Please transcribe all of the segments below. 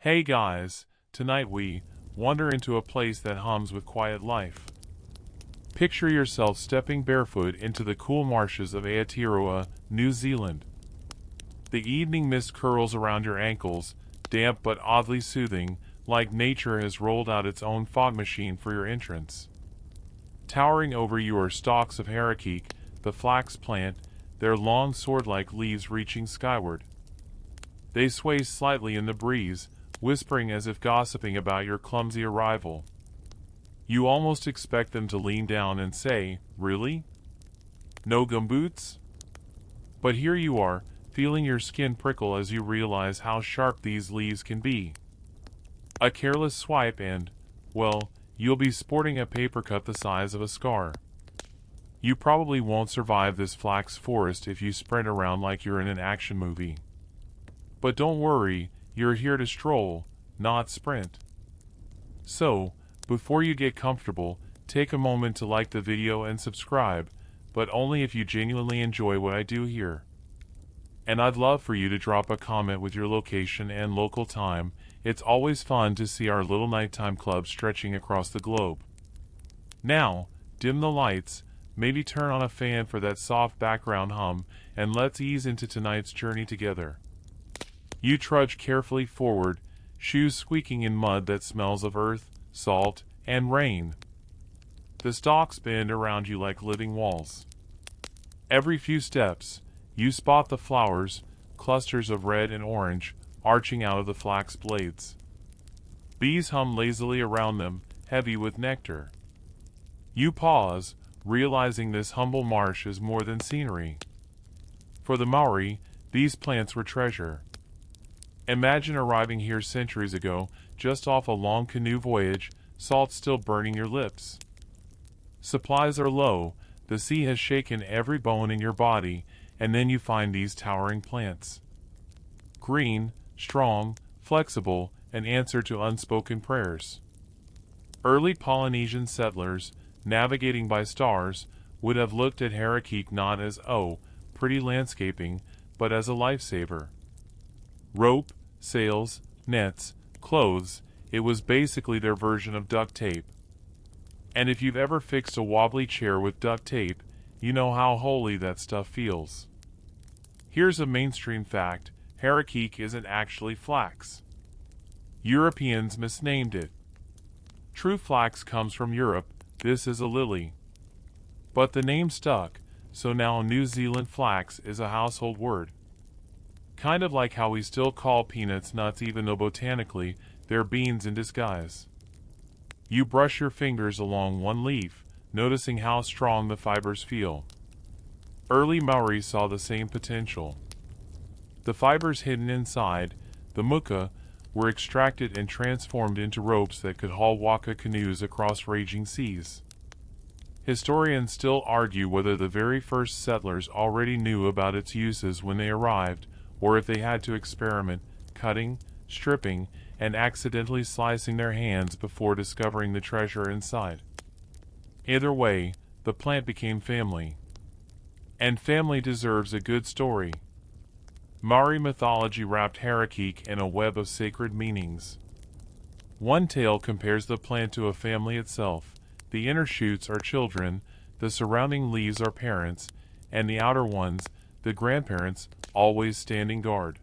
Hey guys, tonight we wander into a place that hums with quiet life. Picture yourself stepping barefoot into the cool marshes of Aotearoa, New Zealand. The evening mist curls around your ankles, damp but oddly soothing, like nature has rolled out its own fog machine for your entrance. Towering over you are stalks of harakeke, the flax plant, their long sword-like leaves reaching skyward. They sway slightly in the breeze, whispering as if gossiping about your clumsy arrival. You almost expect them to lean down and say, "Really? No gumboots?" But here you are, feeling your skin prickle as you realize how sharp these leaves can be. A careless swipe and, well, you'll be sporting a paper cut the size of a scar. You probably won't survive this flax forest if you sprint around like you're in an action movie. But don't worry, you're here to stroll, not sprint. So, before you get comfortable, take a moment to like the video and subscribe, but only if you genuinely enjoy what I do here. And I'd love for you to drop a comment with your location and local time. It's always fun to see our little nighttime club stretching across the globe. Now, dim the lights, maybe turn on a fan for that soft background hum, and let's ease into tonight's journey together. You trudge carefully forward, shoes squeaking in mud that smells of earth, salt, and rain. The stalks bend around you like living walls. Every few steps, you spot the flowers, clusters of red and orange, arching out of the flax blades. Bees hum lazily around them, heavy with nectar. You pause, realizing this humble marsh is more than scenery. For the Maori, these plants were treasure. Imagine arriving here centuries ago, just off a long canoe voyage, salt still burning your lips. Supplies are low, the sea has shaken every bone in your body, and then you find these towering plants. Green, strong, flexible, an answer to unspoken prayers. Early Polynesian settlers, navigating by stars, would have looked at harakeke not as, oh, pretty landscaping, but as a lifesaver. Rope, sails, nets, clothes, it was basically their version of duct tape. And if you've ever fixed a wobbly chair with duct tape, you know how holy that stuff feels. Here's a mainstream fact, harakeke isn't actually flax. Europeans misnamed it. True flax comes from Europe, this is a lily. But the name stuck, so now New Zealand flax is a household word. Kind of like how we still call peanuts nuts even though botanically, they're beans in disguise. You brush your fingers along one leaf, noticing how strong the fibers feel. Early Maori saw the same potential. The fibers hidden inside, the muka, were extracted and transformed into ropes that could haul waka canoes across raging seas. Historians still argue whether the very first settlers already knew about its uses when they arrived, or if they had to experiment, cutting, stripping, and accidentally slicing their hands before discovering the treasure inside. Either way, the plant became family. And family deserves a good story. Maori mythology wrapped harakeke in a web of sacred meanings. One tale compares the plant to a family itself. The inner shoots are children, the surrounding leaves are parents, and the outer ones, the grandparents, always standing guard.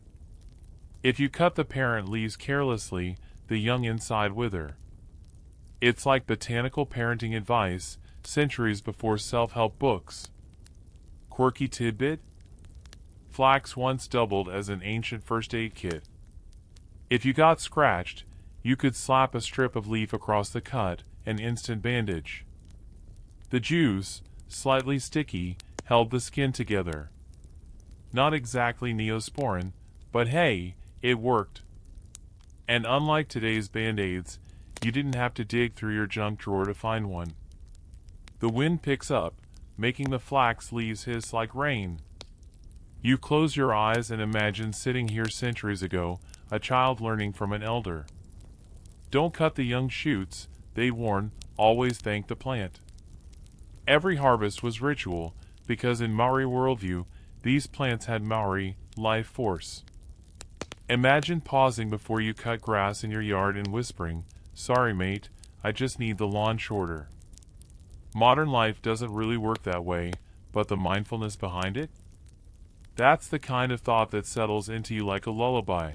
If you cut the parent leaves carelessly, the young inside wither. It's like botanical parenting advice, centuries before self-help books. Quirky tidbit? Flax once doubled as an ancient first aid kit. If you got scratched, you could slap a strip of leaf across the cut, an instant bandage. The juice, slightly sticky, held the skin together. Not exactly Neosporin, but hey, it worked. And unlike today's Band-Aids, you didn't have to dig through your junk drawer to find one. The wind picks up, making the flax leaves hiss like rain. You close your eyes and imagine sitting here centuries ago, a child learning from an elder. Don't cut the young shoots, they warn, always thank the plant. Every harvest was ritual, because in Maori worldview, these plants had Maori life force. Imagine pausing before you cut grass in your yard and whispering, "Sorry mate, I just need the lawn shorter." Modern life doesn't really work that way, but the mindfulness behind it? That's the kind of thought that settles into you like a lullaby.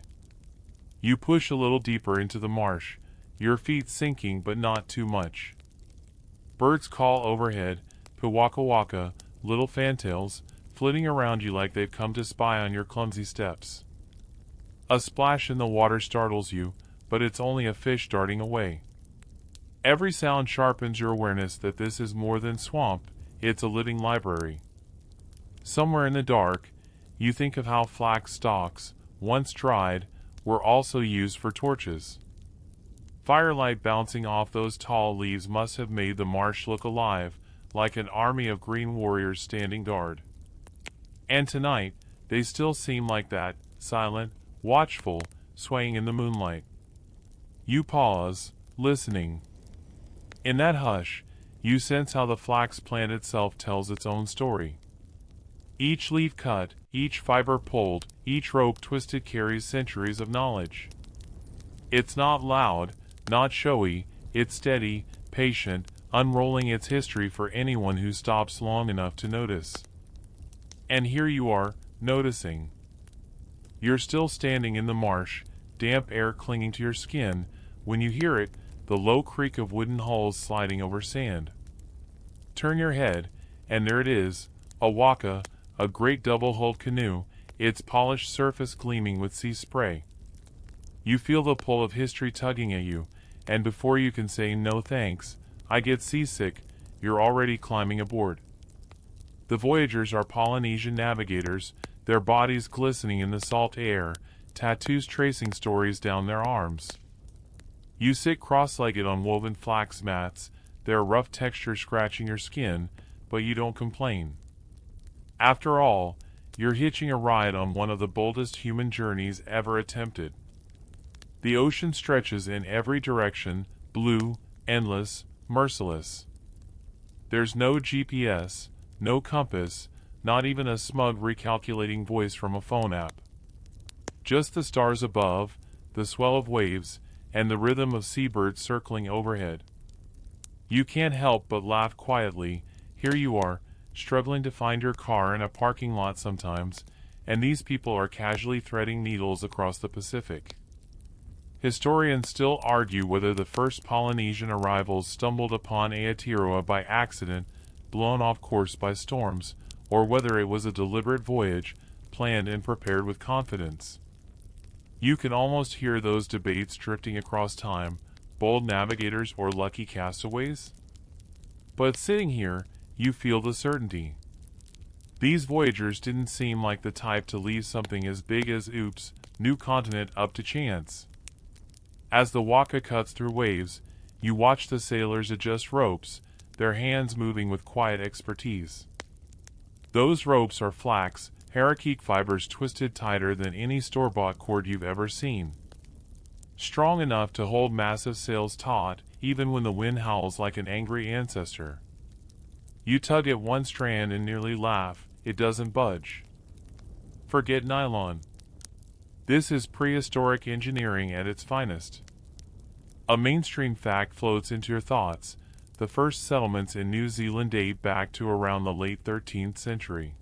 You push a little deeper into the marsh, your feet sinking but not too much. Birds call overhead, waka waka, little fantails, flitting around you like they've come to spy on your clumsy steps. A splash in the water startles you, but it's only a fish darting away. Every sound sharpens your awareness that this is more than swamp, it's a living library. Somewhere in the dark, you think of how flax stalks, once dried, were also used for torches. Firelight bouncing off those tall leaves must have made the marsh look alive, like an army of green warriors standing guard. And tonight, they still seem like that, silent, watchful, swaying in the moonlight. You pause, listening. In that hush, you sense how the flax plant itself tells its own story. Each leaf cut, each fiber pulled, each rope twisted carries centuries of knowledge. It's not loud, not showy, it's steady, patient, unrolling its history for anyone who stops long enough to notice. And here you are, noticing. You're still standing in the marsh, damp air clinging to your skin, when you hear it, the low creak of wooden hulls sliding over sand. Turn your head, and there it is, a waka, a great double-hulled canoe, its polished surface gleaming with sea spray. You feel the pull of history tugging at you, and before you can say no thanks, I get seasick, you're already climbing aboard. The voyagers are Polynesian navigators, their bodies glistening in the salt air, tattoos tracing stories down their arms. You sit cross-legged on woven flax mats, their rough texture scratching your skin, but you don't complain. After all, you're hitching a ride on one of the boldest human journeys ever attempted. The ocean stretches in every direction, blue, endless, merciless. There's no GPS, no compass, not even a smug recalculating voice from a phone app. Just the stars above, the swell of waves, and the rhythm of seabirds circling overhead. You can't help but laugh quietly. Here you are, struggling to find your car in a parking lot sometimes, and these people are casually threading needles across the Pacific. Historians still argue whether the first Polynesian arrivals stumbled upon Aotearoa by accident, blown off course by storms, or whether it was a deliberate voyage, planned and prepared with confidence. You can almost hear those debates drifting across time, bold navigators or lucky castaways. But sitting here, you feel the certainty. These voyagers didn't seem like the type to leave something as big as oops, new continent up to chance. As the waka cuts through waves, you watch the sailors adjust ropes, their hands moving with quiet expertise. Those ropes are flax, parakeet fibers twisted tighter than any store-bought cord you've ever seen. Strong enough to hold massive sails taut, even when the wind howls like an angry ancestor. You tug at one strand and nearly laugh, it doesn't budge. Forget nylon. This is prehistoric engineering at its finest. A mainstream fact floats into your thoughts. The first settlements in New Zealand date back to around the late 13th century.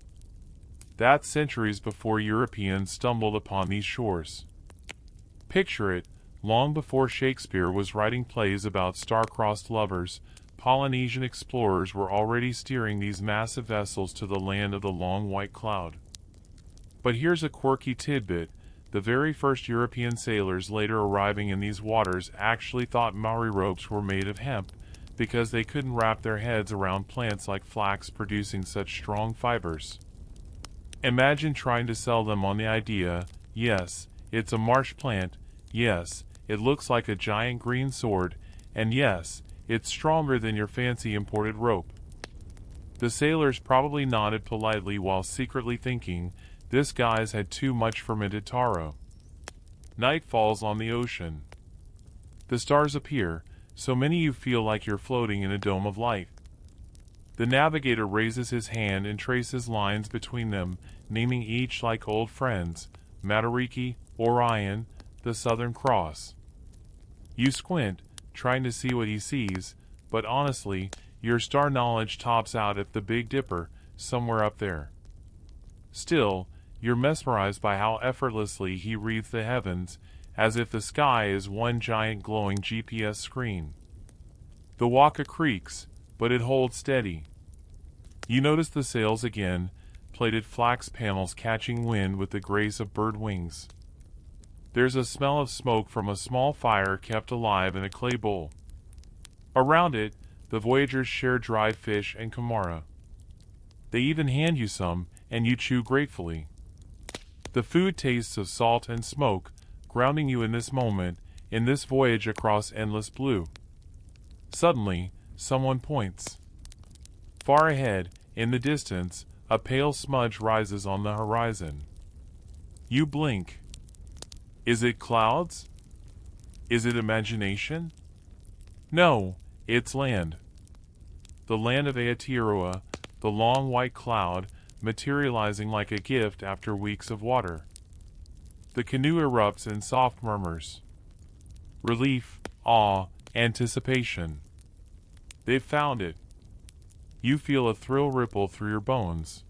That's centuries before Europeans stumbled upon these shores. Picture it, long before Shakespeare was writing plays about star-crossed lovers, Polynesian explorers were already steering these massive vessels to the land of the long white cloud. But here's a quirky tidbit. The very first European sailors later arriving in these waters actually thought Maori ropes were made of hemp, because they couldn't wrap their heads around plants like flax producing such strong fibers. Imagine trying to sell them on the idea, yes, it's a marsh plant, yes, it looks like a giant green sword, and yes, it's stronger than your fancy imported rope. The sailors probably nodded politely while secretly thinking, this guy's had too much fermented taro. Night falls on the ocean. The stars appear, so many you feel like you're floating in a dome of light. The navigator raises his hand and traces lines between them, naming each like old friends, Matariki, Orion, the Southern Cross. You squint, trying to see what he sees, but honestly, your star knowledge tops out at the Big Dipper, somewhere up there. Still, you're mesmerized by how effortlessly he reads the heavens, as if the sky is one giant glowing GPS screen. The Waka creaks, but it holds steady. You notice the sails again, plated flax panels catching wind with the grace of bird wings. There's a smell of smoke from a small fire kept alive in a clay bowl. Around it, the voyagers share dried fish and kamara. They even hand you some, and you chew gratefully. The food tastes of salt and smoke, grounding you in this moment, in this voyage across endless blue. Suddenly, someone points. Far ahead, in the distance, a pale smudge rises on the horizon. You blink. Is it clouds? Is it imagination? No, it's land. The land of Aotearoa, the long white cloud, materializing like a gift after weeks of water. The canoe erupts in soft murmurs. Relief, awe, anticipation. They've found it. You feel a thrill ripple through your bones.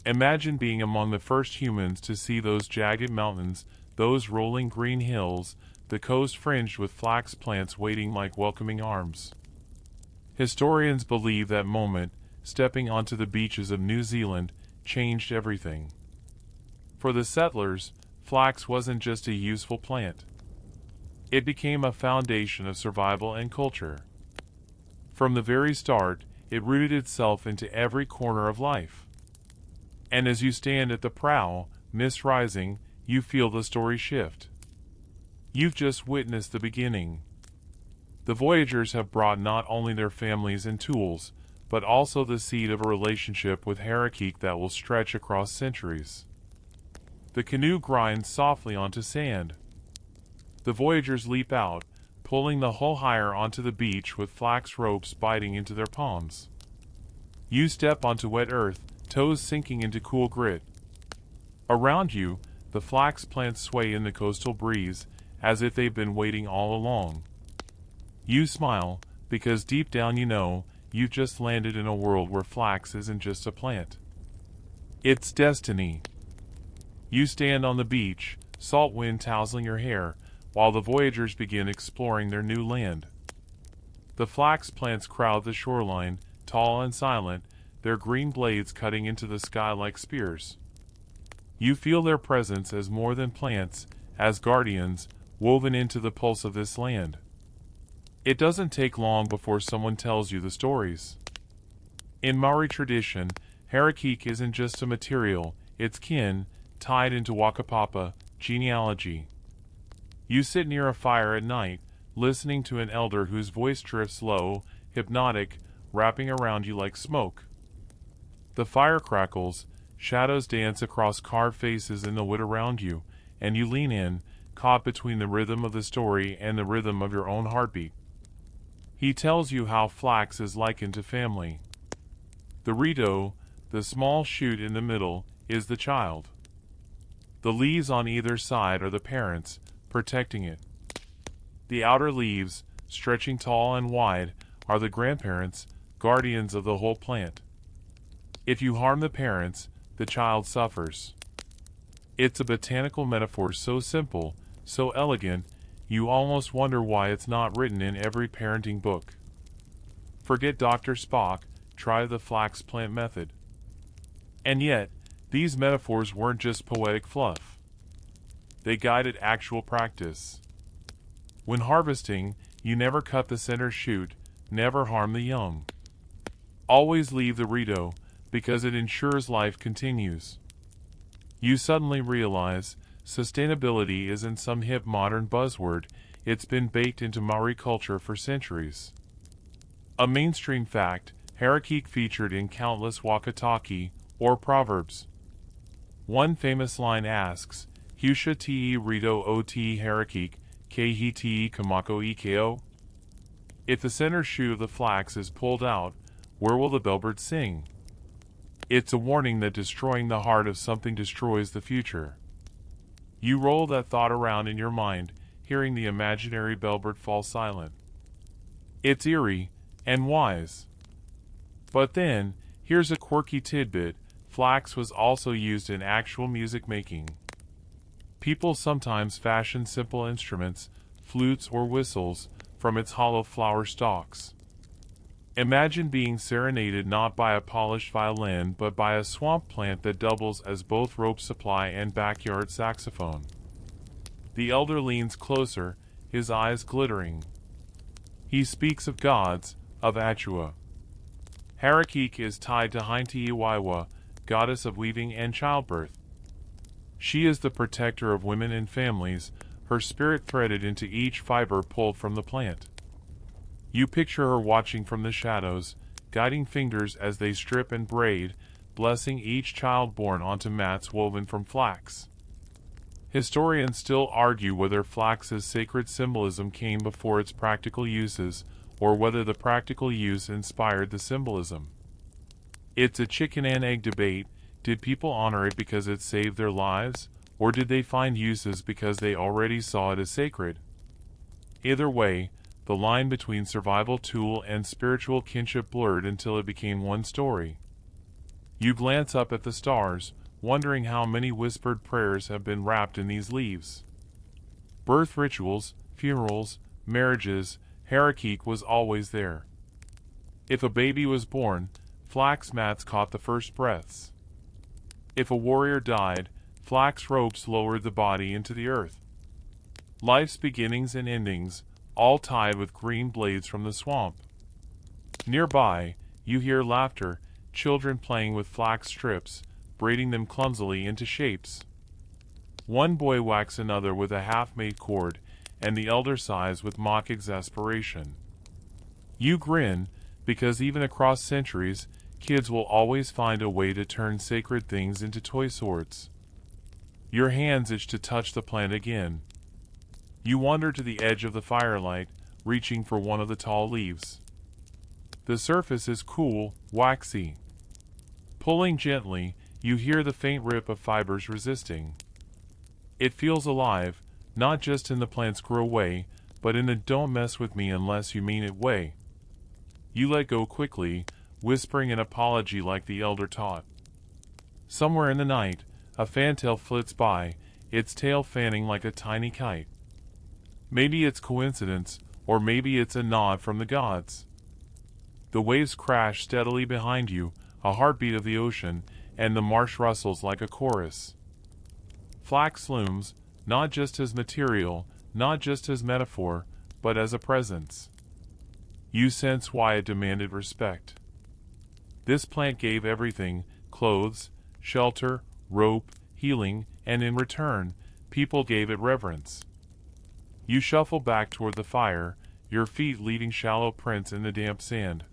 Imagine being among the first humans to see those jagged mountains, those rolling green hills, the coast fringed with flax plants waiting like welcoming arms. Historians believe that moment, stepping onto the beaches of New Zealand, changed everything. For the settlers, flax wasn't just a useful plant. It became a foundation of survival and culture. From the very start, it rooted itself into every corner of life. And as you stand at the prow, mist rising, you feel the story shift. You've just witnessed the beginning. The voyagers have brought not only their families and tools, but also the seed of a relationship with Harakik that will stretch across centuries. The canoe grinds softly onto sand. The voyagers leap out, pulling the hull higher onto the beach with flax ropes biting into their palms. You step onto wet earth, toes sinking into cool grit. Around you, the flax plants sway in the coastal breeze, as if they've been waiting all along. You smile, because deep down you know, you've just landed in a world where flax isn't just a plant. It's destiny. You stand on the beach, salt wind tousling your hair, while the voyagers begin exploring their new land. The flax plants crowd the shoreline, tall and silent, their green blades cutting into the sky like spears. You feel their presence as more than plants, as guardians, woven into the pulse of this land. It doesn't take long before someone tells you the stories. In Maori tradition, Harakik isn't just a material, it's kin, tied into Wakapapa, genealogy. You sit near a fire at night, listening to an elder whose voice drifts low, hypnotic, wrapping around you like smoke. The fire crackles, shadows dance across carved faces in the wood around you, and you lean in, caught between the rhythm of the story and the rhythm of your own heartbeat. He tells you how flax is likened to family. The rito, the small shoot in the middle, is the child. The leaves on either side are the parents, protecting it. The outer leaves, stretching tall and wide, are the grandparents, guardians of the whole plant. If you harm the parents, the child suffers. It's a botanical metaphor so simple, so elegant, you almost wonder why it's not written in every parenting book. Forget Dr. Spock, try the flax plant method. And yet, these metaphors weren't just poetic fluff. They guided actual practice. When harvesting, you never cut the center shoot, never harm the young. Always leave the rito, because it ensures life continues. You suddenly realize, sustainability isn't some hip modern buzzword, it's been baked into Maori culture for centuries. A mainstream fact, Harakik featured in countless wakataki, or proverbs. One famous line asks, Husha te rito o te Harakik, kehi te kamako ikeo? If the center shoot of the flax is pulled out, where will the bellbird sing? It's a warning that destroying the heart of something destroys the future. You roll that thought around in your mind, hearing the imaginary bellbird fall silent. It's eerie and wise. But then, here's a quirky tidbit: flax was also used in actual music making. People sometimes fashion simple instruments, flutes or whistles, from its hollow flower stalks. Imagine being serenaded not by a polished violin but by a swamp plant that doubles as both rope supply and backyard saxophone. The elder leans closer, his eyes glittering. He speaks of gods, of Achua. Harakik is tied to Hainti Iwaiwa, goddess of weaving and childbirth. She is the protector of women and families, her spirit threaded into each fiber pulled from the plant. You picture her watching from the shadows, guiding fingers as they strip and braid, blessing each child born onto mats woven from flax. Historians still argue whether flax's sacred symbolism came before its practical uses, or whether the practical use inspired the symbolism. It's a chicken and egg debate. Did people honor it because it saved their lives, or did they find uses because they already saw it as sacred? Either way, the line between survival tool and spiritual kinship blurred until it became one story. You glance up at the stars, wondering how many whispered prayers have been wrapped in these leaves. Birth rituals, funerals, marriages, Harakik was always there. If a baby was born, flax mats caught the first breaths. If a warrior died, flax ropes lowered the body into the earth. Life's beginnings and endings, all tied with green blades from the swamp. Nearby, you hear laughter, children playing with flax strips, braiding them clumsily into shapes. One boy whacks another with a half-made cord, and the elder sighs with mock exasperation. You grin, because even across centuries, kids will always find a way to turn sacred things into toy swords. Your hands itch to touch the plant again. You wander to the edge of the firelight, reaching for one of the tall leaves. The surface is cool, waxy. Pulling gently, you hear the faint rip of fibers resisting. It feels alive, not just in the plant's grow way, but in a don't mess with me unless you mean it way. You let go quickly, whispering an apology like the elder taught. Somewhere in the night, a fantail flits by, its tail fanning like a tiny kite. Maybe it's coincidence, or maybe it's a nod from the gods. The waves crash steadily behind you, a heartbeat of the ocean, and the marsh rustles like a chorus. Flax looms, not just as material, not just as metaphor, but as a presence. You sense why it demanded respect. This plant gave everything: clothes, shelter, rope, healing, and in return, people gave it reverence. You shuffle back toward the fire, your feet leaving shallow prints in the damp sand.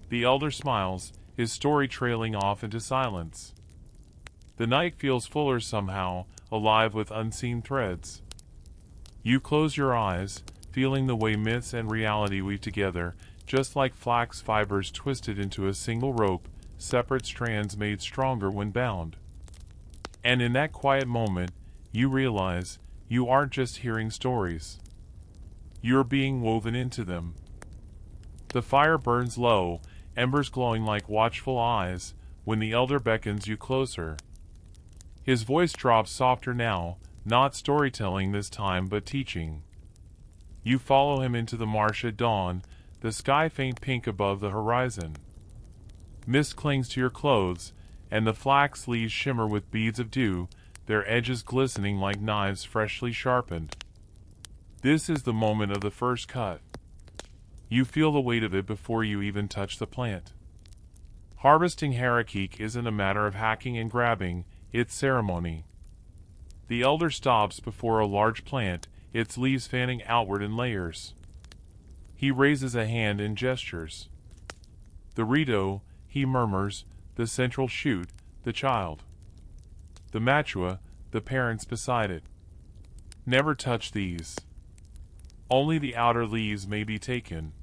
The elder smiles, his story trailing off into silence. The night feels fuller somehow, alive with unseen threads. You close your eyes, feeling the way myths and reality weave together, just like flax fibers twisted into a single rope, separate strands made stronger when bound. And in that quiet moment, you realize you aren't just hearing stories. You're being woven into them. The fire burns low, embers glowing like watchful eyes, when the elder beckons you closer. His voice drops softer now, not storytelling this time but teaching. You follow him into the marsh at dawn, the sky faint pink above the horizon. Mist clings to your clothes, and the flax leaves shimmer with beads of dew, their edges glistening like knives freshly sharpened. This is the moment of the first cut. You feel the weight of it before you even touch the plant. Harvesting Harakik isn't a matter of hacking and grabbing, it's ceremony. The elder stops before a large plant, its leaves fanning outward in layers. He raises a hand and gestures. The Rito, he murmurs, the central shoot, the child. The Matua, the parents beside it. Never touch these. Only the outer leaves may be taken.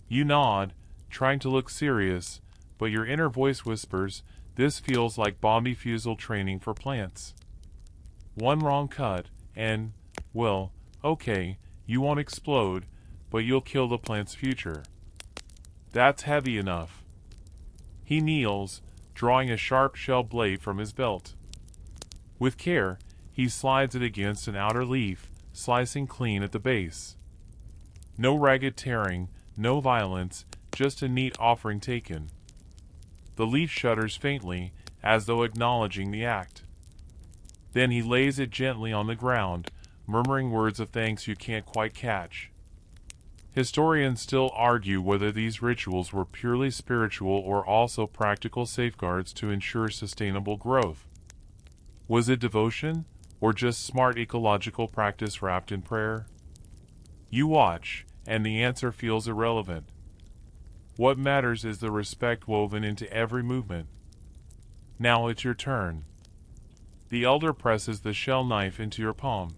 You nod, trying to look serious, but your inner voice whispers, this feels like bomb defusal training for plants. One wrong cut, and, well, okay, you won't explode, but you'll kill the plant's future. That's heavy enough. He kneels, drawing a sharp shell blade from his belt. With care, he slides it against an outer leaf, slicing clean at the base. No ragged tearing, no violence, just a neat offering taken. The leaf shudders faintly, as though acknowledging the act. Then he lays it gently on the ground, murmuring words of thanks you can't quite catch. Historians still argue whether these rituals were purely spiritual or also practical safeguards to ensure sustainable growth. Was it devotion, or just smart ecological practice wrapped in prayer? You watch, and the answer feels irrelevant. What matters is the respect woven into every movement. Now it's your turn. The elder presses the shell knife into your palm.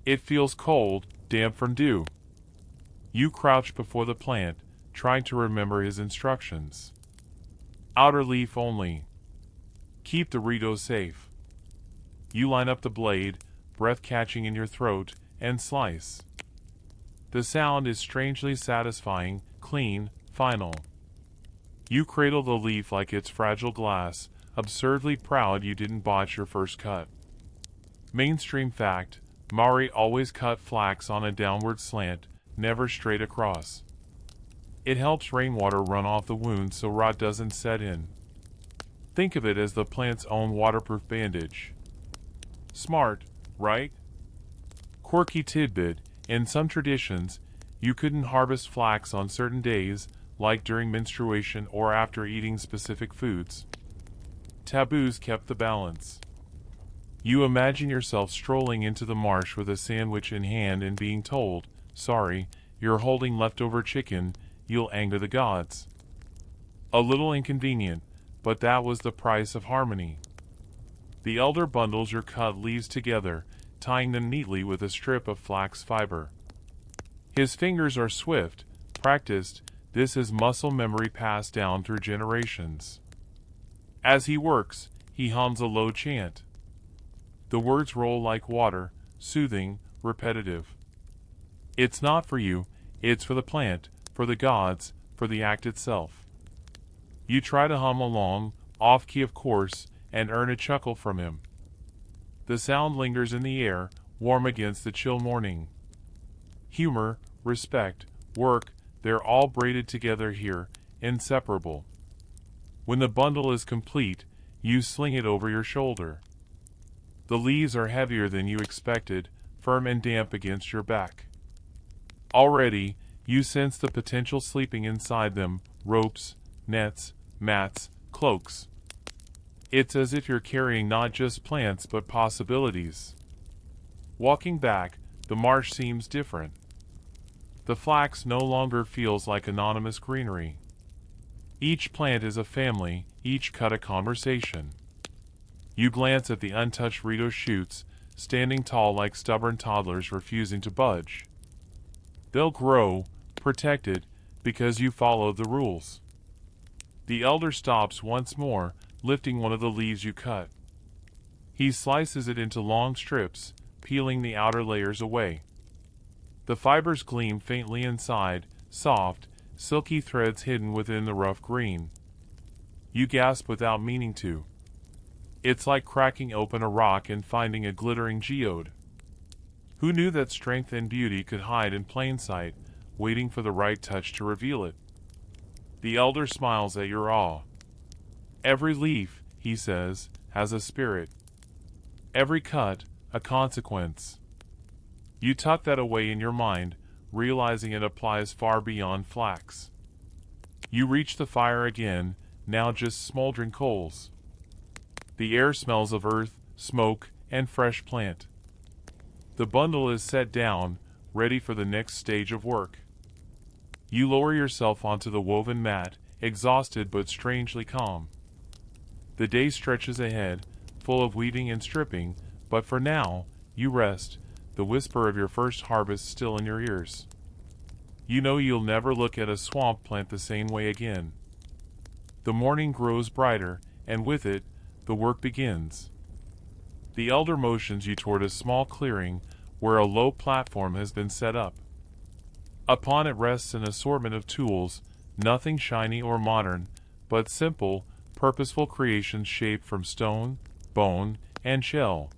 It feels cold, damp from dew. You crouch before the plant, trying to remember his instructions. Outer leaf only. Keep the Rito safe. You line up the blade, breath catching in your throat, and slice. The sound is strangely satisfying, clean, final. You cradle the leaf like it's fragile glass, absurdly proud you didn't botch your first cut. Mainstream fact, Maori always cut flax on a downward slant, never straight across. It helps rainwater run off the wound so rot doesn't set in. Think of it as the plant's own waterproof bandage. Smart, right? Quirky tidbit, in some traditions, you couldn't harvest flax on certain days, like during menstruation or after eating specific foods. Taboos kept the balance. You imagine yourself strolling into the marsh with a sandwich in hand and being told, sorry, you're holding leftover chicken, you'll anger the gods. A little inconvenient, but that was the price of harmony. The elder bundles your cut leaves together, tying them neatly with a strip of flax fiber. His fingers are swift, practiced, this is muscle memory passed down through generations. As he works, he hums a low chant. The words roll like water, soothing, repetitive. It's not for you, it's for the plant, for the gods, for the act itself. You try to hum along, off-key of course, and earn a chuckle from him. The sound lingers in the air, warm against the chill morning. Humor, respect, work, they're all braided together here, inseparable. When the bundle is complete, you sling it over your shoulder. The leaves are heavier than you expected, firm and damp against your back. Already, you sense the potential sleeping inside them, ropes, nets, mats, cloaks. It's as if you're carrying not just plants but possibilities. Walking back, the marsh seems different. The flax no longer feels like anonymous greenery. Each plant is a family, each cut a conversation. You glance at the untouched Rito shoots, standing tall like stubborn toddlers refusing to budge. They'll grow, protected, because you followed the rules. The elder stops once more, lifting one of the leaves you cut. He slices it into long strips, peeling the outer layers away. The fibers gleam faintly inside, soft, silky threads hidden within the rough green. You gasp without meaning to. It's like cracking open a rock and finding a glittering geode. Who knew that strength and beauty could hide in plain sight, waiting for the right touch to reveal it? The elder smiles at your awe. Every leaf, he says, has a spirit. Every cut, a consequence. You tuck that away in your mind, realizing it applies far beyond flax. You reach the fire again, now just smoldering coals. The air smells of earth, smoke, and fresh plant. The bundle is set down, ready for the next stage of work. You lower yourself onto the woven mat, exhausted but strangely calm. The day stretches ahead, full of weaving and stripping, but for now, you rest, the whisper of your first harvest still in your ears. You know you'll never look at a swamp plant the same way again. The morning grows brighter, and with it, the work begins. The elder motions you toward a small clearing where a low platform has been set up. Upon it rests an assortment of tools, nothing shiny or modern, but simple, purposeful creations shaped from stone, bone, and shell.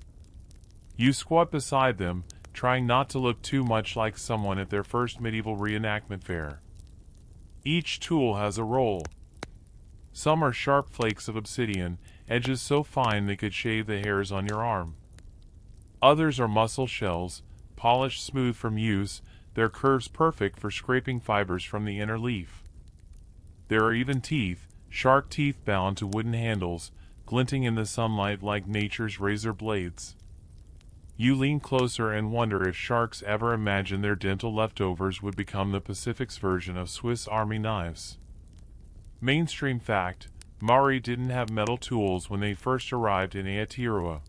You squat beside them, trying not to look too much like someone at their first medieval reenactment fair. Each tool has a role. Some are sharp flakes of obsidian, edges so fine they could shave the hairs on your arm. Others are mussel shells, polished smooth from use, their curves perfect for scraping fibers from the inner leaf. There are even teeth, shark teeth bound to wooden handles, glinting in the sunlight like nature's razor blades. You lean closer and wonder if sharks ever imagined their dental leftovers would become the Pacific's version of Swiss Army knives. Mainstream fact: Maori didn't have metal tools when they first arrived in Aotearoa.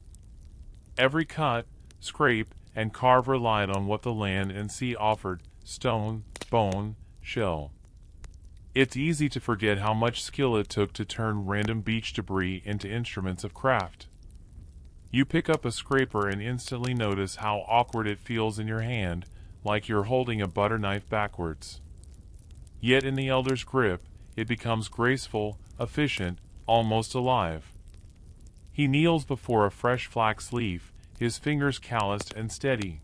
Every cut, scrape, and carve relied on what the land and sea offered: stone, bone, shell. It's easy to forget how much skill it took to turn random beach debris into instruments of craft. You pick up a scraper and instantly notice how awkward it feels in your hand, like you're holding a butter knife backwards. Yet in the elder's grip, it becomes graceful, efficient, almost alive. He kneels before a fresh flax leaf, his fingers calloused and steady.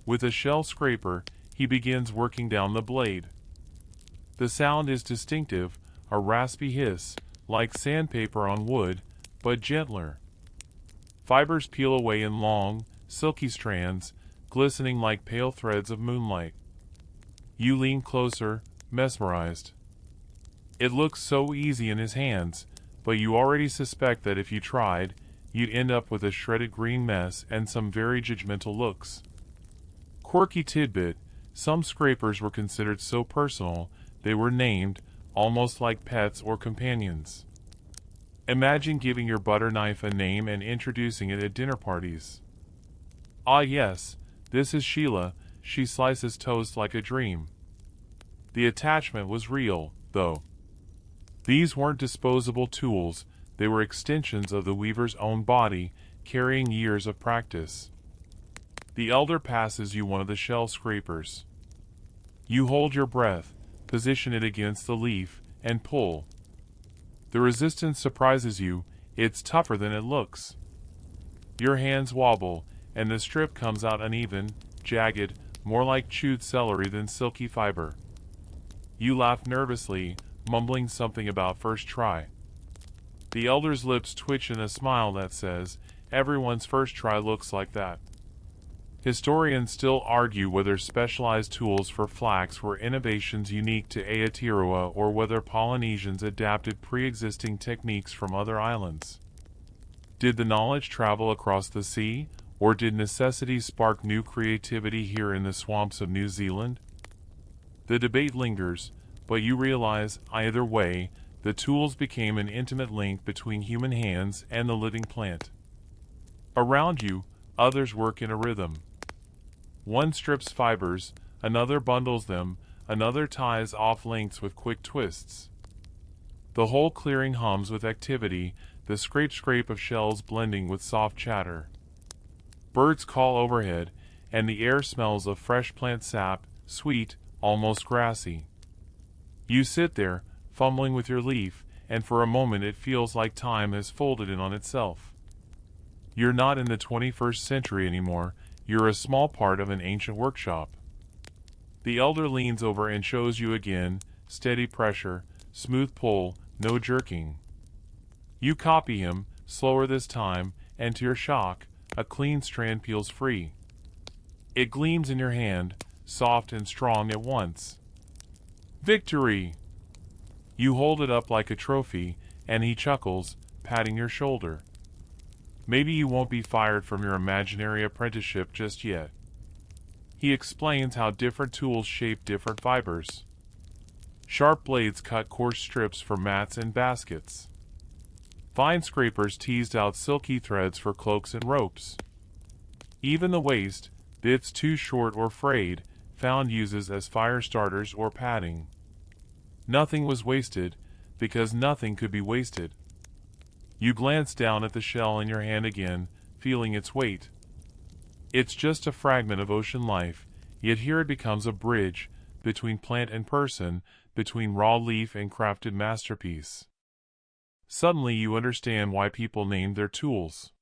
With a shell scraper, he begins working down the blade. The sound is distinctive, a raspy hiss, like sandpaper on wood, but gentler. Fibers peel away in long, silky strands, glistening like pale threads of moonlight. You lean closer, mesmerized. It looks so easy in his hands, but you already suspect that if you tried, you'd end up with a shredded green mess and some very judgmental looks. Quirky tidbit: some scrapers were considered so personal, they were named, almost like pets or companions. Imagine giving your butter knife a name and introducing it at dinner parties. Ah yes, this is Sheila, she slices toast like a dream. The attachment was real, though. These weren't disposable tools, they were extensions of the weaver's own body, carrying years of practice. The elder passes you one of the shell scrapers. You hold your breath, position it against the leaf, and pull. The resistance surprises you, it's tougher than it looks. Your hands wobble, and the strip comes out uneven, jagged, more like chewed celery than silky fiber. You laugh nervously, mumbling something about first try. The elder's lips twitch in a smile that says, everyone's first try looks like that. Historians still argue whether specialized tools for flax were innovations unique to Aotearoa or whether Polynesians adapted pre-existing techniques from other islands. Did the knowledge travel across the sea, or did necessity spark new creativity here in the swamps of New Zealand? The debate lingers, but you realize, either way, the tools became an intimate link between human hands and the living plant. Around you, others work in a rhythm. One strips fibers, another bundles them, another ties off lengths with quick twists. The whole clearing hums with activity, the scrape of shells blending with soft chatter. Birds call overhead, and the air smells of fresh plant sap, sweet, almost grassy. You sit there, fumbling with your leaf, and for a moment it feels like time has folded in on itself. You're not in the 21st century anymore, you're a small part of an ancient workshop. The elder leans over and shows you again, steady pressure, smooth pull, no jerking. You copy him, slower this time, and to your shock, a clean strand peels free. It gleams in your hand, soft and strong at once. Victory! You hold it up like a trophy, and he chuckles, patting your shoulder. Maybe you won't be fired from your imaginary apprenticeship just yet. He explains how different tools shape different fibers. Sharp blades cut coarse strips for mats and baskets. Fine scrapers teased out silky threads for cloaks and ropes. Even the waste, bits too short or frayed, found uses as fire starters or padding. Nothing was wasted, because nothing could be wasted. You glance down at the shell in your hand again, feeling its weight. It's just a fragment of ocean life, yet here it becomes a bridge between plant and person, between raw leaf and crafted masterpiece. Suddenly you understand why people name their tools.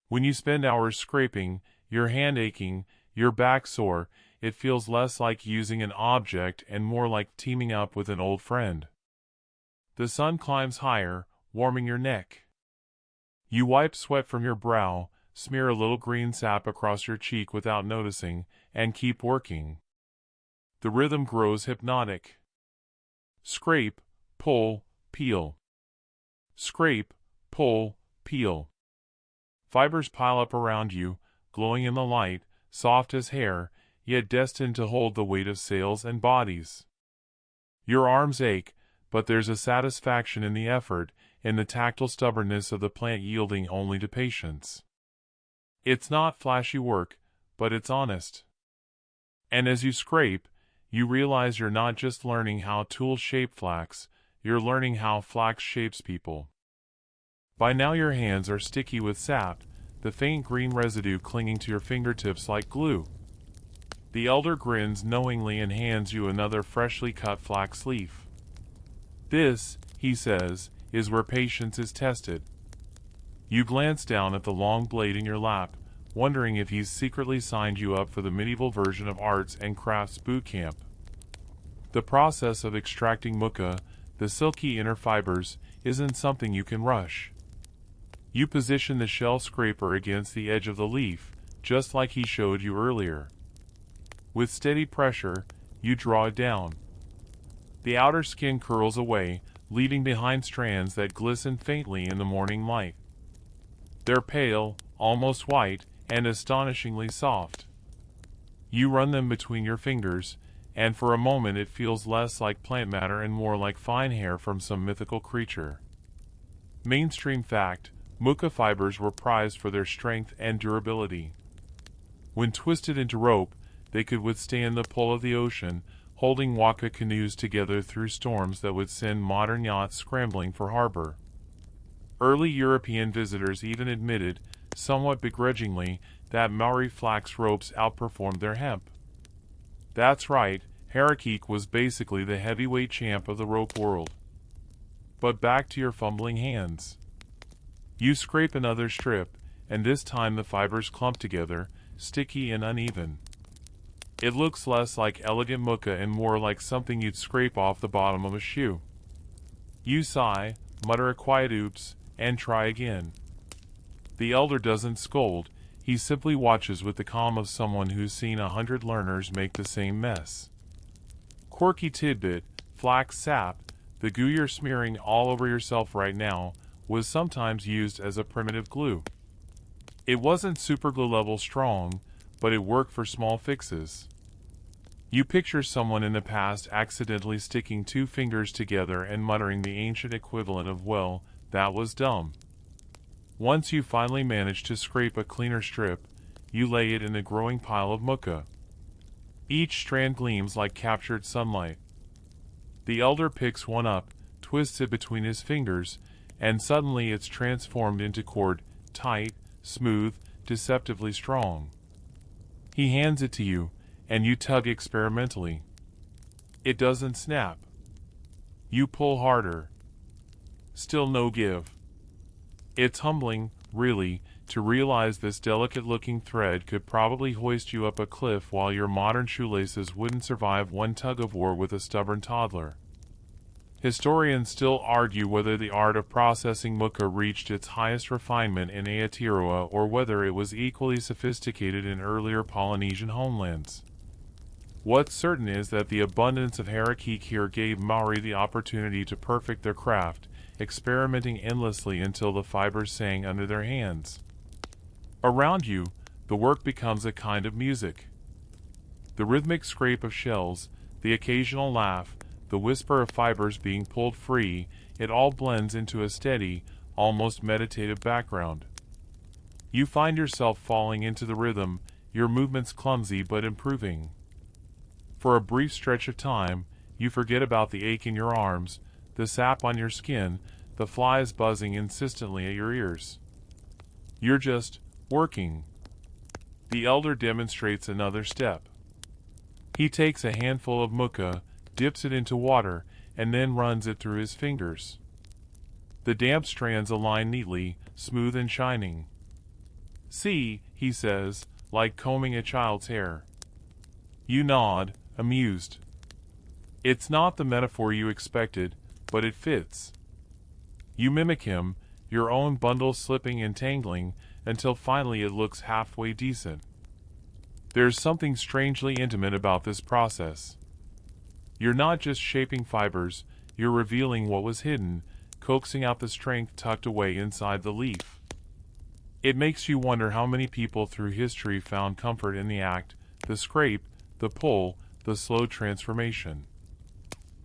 When you spend hours scraping, your hand aching, your back sore, it feels less like using an object and more like teaming up with an old friend. The sun climbs higher, warming your neck. You wipe sweat from your brow, smear a little green sap across your cheek without noticing, and keep working. The rhythm grows hypnotic. Scrape, pull, peel. Scrape, pull, peel. Fibers pile up around you, glowing in the light, soft as hair, yet destined to hold the weight of sails and bodies. Your arms ache, but there's a satisfaction in the effort, in the tactile stubbornness of the plant yielding only to patience. It's not flashy work, but it's honest. And as you scrape, you realize you're not just learning how tools shape flax, you're learning how flax shapes people. By now your hands are sticky with sap, the faint green residue clinging to your fingertips like glue. The elder grins knowingly and hands you another freshly cut flax leaf. This, he says, is where patience is tested. You glance down at the long blade in your lap, wondering if he's secretly signed you up for the medieval version of arts and crafts boot camp. The process of extracting muka, the silky inner fibers, isn't something you can rush. You position the shell scraper against the edge of the leaf, just like he showed you earlier. With steady pressure, you draw it down. The outer skin curls away, leaving behind strands that glisten faintly in the morning light. They're pale, almost white, and astonishingly soft. You run them between your fingers, and for a moment it feels less like plant matter and more like fine hair from some mythical creature. Mainstream fact, muka fibers were prized for their strength and durability. When twisted into rope, they could withstand the pull of the ocean, holding waka canoes together through storms that would send modern yachts scrambling for harbor. Early European visitors even admitted, somewhat begrudgingly, that Maori Flax ropes outperformed their hemp. That's right, Harakeke was basically the heavyweight champ of the rope world. But back to your fumbling hands. You scrape another strip, and this time the fibers clump together, sticky and uneven. It looks less like elegant muka and more like something you'd scrape off the bottom of a shoe. You sigh, mutter a quiet oops, and try again. The elder doesn't scold, he simply watches with the calm of someone who's seen 100 learners make the same mess. Quirky tidbit, flax sap, the goo you're smearing all over yourself right now, was sometimes used as a primitive glue. It wasn't superglue level strong, but it worked for small fixes. You picture someone in the past accidentally sticking two fingers together and muttering the ancient equivalent of, well, that was dumb. Once you finally manage to scrape a cleaner strip, you lay it in a growing pile of muka. Each strand gleams like captured sunlight. The elder picks one up, twists it between his fingers, and suddenly it's transformed into cord, tight, smooth, deceptively strong. He hands it to you, and you tug experimentally. It doesn't snap. You pull harder. Still no give. It's humbling, really, to realize this delicate-looking thread could probably hoist you up a cliff while your modern shoelaces wouldn't survive one tug-of-war with a stubborn toddler. Historians still argue whether the art of processing muka reached its highest refinement in Aotearoa or whether it was equally sophisticated in earlier Polynesian homelands. What's certain is that the abundance of Harakeke here gave Maori the opportunity to perfect their craft, experimenting endlessly until the fibers sang under their hands. Around you, the work becomes a kind of music. The rhythmic scrape of shells, the occasional laugh, the whisper of fibers being pulled free, it all blends into a steady, almost meditative background. You find yourself falling into the rhythm, your movements clumsy but improving. For a brief stretch of time, you forget about the ache in your arms, the sap on your skin, the flies buzzing insistently at your ears. You're just Working. The elder demonstrates another step. He takes a handful of muka, dips it into water, and then runs it through his fingers. The damp strands align neatly, smooth and shining. See, he says, like combing a child's hair. You nod, amused. It's not the metaphor you expected, but it fits. You mimic him, your own bundle slipping and tangling, until finally it looks halfway decent. There's something strangely intimate about this process. You're not just shaping fibers, you're revealing what was hidden, coaxing out the strength tucked away inside the leaf. It makes you wonder how many people through history found comfort in the act, the scrape, the pull, the slow transformation.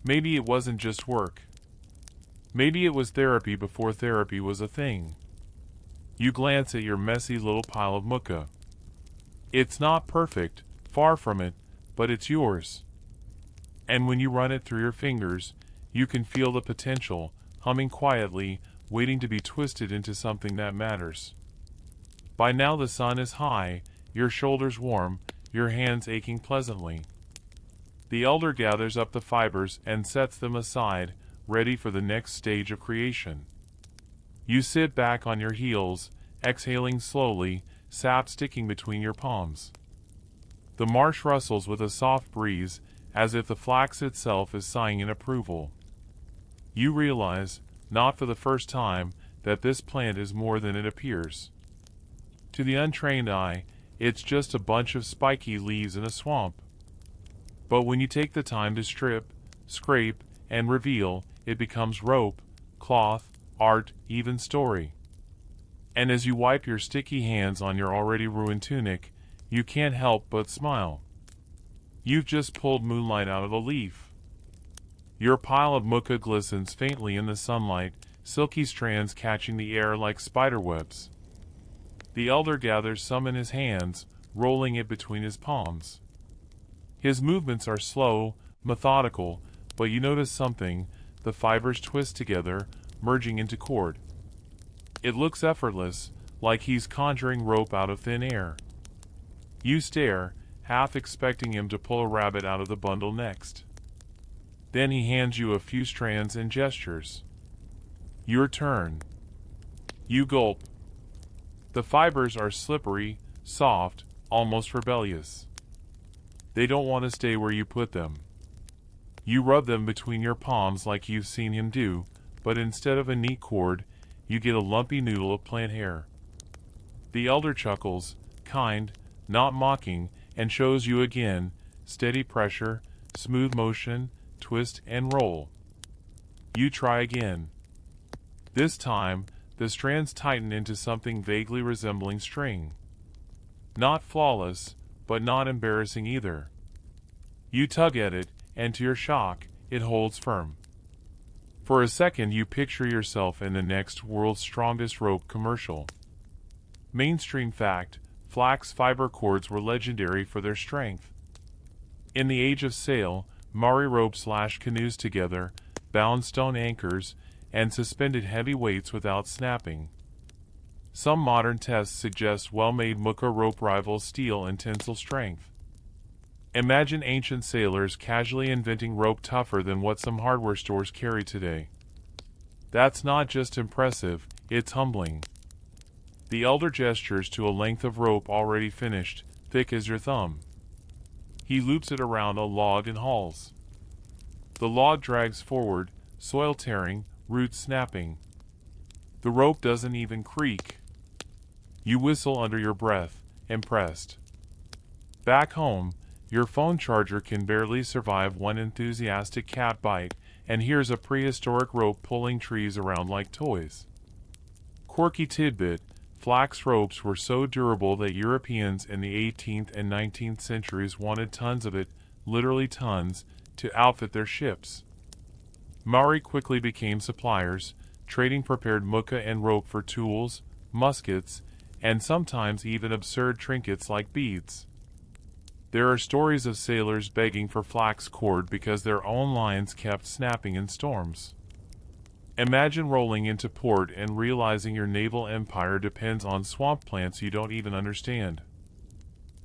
Maybe it wasn't just work. Maybe it was therapy before therapy was a thing. You glance at your messy little pile of muka. It's not perfect, far from it, but it's yours. And when you run it through your fingers, you can feel the potential, humming quietly, waiting to be twisted into something that matters. By now the sun is high, your shoulders warm, your hands aching pleasantly. The elder gathers up the fibers and sets them aside, ready for the next stage of creation. You sit back on your heels, exhaling slowly, sap sticking between your palms. The marsh rustles with a soft breeze, as if the flax itself is sighing in approval. You realize, not for the first time, that this plant is more than it appears. To the untrained eye, it's just a bunch of spiky leaves in a swamp. But when you take the time to strip, scrape, and reveal, it becomes rope, cloth, art, even story. And as you wipe your sticky hands on your already ruined tunic, you can't help but smile. You've just pulled moonlight out of the leaf. Your pile of muka glistens faintly in the sunlight, silky strands catching the air like spiderwebs. The elder gathers some in his hands, rolling it between his palms. His movements are slow, methodical, but you notice something: the fibers twist together, merging into cord. It looks effortless, like he's conjuring rope out of thin air. You stare, half expecting him to pull a rabbit out of the bundle next. Then he hands you a few strands and gestures. Your turn. You gulp. The fibers are slippery, soft, almost rebellious. They don't want to stay where you put them. You rub them between your palms like you've seen him do, but instead of a neat cord, you get a lumpy noodle of plant hair. The elder chuckles, kind, not mocking, and shows you again: steady pressure, smooth motion, twist and roll. You try again. This time, the strands tighten into something vaguely resembling string. Not flawless, but not embarrassing either. You tug at it, and to your shock, it holds firm. For a second you picture yourself in the next World's Strongest Rope commercial. Mainstream fact: flax fiber cords were legendary for their strength. In the age of sail, Maori ropes lashed canoes together, bound stone anchors, and suspended heavy weights without snapping. Some modern tests suggest well-made muka rope rivals steel in tensile strength. Imagine ancient sailors casually inventing rope tougher than what some hardware stores carry today. That's not just impressive, it's humbling. The elder gestures to a length of rope already finished, thick as your thumb. He loops it around a log and hauls. The log drags forward, soil tearing, roots snapping. The rope doesn't even creak. You whistle under your breath, impressed. Back home, your phone charger can barely survive one enthusiastic cat bite, and here's a prehistoric rope pulling trees around like toys. Quirky tidbit: flax ropes were so durable that Europeans in the 18th and 19th centuries wanted tons of it, literally tons, to outfit their ships. Maori quickly became suppliers, trading prepared muka and rope for tools, muskets, and sometimes even absurd trinkets like beads. There are stories of sailors begging for flax cord because their own lines kept snapping in storms. Imagine rolling into port and realizing your naval empire depends on swamp plants you don't even understand.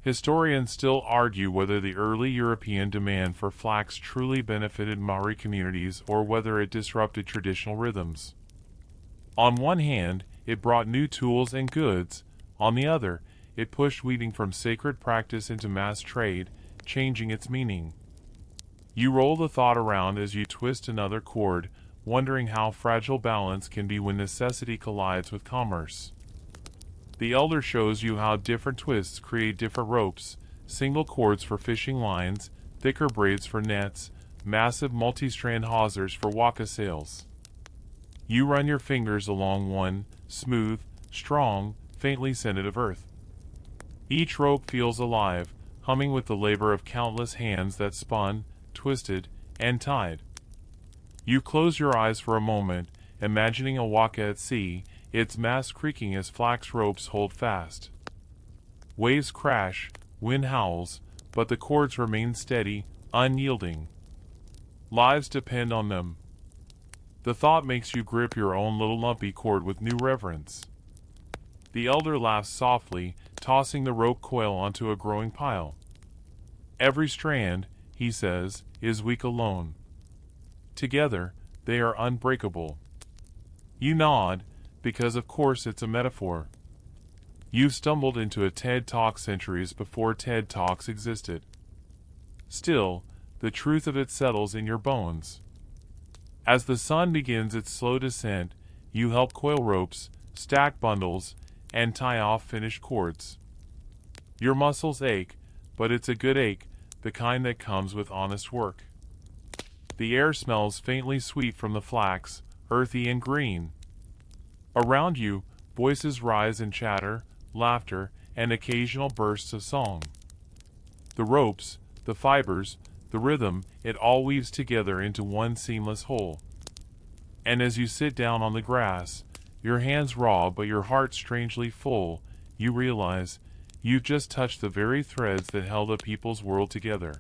Historians still argue whether the early European demand for flax truly benefited Maori communities or whether it disrupted traditional rhythms. On one hand, it brought new tools and goods. On the other, it pushed weaving from sacred practice into mass trade, changing its meaning. You roll the thought around as you twist another cord, wondering how fragile balance can be when necessity collides with commerce. The elder shows you how different twists create different ropes, single cords for fishing lines, thicker braids for nets, massive multi-strand hawsers for waka sails. You run your fingers along one, smooth, strong, faintly scented of earth. Each rope feels alive, humming with the labor of countless hands that spun, twisted, and tied. You close your eyes for a moment, imagining a waka at sea, its mast creaking as flax ropes hold fast. Waves crash, wind howls, but the cords remain steady, unyielding. Lives depend on them. The thought makes you grip your own little lumpy cord with new reverence. The elder laughs softly, tossing the rope coil onto a growing pile. Every strand, he says, is weak alone. Together, they are unbreakable. You nod, because of course it's a metaphor. You've stumbled into a TED Talk centuries before TED Talks existed. Still, the truth of it settles in your bones. As the sun begins its slow descent, you help coil ropes, stack bundles, and tie off finished cords. Your muscles ache, but it's a good ache, the kind that comes with honest work. The air smells faintly sweet from the flax, earthy and green. Around you, voices rise in chatter, laughter, and occasional bursts of song. The ropes, the fibers, the rhythm, it all weaves together into one seamless whole. And as you sit down on the grass, your hands raw but your heart strangely full, you realize you've just touched the very threads that held a people's world together.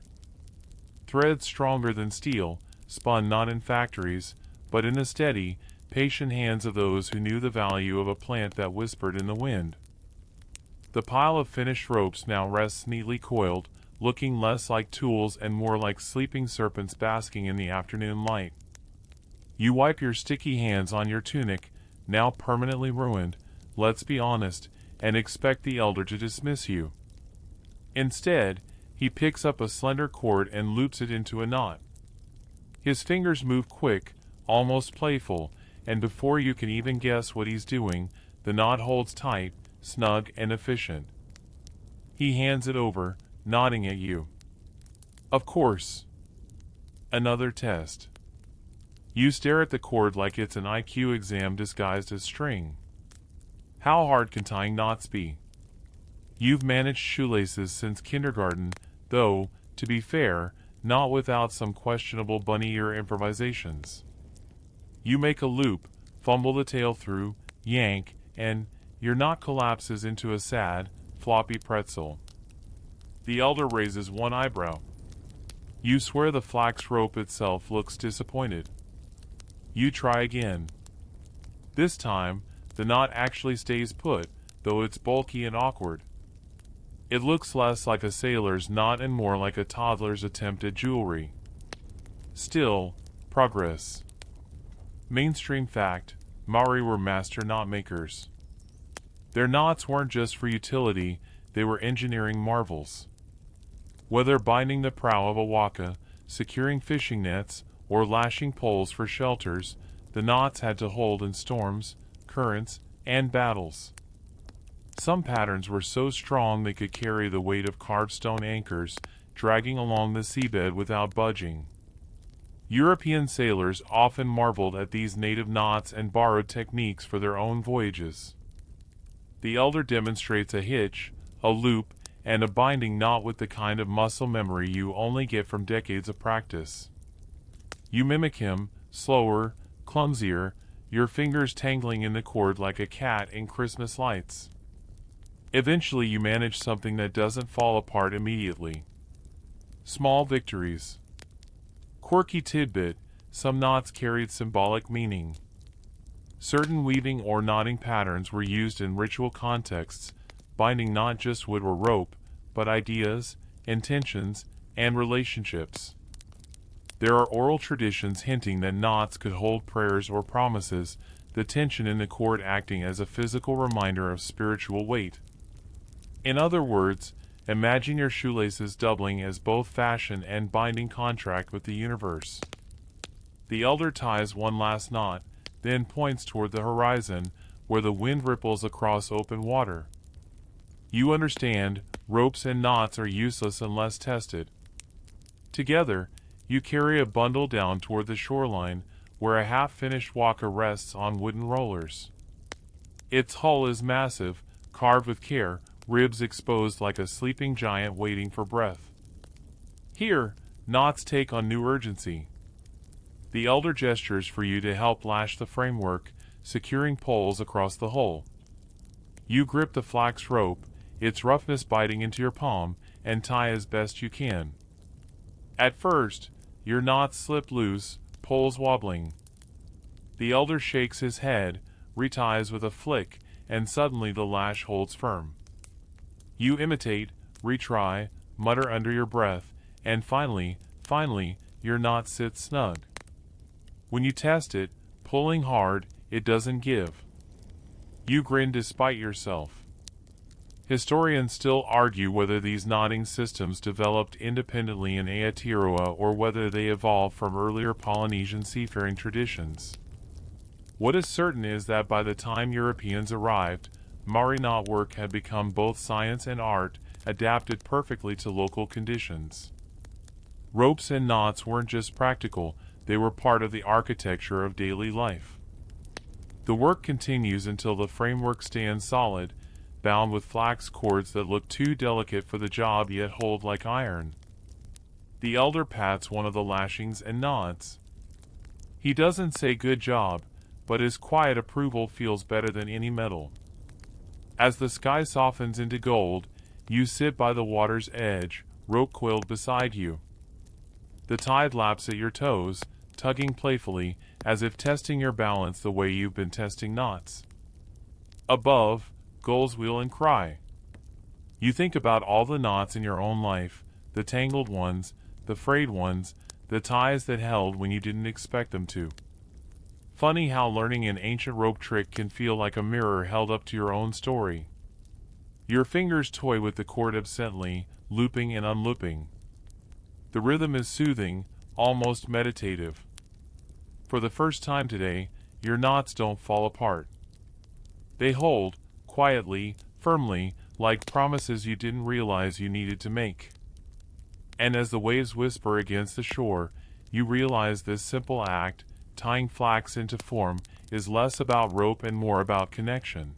Threads stronger than steel, spun not in factories, but in the steady, patient hands of those who knew the value of a plant that whispered in the wind. The pile of finished ropes now rests neatly coiled, looking less like tools and more like sleeping serpents basking in the afternoon light. You wipe your sticky hands on your tunic, now permanently ruined, let's be honest, and expect the elder to dismiss you. Instead, he picks up a slender cord and loops it into a knot. His fingers move quick, almost playful, and before you can even guess what he's doing, the knot holds tight, snug and efficient. He hands it over, nodding at you. Of course. Another test. You stare at the cord like it's an IQ exam disguised as string. How hard can tying knots be? You've managed shoelaces since kindergarten, though, to be fair, not without some questionable bunny ear improvisations. You make a loop, fumble the tail through, yank, and your knot collapses into a sad, floppy pretzel. The elder raises one eyebrow. You swear the flax rope itself looks disappointed. You try again. This time, the knot actually stays put, though it's bulky and awkward. It looks less like a sailor's knot and more like a toddler's attempt at jewelry. Still, progress. Mainstream fact, Maori were master knot makers. Their knots weren't just for utility, they were engineering marvels. Whether binding the prow of a waka, securing fishing nets, or lashing poles for shelters, the knots had to hold in storms, currents, and battles. Some patterns were so strong they could carry the weight of carved stone anchors, dragging along the seabed without budging. European sailors often marveled at these native knots and borrowed techniques for their own voyages. The elder demonstrates a hitch, a loop, and a binding knot with the kind of muscle memory you only get from decades of practice. You mimic him, slower, clumsier, your fingers tangling in the cord like a cat in Christmas lights. Eventually you manage something that doesn't fall apart immediately. Small victories. Quirky tidbit, some knots carried symbolic meaning. Certain weaving or knotting patterns were used in ritual contexts, binding not just wood or rope, but ideas, intentions, and relationships. There are oral traditions hinting that knots could hold prayers or promises, the tension in the cord acting as a physical reminder of spiritual weight. In other words, imagine your shoelaces doubling as both fashion and binding contract with the universe. The elder ties one last knot, then points toward the horizon, where the wind ripples across open water. You understand, ropes and knots are useless unless tested. Together, you carry a bundle down toward the shoreline, where a half-finished walker rests on wooden rollers. Its hull is massive, carved with care, ribs exposed like a sleeping giant waiting for breath. Here, knots take on new urgency. The elder gestures for you to help lash the framework, securing poles across the hull. You grip the flax rope, its roughness biting into your palm, and tie as best you can. At first, your knots slip loose, poles wobbling. The elder shakes his head, reties with a flick, and suddenly the lash holds firm. You imitate, retry, mutter under your breath, and finally, your knot sits snug. When you test it, pulling hard, it doesn't give. You grin despite yourself. Historians still argue whether these knotting systems developed independently in Aotearoa or whether they evolved from earlier Polynesian seafaring traditions. What is certain is that by the time Europeans arrived, Maori knotwork had become both science and art, adapted perfectly to local conditions. Ropes and knots weren't just practical, they were part of the architecture of daily life. The work continues until the framework stands solid, bound with flax cords that look too delicate for the job yet hold like iron. The elder pats one of the lashings and nods. He doesn't say good job, but his quiet approval feels better than any medal. As the sky softens into gold, you sit by the water's edge, rope coiled beside you. The tide laps at your toes, tugging playfully, as if testing your balance the way you've been testing knots. Above, gulls wheel and cry. You think about all the knots in your own life, the tangled ones, the frayed ones, the ties that held when you didn't expect them to. Funny how learning an ancient rope trick can feel like a mirror held up to your own story. Your fingers toy with the cord absently, looping and unlooping. The rhythm is soothing, almost meditative. For the first time today, your knots don't fall apart. They hold, quietly, firmly, like promises you didn't realize you needed to make. And as the waves whisper against the shore, you realize this simple act, tying flax into form, is less about rope and more about connection.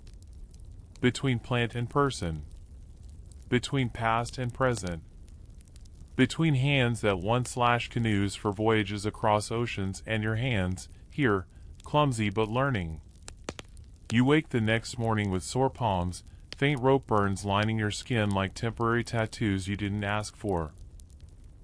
Between plant and person. Between past and present. Between hands that once lashed canoes for voyages across oceans and your hands, here, clumsy but learning. You wake the next morning with sore palms, faint rope burns lining your skin like temporary tattoos you didn't ask for.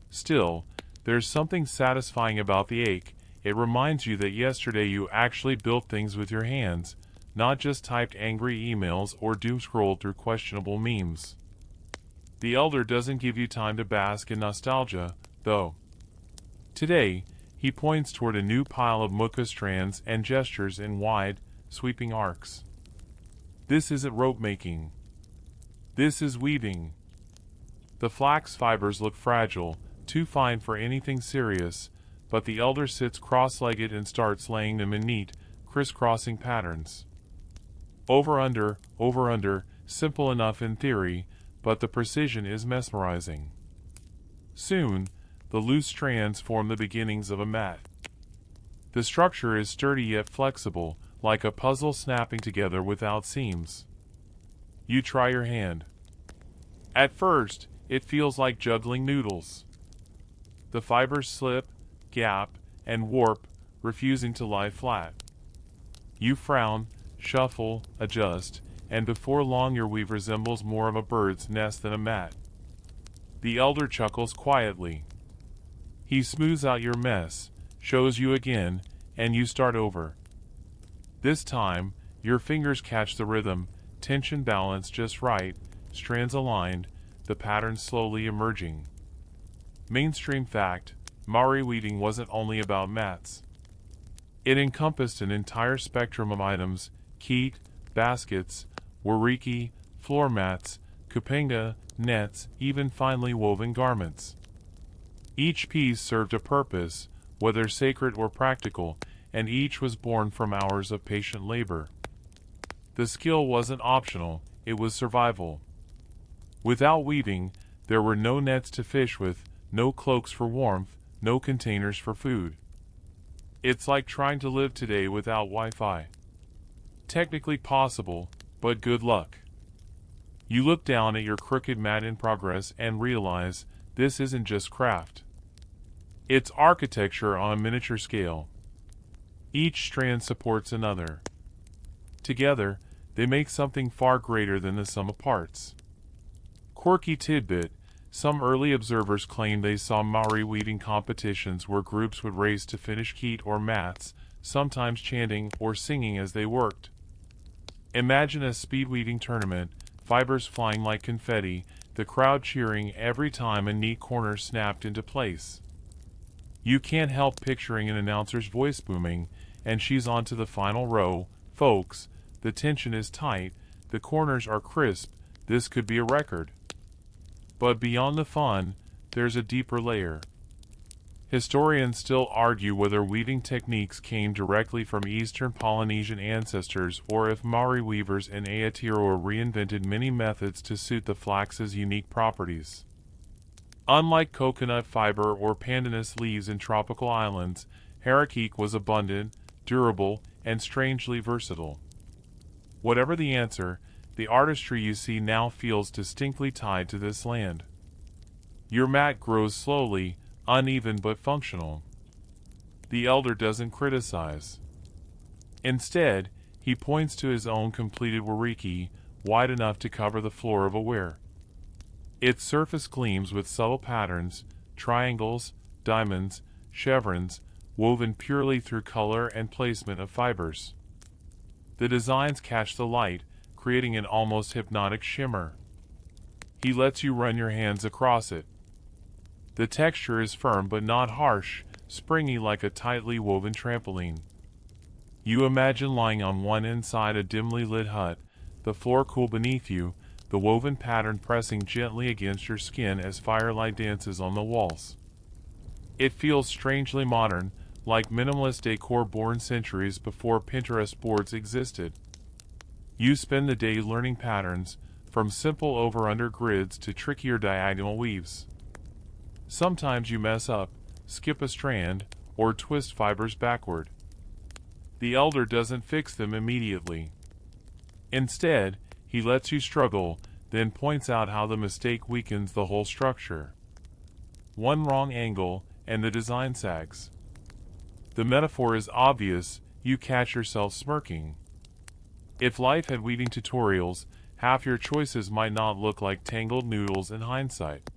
Still, there's something satisfying about the ache. It reminds you that yesterday you actually built things with your hands, not just typed angry emails or doom-scrolled through questionable memes. The elder doesn't give you time to bask in nostalgia, though. Today, he points toward a new pile of muka strands and gestures in wide, sweeping arcs. This isn't rope making. This is weaving. The flax fibers look fragile, too fine for anything serious, but the elder sits cross-legged and starts laying them in neat, crisscrossing patterns. Over under, simple enough in theory, but the precision is mesmerizing. Soon, the loose strands form the beginnings of a mat. The structure is sturdy yet flexible, like a puzzle snapping together without seams. You try your hand. At first, it feels like juggling noodles. The fibers slip, gap, and warp, refusing to lie flat. You frown, shuffle, adjust, and before long your weave resembles more of a bird's nest than a mat. The elder chuckles quietly. He smooths out your mess, shows you again, and you start over. This time, your fingers catch the rhythm, tension balanced just right, strands aligned, the pattern slowly emerging. Mainstream fact: Maori weaving wasn't only about mats. It encompassed an entire spectrum of items: keet, baskets, wariki, floor mats, kupenga, nets, even finely woven garments. Each piece served a purpose, whether sacred or practical, and each was born from hours of patient labor. The skill wasn't optional, it was survival. Without weaving, there were no nets to fish with, no cloaks for warmth, no containers for food. It's like trying to live today without Wi-Fi. Technically possible, but good luck. You look down at your crooked mat in progress and realize this isn't just craft. It's architecture on a miniature scale. Each strand supports another. Together, they make something far greater than the sum of parts. Quirky tidbit: some early observers claimed they saw Maori weaving competitions where groups would race to finish keet or mats, sometimes chanting or singing as they worked. Imagine a speed weaving tournament, fibers flying like confetti, the crowd cheering every time a neat corner snapped into place. You can't help picturing an announcer's voice booming, "And she's on to the final row, folks, the tension is tight, the corners are crisp, this could be a record." But beyond the fun, there's a deeper layer. Historians still argue whether weaving techniques came directly from Eastern Polynesian ancestors or if Maori weavers in Aotearoa reinvented many methods to suit the flax's unique properties. Unlike coconut fiber or pandanus leaves in tropical islands, harakeke was abundant, durable, and strangely versatile. Whatever the answer, the artistry you see now feels distinctly tied to this land. Your mat grows slowly, uneven but functional. The elder doesn't criticize. Instead, he points to his own completed wariki, wide enough to cover the floor of a weir. Its surface gleams with subtle patterns, triangles, diamonds, chevrons, woven purely through color and placement of fibers. The designs catch the light, creating an almost hypnotic shimmer. He lets you run your hands across it. The texture is firm but not harsh, springy like a tightly woven trampoline. You imagine lying on one inside a dimly lit hut, the floor cool beneath you, the woven pattern pressing gently against your skin as firelight dances on the walls. It feels strangely modern, like minimalist decor born centuries before Pinterest boards existed. You spend the day learning patterns, from simple over-under grids to trickier diagonal weaves. Sometimes you mess up, skip a strand, or twist fibers backward. The elder doesn't fix them immediately. Instead, he lets you struggle, then points out how the mistake weakens the whole structure. One wrong angle, and the design sags. The metaphor is obvious, you catch yourself smirking. If life had weaving tutorials, half your choices might not look like tangled noodles in hindsight.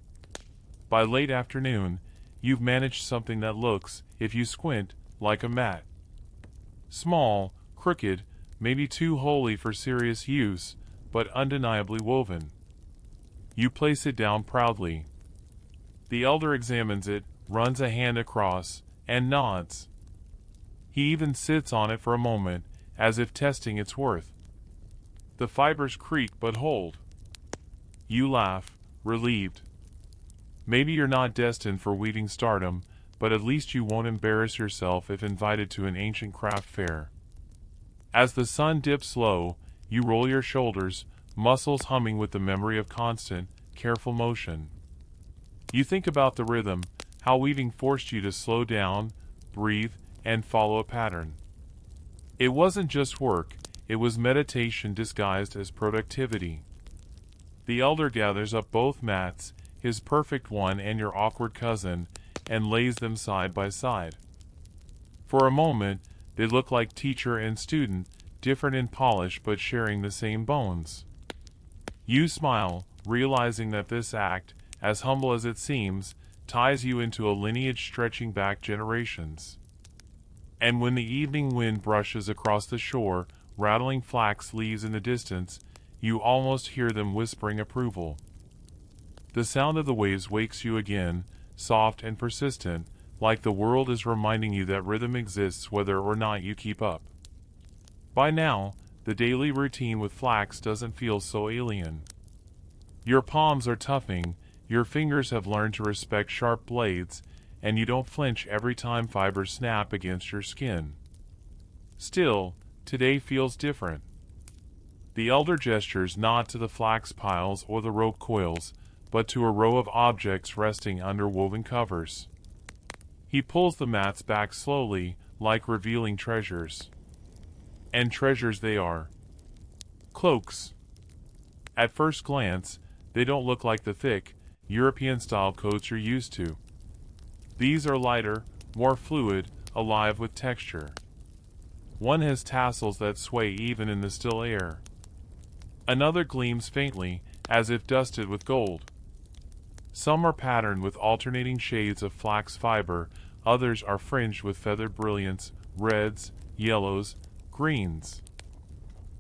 By late afternoon, you've managed something that looks, if you squint, like a mat. Small, crooked, maybe too holy for serious use, but undeniably woven. You place it down proudly. The elder examines it, runs a hand across, and nods. He even sits on it for a moment, as if testing its worth. The fibers creak but hold. You laugh, relieved. Maybe you're not destined for weaving stardom, but at least you won't embarrass yourself if invited to an ancient craft fair. As the sun dips low, you roll your shoulders, muscles humming with the memory of constant, careful motion. You think about the rhythm, how weaving forced you to slow down, breathe, and follow a pattern. It wasn't just work, it was meditation disguised as productivity. The elder gathers up both mats, his perfect one and your awkward cousin, and lays them side by side. For a moment, they look like teacher and student, different in polish but sharing the same bones. You smile, realizing that this act, as humble as it seems, ties you into a lineage stretching back generations. And when the evening wind brushes across the shore, rattling flax leaves in the distance, you almost hear them whispering approval. The sound of the waves wakes you again, soft and persistent, like the world is reminding you that rhythm exists whether or not you keep up. By now, the daily routine with flax doesn't feel so alien. Your palms are toughing, your fingers have learned to respect sharp blades, and you don't flinch every time fibers snap against your skin. Still, today feels different. The elder gestures not to the flax piles or the rope coils, but to a row of objects resting under woven covers. He pulls the mats back slowly, like revealing treasures. And treasures they are. Cloaks. At first glance, they don't look like the thick, European-style coats you're used to. These are lighter, more fluid, alive with texture. One has tassels that sway even in the still air. Another gleams faintly, as if dusted with gold. Some are patterned with alternating shades of flax fiber, others are fringed with feathered brilliance, reds, yellows, greens.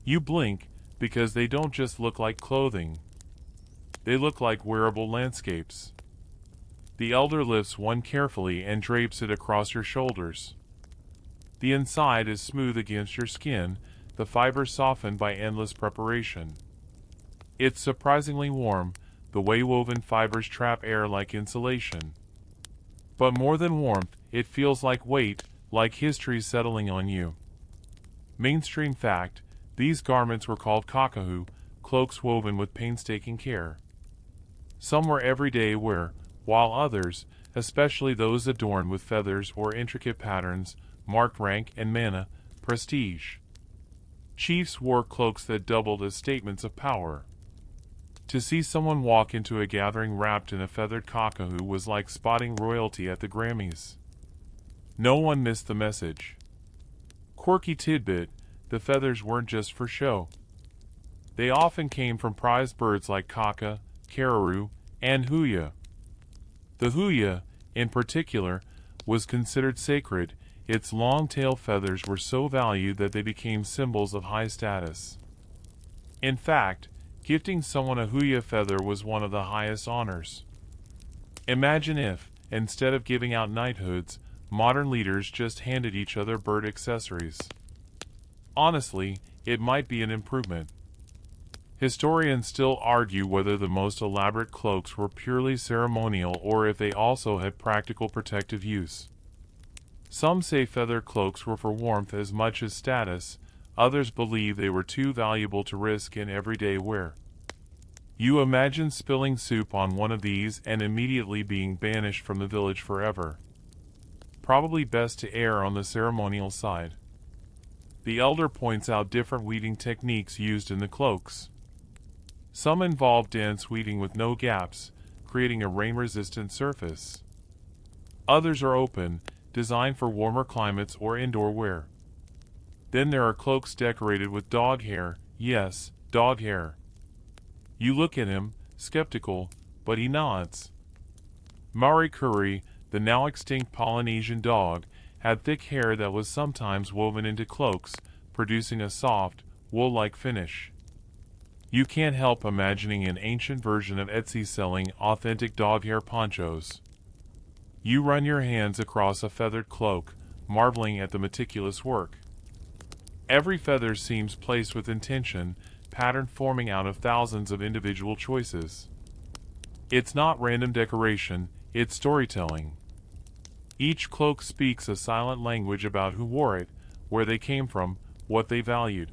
You blink, because they don't just look like clothing. They look like wearable landscapes. The elder lifts one carefully and drapes it across your shoulders. The inside is smooth against your skin, the fibers softened by endless preparation. It's surprisingly warm, the way woven fibers trap air like insulation. But more than warmth, it feels like weight, like history settling on you. Mainstream fact, these garments were called kakahu, cloaks woven with painstaking care. Some were everyday wear, while others, especially those adorned with feathers or intricate patterns, marked rank and mana, prestige. Chiefs wore cloaks that doubled as statements of power. To see someone walk into a gathering wrapped in a feathered kakahu was like spotting royalty at the Grammys. No one missed the message. Quirky tidbit, the feathers weren't just for show. They often came from prized birds like kaka, caribou, and huya. The huya, in particular, was considered sacred. Its long tail feathers were so valued that they became symbols of high status. In fact, gifting someone a huya feather was one of the highest honors. Imagine if, instead of giving out knighthoods, modern leaders just handed each other bird accessories. Honestly, it might be an improvement. Historians still argue whether the most elaborate cloaks were purely ceremonial or if they also had practical protective use. Some say feather cloaks were for warmth as much as status, others believe they were too valuable to risk in everyday wear. You imagine spilling soup on one of these and immediately being banished from the village forever. Probably best to err on the ceremonial side. The elder points out different weeding techniques used in the cloaks. Some involve dense weeding with no gaps, creating a rain-resistant surface. Others are open, designed for warmer climates or indoor wear. Then there are cloaks decorated with dog hair, yes, dog hair. You look at him, skeptical, but he nods. Maori Curry, the now extinct Polynesian dog, had thick hair that was sometimes woven into cloaks, producing a soft, wool-like finish. You can't help imagining an ancient version of Etsy selling authentic dog hair ponchos. You run your hands across a feathered cloak, marveling at the meticulous work. Every feather seems placed with intention, pattern forming out of thousands of individual choices. It's not random decoration, it's storytelling. Each cloak speaks a silent language about who wore it, where they came from, what they valued.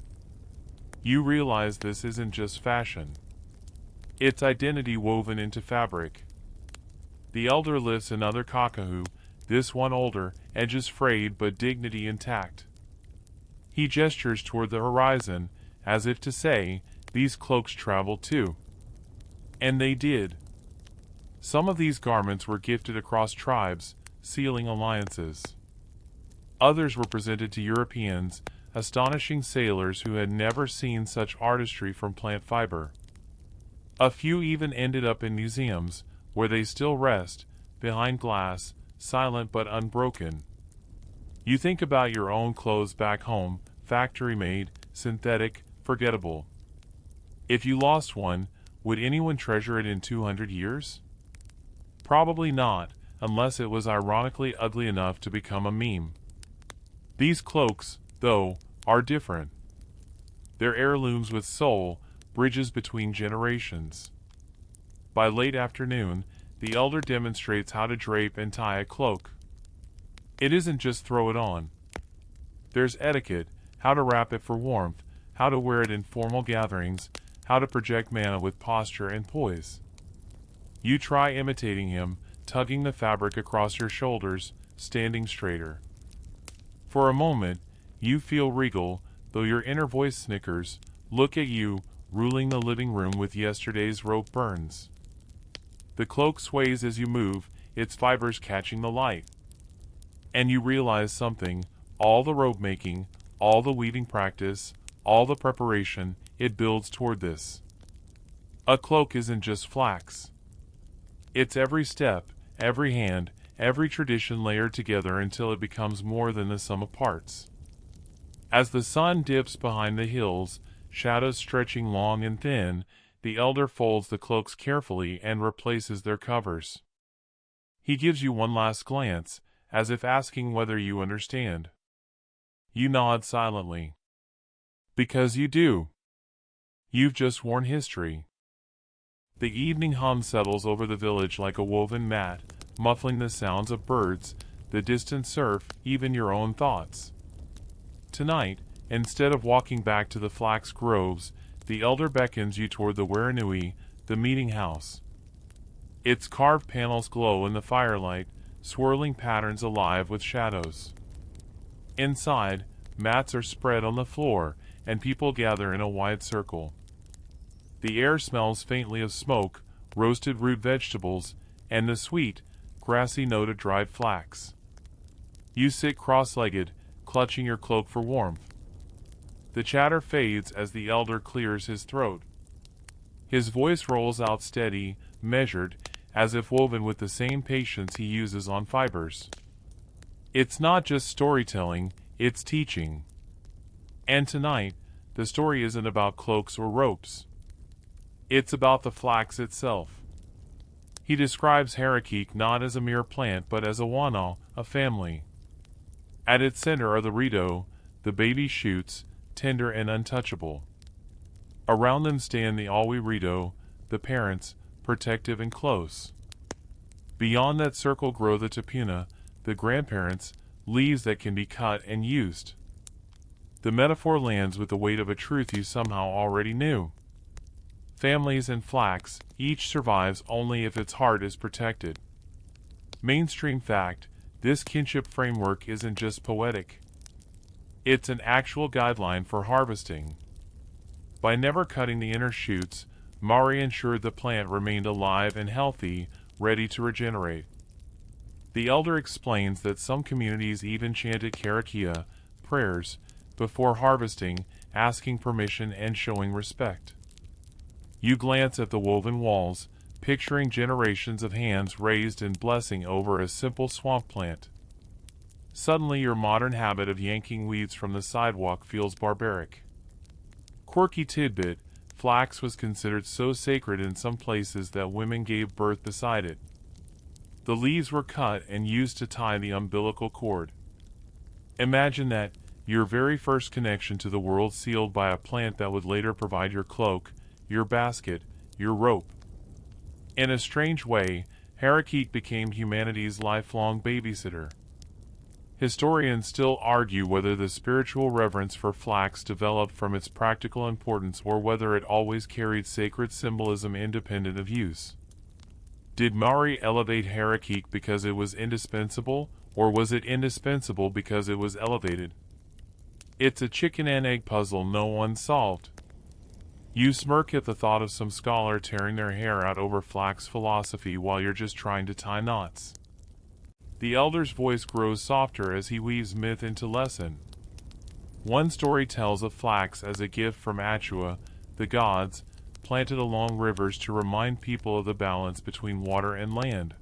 You realize this isn't just fashion. It's identity woven into fabric. The elder lifts another kakahu, this one older, edges frayed but dignity intact. He gestures toward the horizon, as if to say, these cloaks travel too. And they did. Some of these garments were gifted across tribes, sealing alliances. Others were presented to Europeans, astonishing sailors who had never seen such artistry from plant fiber. A few even ended up in museums, where they still rest, behind glass, silent but unbroken. You think about your own clothes back home, factory-made, synthetic, forgettable. If you lost one, would anyone treasure it in 200 years? Probably not, unless it was ironically ugly enough to become a meme. These cloaks, though, are different. They're heirlooms with soul, bridges between generations. By late afternoon, the elder demonstrates how to drape and tie a cloak. It isn't just throw it on. There's etiquette, how to wrap it for warmth, how to wear it in formal gatherings, how to project mana with posture and poise. You try imitating him, tugging the fabric across your shoulders, standing straighter. For a moment, you feel regal, though your inner voice snickers. Look at you, ruling the living room with yesterday's rope burns. The cloak sways as you move, its fibers catching the light. And you realize something, all the rope making, all the weaving practice, all the preparation, it builds toward this. A cloak isn't just flax. It's every step, every hand, every tradition layered together until it becomes more than the sum of parts. As the sun dips behind the hills, shadows stretching long and thin, the elder folds the cloaks carefully and replaces their covers. He gives you one last glance, as if asking whether you understand. You nod silently. Because you do. You've just worn history. The evening hum settles over the village like a woven mat, muffling the sounds of birds, the distant surf, even your own thoughts. Tonight, instead of walking back to the flax groves, the elder beckons you toward the Waranui, the meeting house. Its carved panels glow in the firelight, swirling patterns alive with shadows. Inside, mats are spread on the floor, and people gather in a wide circle. The air smells faintly of smoke, roasted root vegetables, and the sweet, grassy note of dried flax. You sit cross-legged, clutching your cloak for warmth. The chatter fades as the elder clears his throat. His voice rolls out steady, measured, as if woven with the same patience he uses on fibers. It's not just storytelling, it's teaching. And tonight, the story isn't about cloaks or ropes. It's about the flax itself. He describes Harakik not as a mere plant but as a wana, a family. At its center are the rito, the baby shoots, tender and untouchable. Around them stand the Awi rito, the parents, protective and close. Beyond that circle grow the tapuna, the grandparents, leaves that can be cut and used. The metaphor lands with the weight of a truth you somehow already knew. Families and flax, each survives only if its heart is protected. Mainstream fact, this kinship framework isn't just poetic. It's an actual guideline for harvesting. By never cutting the inner shoots, Maori ensured the plant remained alive and healthy, ready to regenerate. The elder explains that some communities even chanted karakia, prayers, before harvesting, asking permission and showing respect. You glance at the woven walls, picturing generations of hands raised in blessing over a simple swamp plant. Suddenly your modern habit of yanking weeds from the sidewalk feels barbaric. Quirky tidbit, flax was considered so sacred in some places that women gave birth beside it. The leaves were cut and used to tie the umbilical cord. Imagine that, your very first connection to the world sealed by a plant that would later provide your cloak, your basket, your rope. In a strange way, Harakik became humanity's lifelong babysitter. Historians still argue whether the spiritual reverence for flax developed from its practical importance or whether it always carried sacred symbolism independent of use. Did Maori elevate Harakik because it was indispensable, or was it indispensable because it was elevated? It's a chicken and egg puzzle no one solved. You smirk at the thought of some scholar tearing their hair out over flax philosophy while you're just trying to tie knots. The elder's voice grows softer as he weaves myth into lesson. One story tells of flax as a gift from Achua, the gods, planted along rivers to remind people of the balance between water and land.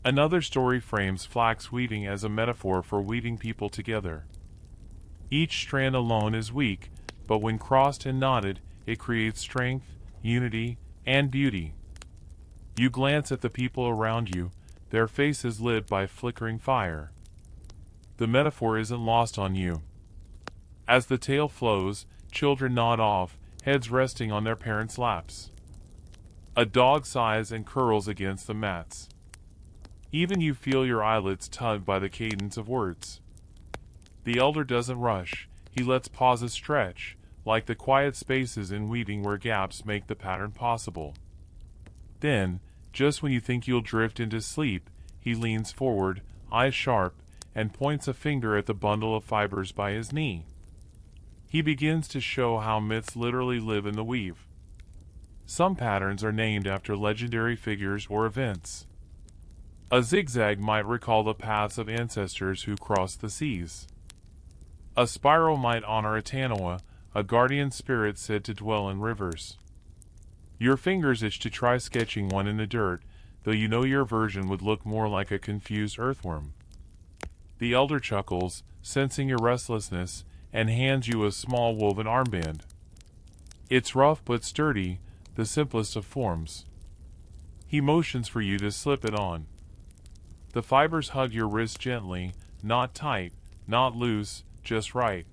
Another story frames flax weaving as a metaphor for weaving people together. Each strand alone is weak, but when crossed and knotted, it creates strength, unity, and beauty. You glance at the people around you, their faces lit by flickering fire. The metaphor isn't lost on you. As the tale flows, children nod off, heads resting on their parents' laps. A dog sighs and curls against the mats. Even you feel your eyelids tugged by the cadence of words. The elder doesn't rush, he lets pauses stretch, like the quiet spaces in weaving where gaps make the pattern possible. Then, just when you think you'll drift into sleep, he leans forward, eyes sharp, and points a finger at the bundle of fibers by his knee. He begins to show how myths literally live in the weave. Some patterns are named after legendary figures or events. A zigzag might recall the paths of ancestors who crossed the seas. A spiral might honor a tanoa, a guardian spirit said to dwell in rivers. Your fingers itch to try sketching one in the dirt, though you know your version would look more like a confused earthworm. The elder chuckles, sensing your restlessness, and hands you a small woven armband. It's rough but sturdy, the simplest of forms. He motions for you to slip it on. The fibers hug your wrist gently, not tight, not loose, just right.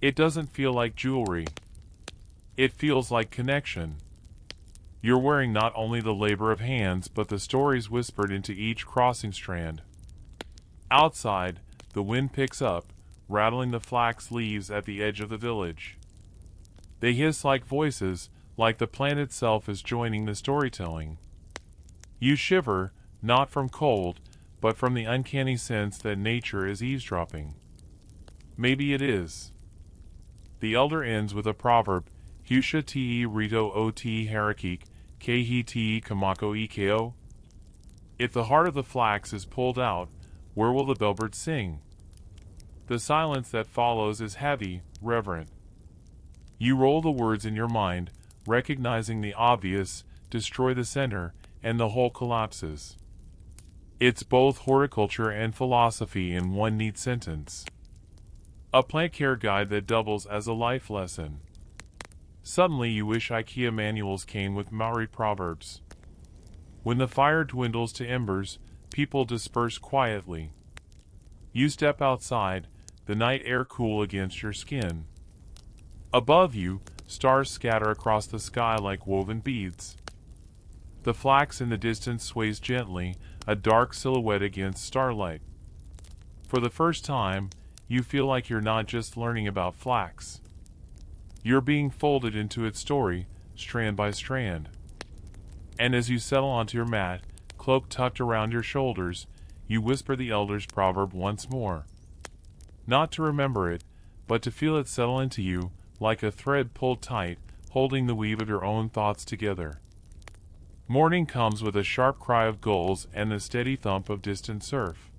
It doesn't feel like jewelry. It feels like connection. You're wearing not only the labor of hands but the stories whispered into each crossing strand. Outside, the wind picks up, rattling the flax leaves at the edge of the village. They hiss like voices, like the plant itself is joining the storytelling. You shiver, not from cold, but from the uncanny sense that nature is eavesdropping. Maybe it is. The elder ends with a proverb, Husha te rito o te harakik, kehi te kamako ikeo. If the heart of the flax is pulled out, where will the bellbird sing? The silence that follows is heavy, reverent. You roll the words in your mind, recognizing the obvious, destroy the center, and the whole collapses. It's both horticulture and philosophy in one neat sentence. A plant care guide that doubles as a life lesson. Suddenly you wish IKEA manuals came with Maori proverbs. When the fire dwindles to embers, people disperse quietly. You step outside, the night air cool against your skin. Above you, stars scatter across the sky like woven beads. The flax in the distance sways gently, a dark silhouette against starlight. For the first time, you feel like you're not just learning about flax. You're being folded into its story, strand by strand. And as you settle onto your mat, cloak tucked around your shoulders, you whisper the elder's proverb once more. Not to remember it, but to feel it settle into you, like a thread pulled tight, holding the weave of your own thoughts together. Morning comes with a sharp cry of gulls and the steady thump of distant surf.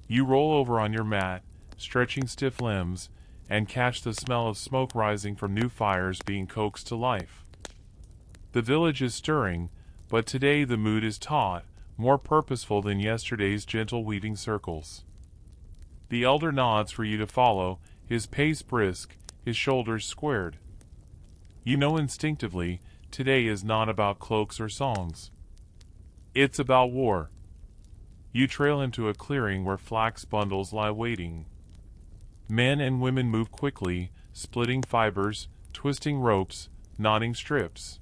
You roll over on your mat, stretching stiff limbs, and catch the smell of smoke rising from new fires being coaxed to life. The village is stirring, but today the mood is taut, more purposeful than yesterday's gentle weaving circles. The elder nods for you to follow, his pace brisk, his shoulders squared. You know instinctively, today is not about cloaks or songs. It's about war. You trail into a clearing where flax bundles lie waiting. Men and women move quickly, splitting fibers, twisting ropes, knotting strips.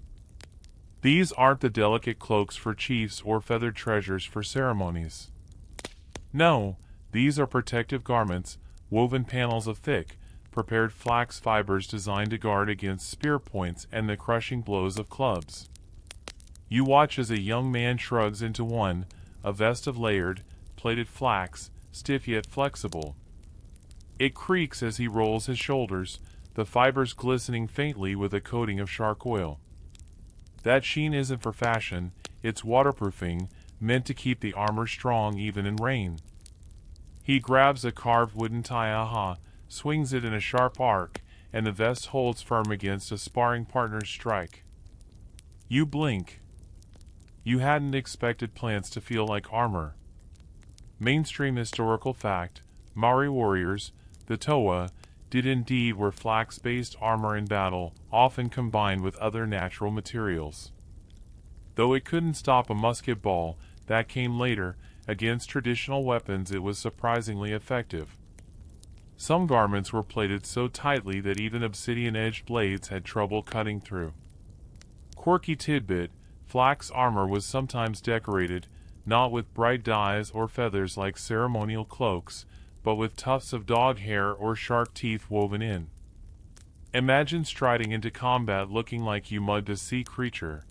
These aren't the delicate cloaks for chiefs or feathered treasures for ceremonies. No, these are protective garments, woven panels of thick, prepared flax fibers designed to guard against spear points and the crushing blows of clubs. You watch as a young man shrugs into one, a vest of layered, plaited flax, stiff yet flexible. It creaks as he rolls his shoulders, the fibers glistening faintly with a coating of shark oil. That sheen isn't for fashion, it's waterproofing, meant to keep the armor strong even in rain. He grabs a carved wooden taiaha, swings it in a sharp arc, and the vest holds firm against a sparring partner's strike. You blink. You hadn't expected plants to feel like armor. Mainstream historical fact, Maori warriors, the Toa, did indeed wear flax-based armor in battle, often combined with other natural materials. Though it couldn't stop a musket ball, that came later, against traditional weapons it was surprisingly effective. Some garments were plaited so tightly that even obsidian-edged blades had trouble cutting through. Quirky tidbit, flax armor was sometimes decorated, not with bright dyes or feathers like ceremonial cloaks, but with tufts of dog hair or shark teeth woven in. Imagine striding into combat looking like you mugged a sea creature.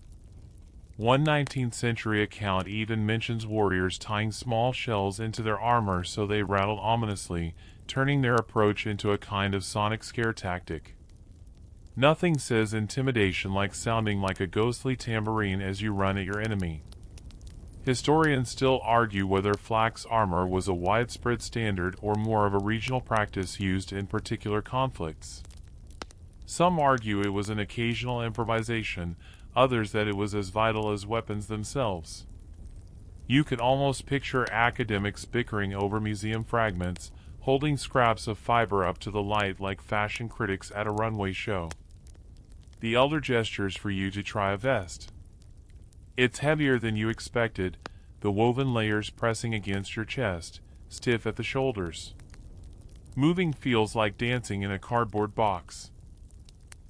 One 19th century account even mentions warriors tying small shells into their armor so they rattled ominously, turning their approach into a kind of sonic scare tactic. Nothing says intimidation like sounding like a ghostly tambourine as you run at your enemy. Historians still argue whether flax armor was a widespread standard or more of a regional practice used in particular conflicts. Some argue it was an occasional improvisation, others that it was as vital as weapons themselves. You could almost picture academics bickering over museum fragments, holding scraps of fiber up to the light like fashion critics at a runway show. The elder gestures for you to try a vest. It's heavier than you expected, the woven layers pressing against your chest, stiff at the shoulders. Moving feels like dancing in a cardboard box.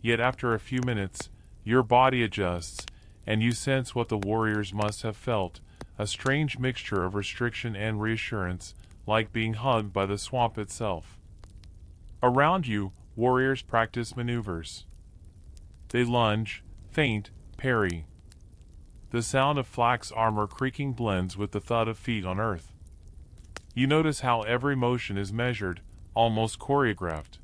Yet after a few minutes, your body adjusts, and you sense what the warriors must have felt, a strange mixture of restriction and reassurance, like being hugged by the swamp itself. Around you, warriors practice maneuvers. They lunge, feint, parry. The sound of flax armor creaking blends with the thud of feet on earth. You notice how every motion is measured, almost choreographed.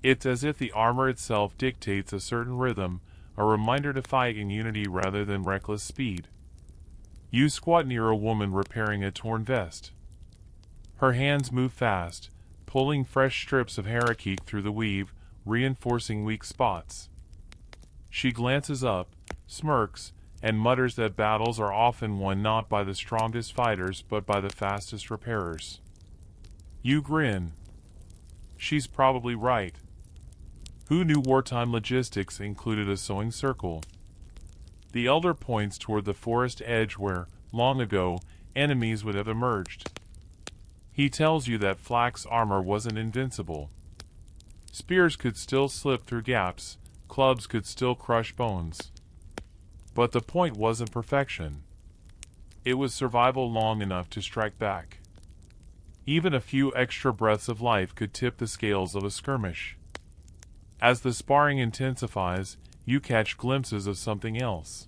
It's as if the armor itself dictates a certain rhythm, a reminder to fight in unity rather than reckless speed. You squat near a woman repairing a torn vest. Her hands move fast, pulling fresh strips of harakique through the weave, reinforcing weak spots. She glances up, smirks, and mutters that battles are often won not by the strongest fighters but by the fastest repairers. You grin. She's probably right. Who knew wartime logistics included a sewing circle? The elder points toward the forest edge where, long ago, enemies would have emerged. He tells you that flax armor wasn't invincible. Spears could still slip through gaps, clubs could still crush bones. But the point wasn't perfection. It was survival long enough to strike back. Even a few extra breaths of life could tip the scales of a skirmish. As the sparring intensifies, you catch glimpses of something else.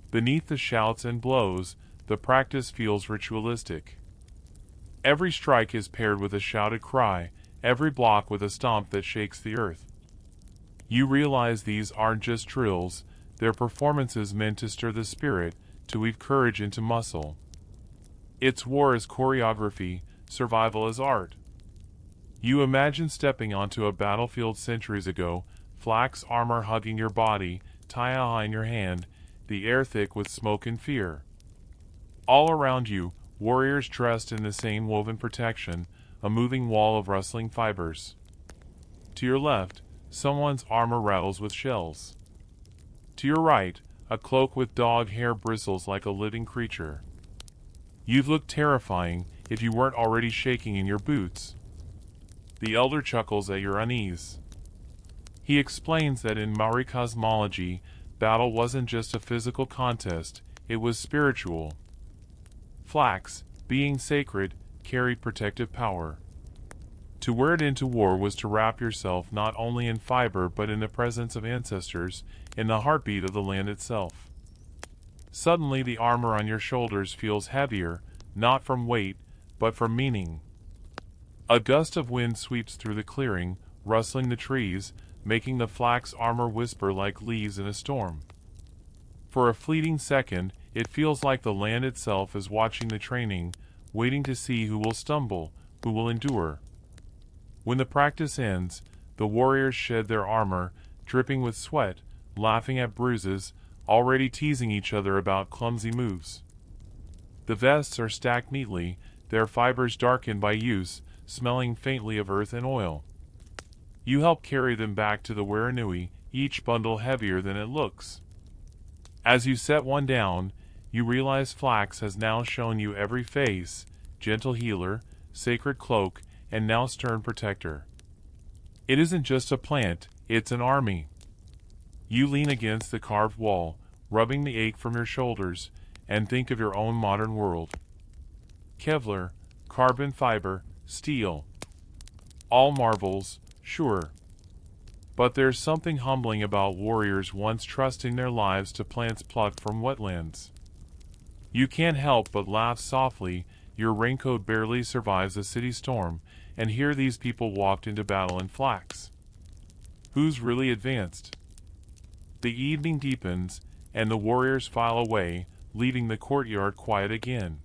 Beneath the shouts and blows, the practice feels ritualistic. Every strike is paired with a shouted cry, every block with a stomp that shakes the earth. You realize these aren't just drills, they're performances meant to stir the spirit, to weave courage into muscle. It's war as choreography, survival as art. You imagine stepping onto a battlefield centuries ago, flax armor hugging your body, taia in your hand, the air thick with smoke and fear. All around you, warriors dressed in the same woven protection, a moving wall of rustling fibers. To your left, someone's armor rattles with shells. To your right, a cloak with dog hair bristles like a living creature. You'd look terrifying if you weren't already shaking in your boots. The elder chuckles at your unease. He explains that in Maori cosmology, battle wasn't just a physical contest, it was spiritual. Flax, being sacred, carried protective power. To wear it into war was to wrap yourself not only in fiber but in the presence of ancestors, in the heartbeat of the land itself. Suddenly the armor on your shoulders feels heavier, not from weight, but from meaning. A gust of wind sweeps through the clearing, rustling the trees, making the flax armor whisper like leaves in a storm. For a fleeting second, it feels like the land itself is watching the training, waiting to see who will stumble, who will endure. When the practice ends, the warriors shed their armor, dripping with sweat, laughing at bruises, already teasing each other about clumsy moves. The vests are stacked neatly, their fibers darkened by use, smelling faintly of earth and oil. You help carry them back to the Waranui, each bundle heavier than it looks. As you set one down, you realize Flax has now shown you every face: gentle healer, sacred cloak, and now stern protector. It isn't just a plant, it's an army. You lean against the carved wall, rubbing the ache from your shoulders, and think of your own modern world. Kevlar, carbon fiber, steel. All marvels, sure. But there's something humbling about warriors once trusting their lives to plants plucked from wetlands. You can't help but laugh softly. Your raincoat barely survives a city storm, and here these people walked into battle in flax. Who's really advanced? The evening deepens, and the warriors file away, leaving the courtyard quiet again.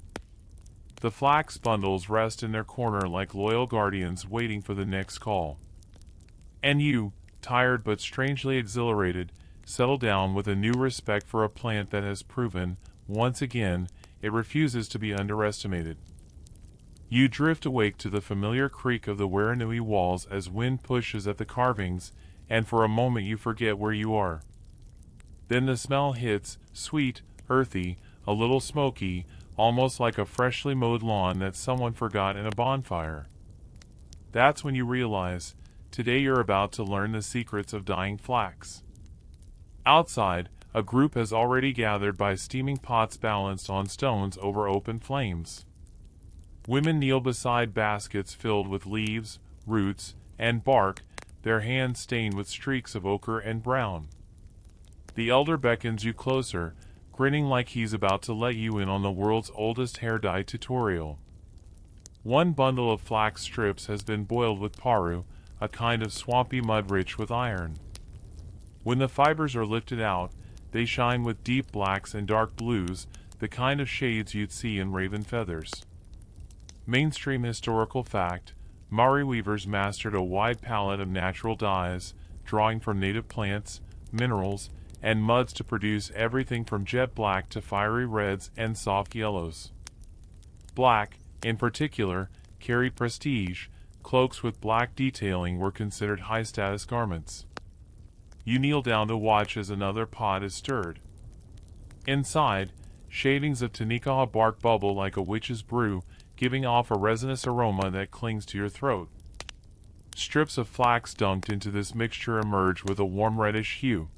The flax bundles rest in their corner like loyal guardians waiting for the next call. And you, tired but strangely exhilarated, settle down with a new respect for a plant that has proven, once again, it refuses to be underestimated. You drift awake to the familiar creak of the Waranui walls as wind pushes at the carvings, and for a moment you forget where you are. Then the smell hits, sweet, earthy, a little smoky, almost like a freshly mowed lawn that someone forgot in a bonfire. That's when you realize, today you're about to learn the secrets of dyeing flax. Outside, a group has already gathered by steaming pots balanced on stones over open flames. Women kneel beside baskets filled with leaves, roots, and bark, their hands stained with streaks of ochre and brown. The elder beckons you closer, grinning like he's about to let you in on the world's oldest hair dye tutorial. One bundle of flax strips has been boiled with paru, a kind of swampy mud rich with iron. When the fibers are lifted out, they shine with deep blacks and dark blues, the kind of shades you'd see in raven feathers. Mainstream historical fact: Maori weavers mastered a wide palette of natural dyes, drawing from native plants, minerals, and muds to produce everything from jet black to fiery reds and soft yellows. Black, in particular, carried prestige. Cloaks with black detailing were considered high-status garments. You kneel down to watch as another pot is stirred. Inside, shavings of Tanikaha bark bubble like a witch's brew, giving off a resinous aroma that clings to your throat. Strips of flax dunked into this mixture emerge with a warm reddish hue.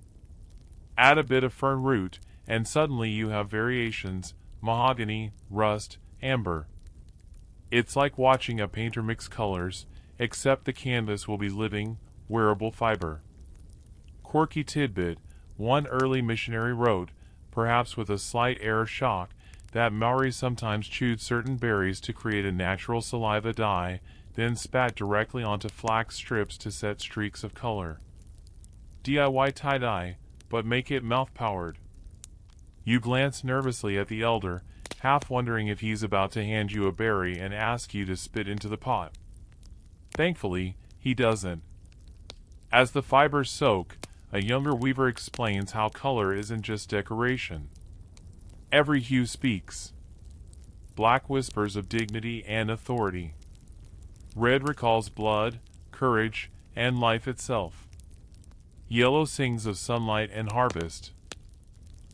Add a bit of fern root, and suddenly you have variations: mahogany, rust, amber. It's like watching a painter mix colors, except the canvas will be living, wearable fiber. Quirky tidbit: one early missionary wrote, perhaps with a slight air of shock, that Maori sometimes chewed certain berries to create a natural saliva dye, then spat directly onto flax strips to set streaks of color. DIY tie-dye, but make it mouth-powered. You glance nervously at the elder, half wondering if he's about to hand you a berry and ask you to spit into the pot. Thankfully, he doesn't. As the fibers soak, a younger weaver explains how color isn't just decoration. Every hue speaks. Black whispers of dignity and authority. Red recalls blood, courage, and life itself. Yellow sings of sunlight and harvest.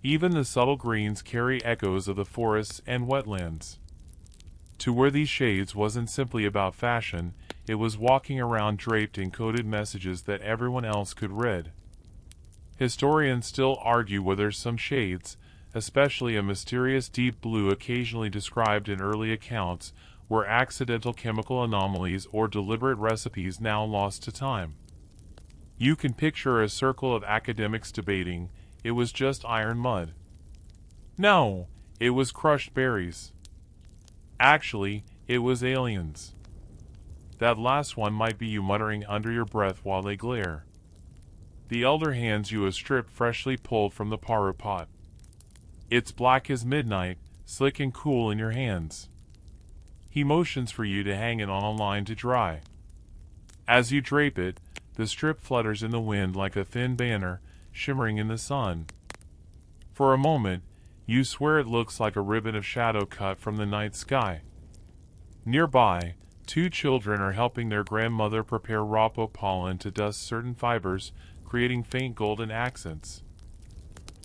Even the subtle greens carry echoes of the forests and wetlands. To wear these shades wasn't simply about fashion, it was walking around draped in coded messages that everyone else could read. Historians still argue whether some shades, especially a mysterious deep blue occasionally described in early accounts, were accidental chemical anomalies or deliberate recipes now lost to time. You can picture a circle of academics debating, it was just iron mud. No, it was crushed berries. Actually, it was aliens. That last one might be you muttering under your breath while they glare. The elder hands you a strip freshly pulled from the paru pot. It's black as midnight, slick and cool in your hands. He motions for you to hang it on a line to dry. As you drape it, the strip flutters in the wind like a thin banner, shimmering in the sun. For a moment, you swear it looks like a ribbon of shadow cut from the night sky. Nearby, two children are helping their grandmother prepare rapo pollen to dust certain fibers, creating faint golden accents.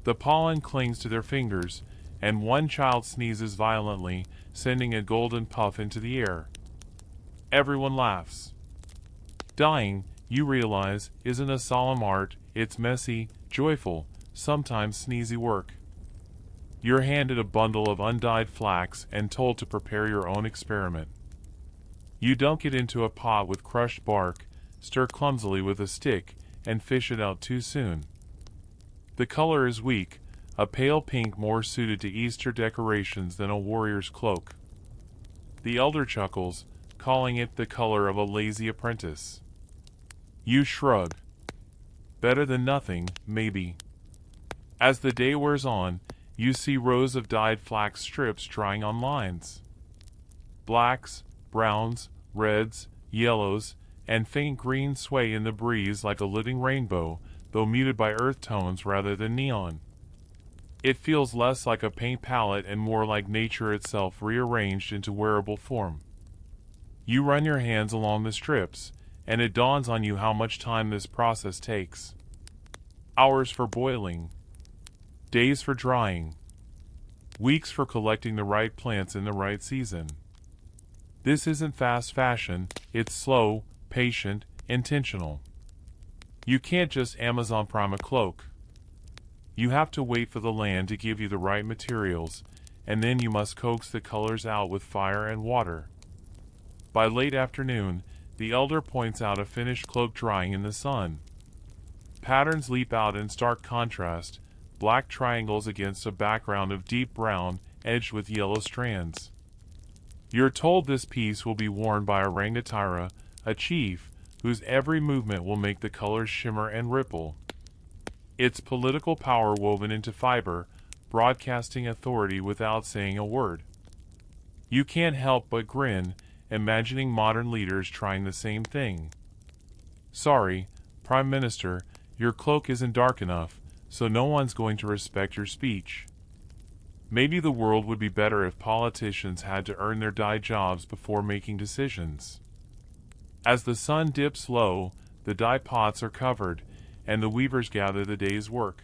The pollen clings to their fingers, and one child sneezes violently, sending a golden puff into the air. Everyone laughs. Dyeing, you realize, isn't a solemn art, it's messy, joyful, sometimes sneezy work. You're handed a bundle of undyed flax and told to prepare your own experiment. You dunk it into a pot with crushed bark, stir clumsily with a stick, and fish it out too soon. The color is weak, a pale pink more suited to Easter decorations than a warrior's cloak. The elder chuckles, calling it the color of a lazy apprentice. You shrug. Better than nothing, maybe. As the day wears on, you see rows of dyed flax strips drying on lines. Blacks, browns, reds, yellows, and faint greens sway in the breeze like a living rainbow, though muted by earth tones rather than neon. It feels less like a paint palette and more like nature itself rearranged into wearable form. You run your hands along the strips, and it dawns on you how much time this process takes. Hours for boiling. Days for drying. Weeks for collecting the right plants in the right season. This isn't fast fashion, it's slow, patient, intentional. You can't just Amazon Prime a cloak. You have to wait for the land to give you the right materials, and then you must coax the colors out with fire and water. By late afternoon, the elder points out a finished cloak drying in the sun. Patterns leap out in stark contrast, black triangles against a background of deep brown, edged with yellow strands. You're told this piece will be worn by a rangatira, a chief, whose every movement will make the colors shimmer and ripple. Its political power woven into fiber, broadcasting authority without saying a word. You can't help but grin, imagining modern leaders trying the same thing. Sorry, Prime Minister, your cloak isn't dark enough, so no one's going to respect your speech. Maybe the world would be better if politicians had to earn their dye jobs before making decisions. As the sun dips low, the dye pots are covered, and the weavers gather the day's work.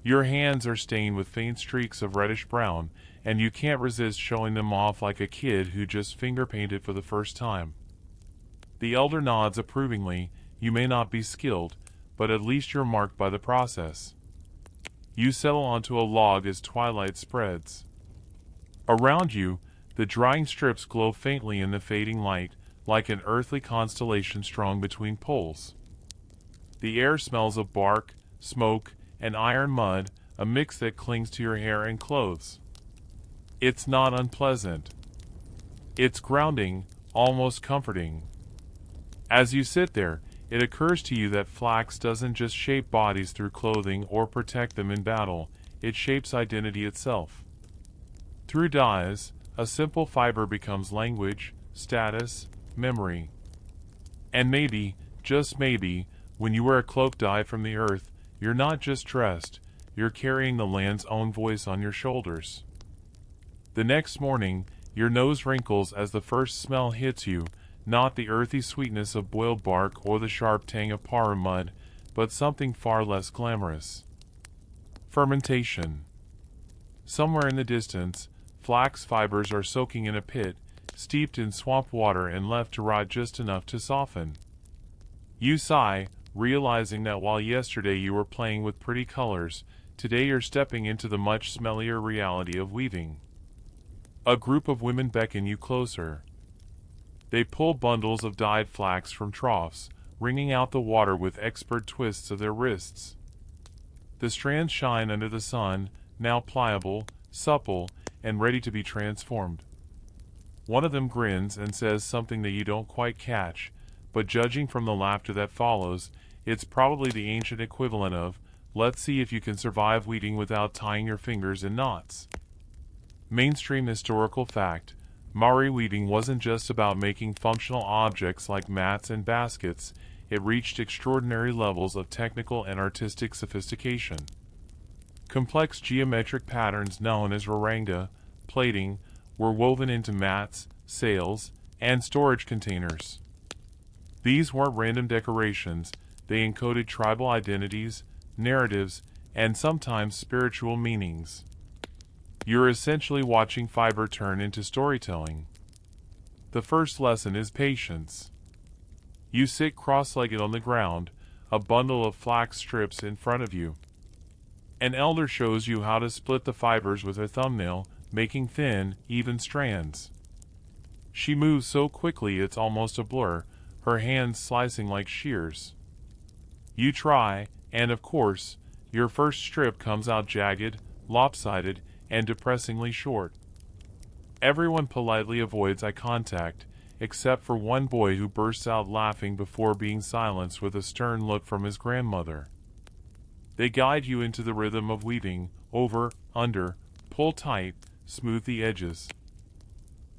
Your hands are stained with faint streaks of reddish-brown, and you can't resist showing them off like a kid who just finger-painted for the first time. The elder nods approvingly. You may not be skilled, but at least you're marked by the process. You settle onto a log as twilight spreads. Around you, the drying strips glow faintly in the fading light, like an earthly constellation strung between poles. The air smells of bark, smoke, and iron mud, a mix that clings to your hair and clothes. It's not unpleasant. It's grounding, almost comforting. As you sit there, it occurs to you that flax doesn't just shape bodies through clothing or protect them in battle, it shapes identity itself. Through dyes, a simple fiber becomes language, status, memory. And maybe, just maybe, when you wear a cloak dyed from the earth, you're not just dressed, you're carrying the land's own voice on your shoulders. The next morning, your nose wrinkles as the first smell hits you, not the earthy sweetness of boiled bark or the sharp tang of paru mud, but something far less glamorous. Fermentation. Somewhere in the distance, flax fibers are soaking in a pit, steeped in swamp water and left to rot just enough to soften. You sigh, realizing that while yesterday you were playing with pretty colors, today you're stepping into the much smellier reality of weaving. A group of women beckon you closer. They pull bundles of dyed flax from troughs, wringing out the water with expert twists of their wrists. The strands shine under the sun, now pliable, supple, and ready to be transformed. One of them grins and says something that you don't quite catch, but judging from the laughter that follows, it's probably the ancient equivalent of, "Let's see if you can survive weeding without tying your fingers in knots." Mainstream historical fact: Maori weaving wasn't just about making functional objects like mats and baskets, it reached extraordinary levels of technical and artistic sophistication. Complex geometric patterns known as raranga plating were woven into mats, sails, and storage containers. These weren't random decorations, they encoded tribal identities, narratives, and sometimes spiritual meanings. You're essentially watching fiber turn into storytelling. The first lesson is patience. You sit cross-legged on the ground, a bundle of flax strips in front of you. An elder shows you how to split the fibers with her thumbnail, making thin, even strands. She moves so quickly it's almost a blur, her hands slicing like shears. You try, and of course, your first strip comes out jagged, lopsided, and depressingly short. Everyone politely avoids eye contact, except for one boy who bursts out laughing before being silenced with a stern look from his grandmother. They guide you into the rhythm of weaving, over, under, pull tight, smooth the edges.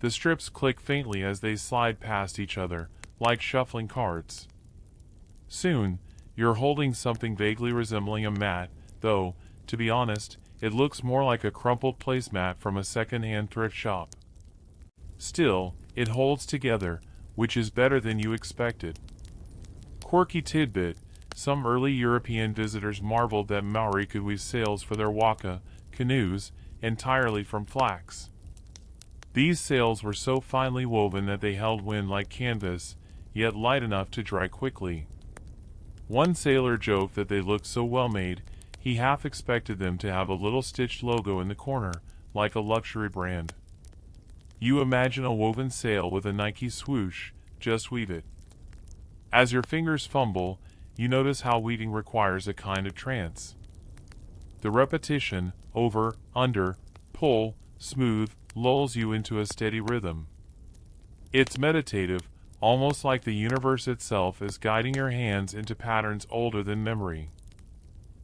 The strips click faintly as they slide past each other, like shuffling cards. Soon, you're holding something vaguely resembling a mat, though, to be honest, it looks more like a crumpled placemat from a second-hand thrift shop. Still, it holds together, which is better than you expected. Quirky tidbit: some early European visitors marveled that Maori could weave sails for their waka, canoes, entirely from flax. These sails were so finely woven that they held wind like canvas, yet light enough to dry quickly. One sailor joked that they looked so well made, he half expected them to have a little stitched logo in the corner, like a luxury brand. You imagine a woven sail with a Nike swoosh, just weave it. As your fingers fumble, you notice how weaving requires a kind of trance. The repetition, over, under, pull, smooth, lulls you into a steady rhythm. It's meditative, almost like the universe itself is guiding your hands into patterns older than memory.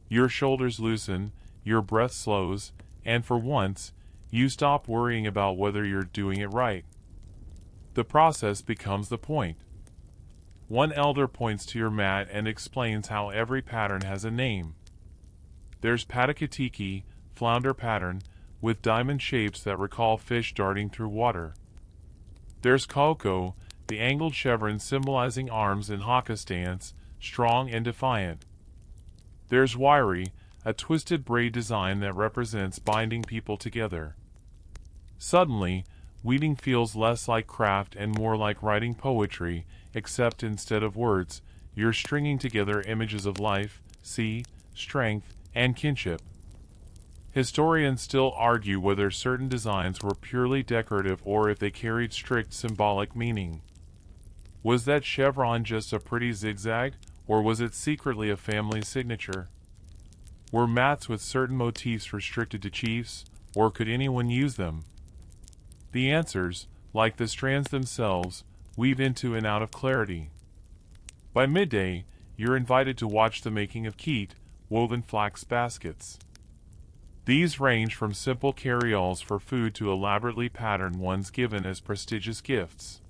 Your shoulders loosen, your breath slows, and for once, you stop worrying about whether you're doing it right. The process becomes the point. One elder points to your mat and explains how every pattern has a name. There's Patakatiki, flounder pattern, with diamond shapes that recall fish darting through water. There's Koko, the angled chevron symbolizing arms in haka stance, strong and defiant. There's Wairi, a twisted braid design that represents binding people together. Suddenly, weaving feels less like craft and more like writing poetry, except instead of words, you're stringing together images of life, sea, strength, and kinship. Historians still argue whether certain designs were purely decorative or if they carried strict symbolic meaning. Was that chevron just a pretty zigzag, or was it secretly a family signature? Were mats with certain motifs restricted to chiefs, or could anyone use them? The answers, like the strands themselves, weave into and out of clarity. By midday, you're invited to watch the making of keet, woven flax baskets. These range from simple carry-alls for food to elaborately patterned ones given as prestigious gifts.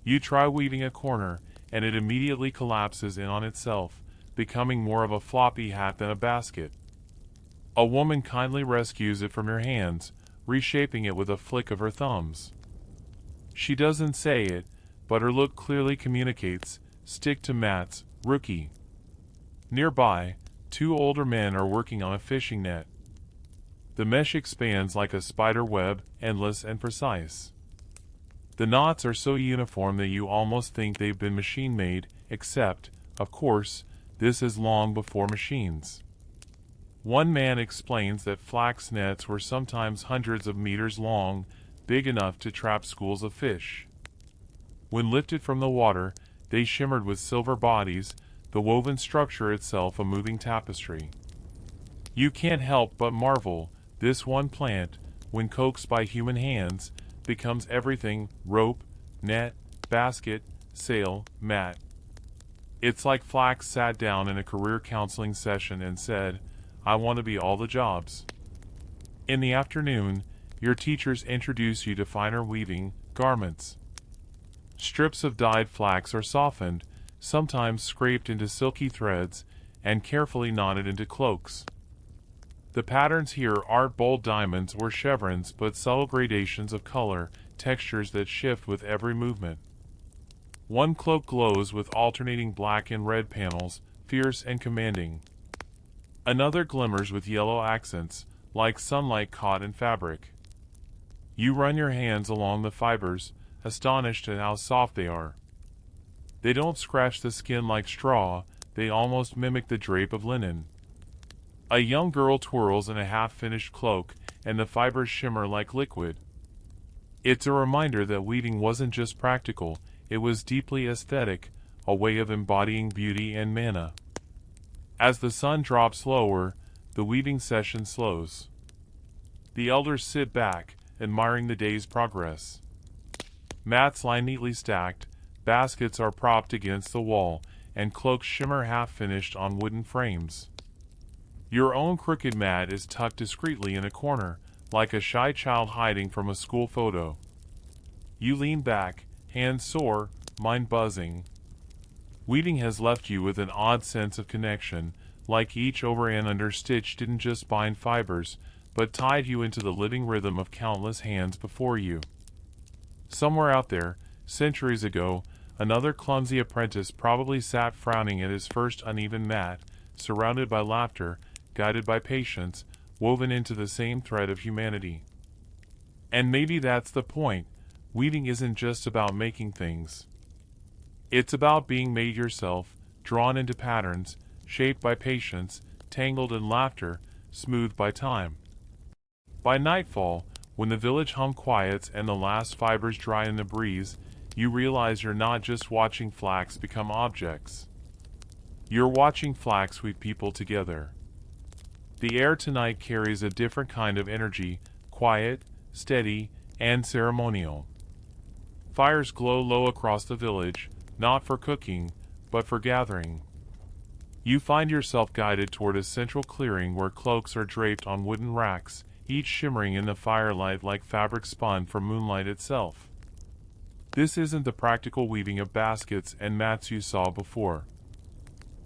You try weaving a corner, and it immediately collapses in on itself, becoming more of a floppy hat than a basket. A woman kindly rescues it from your hands, reshaping it with a flick of her thumbs. She doesn't say it, but her look clearly communicates, stick to mats, rookie. Nearby, two older men are working on a fishing net. The mesh expands like a spider web, endless and precise. The knots are so uniform that you almost think they've been machine-made, except, of course, this is long before machines. One man explains that flax nets were sometimes hundreds of meters long, big enough to trap schools of fish. When lifted from the water, they shimmered with silver bodies, the woven structure itself a moving tapestry. You can't help but marvel, this one plant, when coaxed by human hands, becomes everything: rope, net, basket, sail, mat. It's like Flax sat down in a career counseling session and said, "I want to be all the jobs." In the afternoon, your teachers introduce you to finer weaving, garments. Strips of dyed flax are softened, sometimes scraped into silky threads, and carefully knotted into cloaks. The patterns here aren't bold diamonds or chevrons but subtle gradations of color, textures that shift with every movement. One cloak glows with alternating black and red panels, fierce and commanding. Another glimmers with yellow accents, like sunlight caught in fabric. You run your hands along the fibers, astonished at how soft they are. They don't scratch the skin like straw, they almost mimic the drape of linen. A young girl twirls in a half-finished cloak, and the fibers shimmer like liquid. It's a reminder that weaving wasn't just practical, it was deeply aesthetic, a way of embodying beauty and mana. As the sun drops lower, the weaving session slows. The elders sit back, admiring the day's progress. Mats lie neatly stacked, baskets are propped against the wall, and cloaks shimmer half-finished on wooden frames. Your own crooked mat is tucked discreetly in a corner, like a shy child hiding from a school photo. You lean back, hands sore, mind buzzing. Weaving has left you with an odd sense of connection, like each over and under stitch didn't just bind fibers, but tied you into the living rhythm of countless hands before you. Somewhere out there, centuries ago, another clumsy apprentice probably sat frowning at his first uneven mat, surrounded by laughter, guided by patience, woven into the same thread of humanity. And maybe that's the point. Weaving isn't just about making things. It's about being made yourself, drawn into patterns, shaped by patience, tangled in laughter, smoothed by time. By nightfall, when the village hum quiets and the last fibers dry in the breeze, you realize you're not just watching flax become objects. You're watching flax weave people together. The air tonight carries a different kind of energy, quiet, steady, and ceremonial. Fires glow low across the village, not for cooking, but for gathering. You find yourself guided toward a central clearing where cloaks are draped on wooden racks, each shimmering in the firelight like fabric spun from moonlight itself. This isn't the practical weaving of baskets and mats you saw before.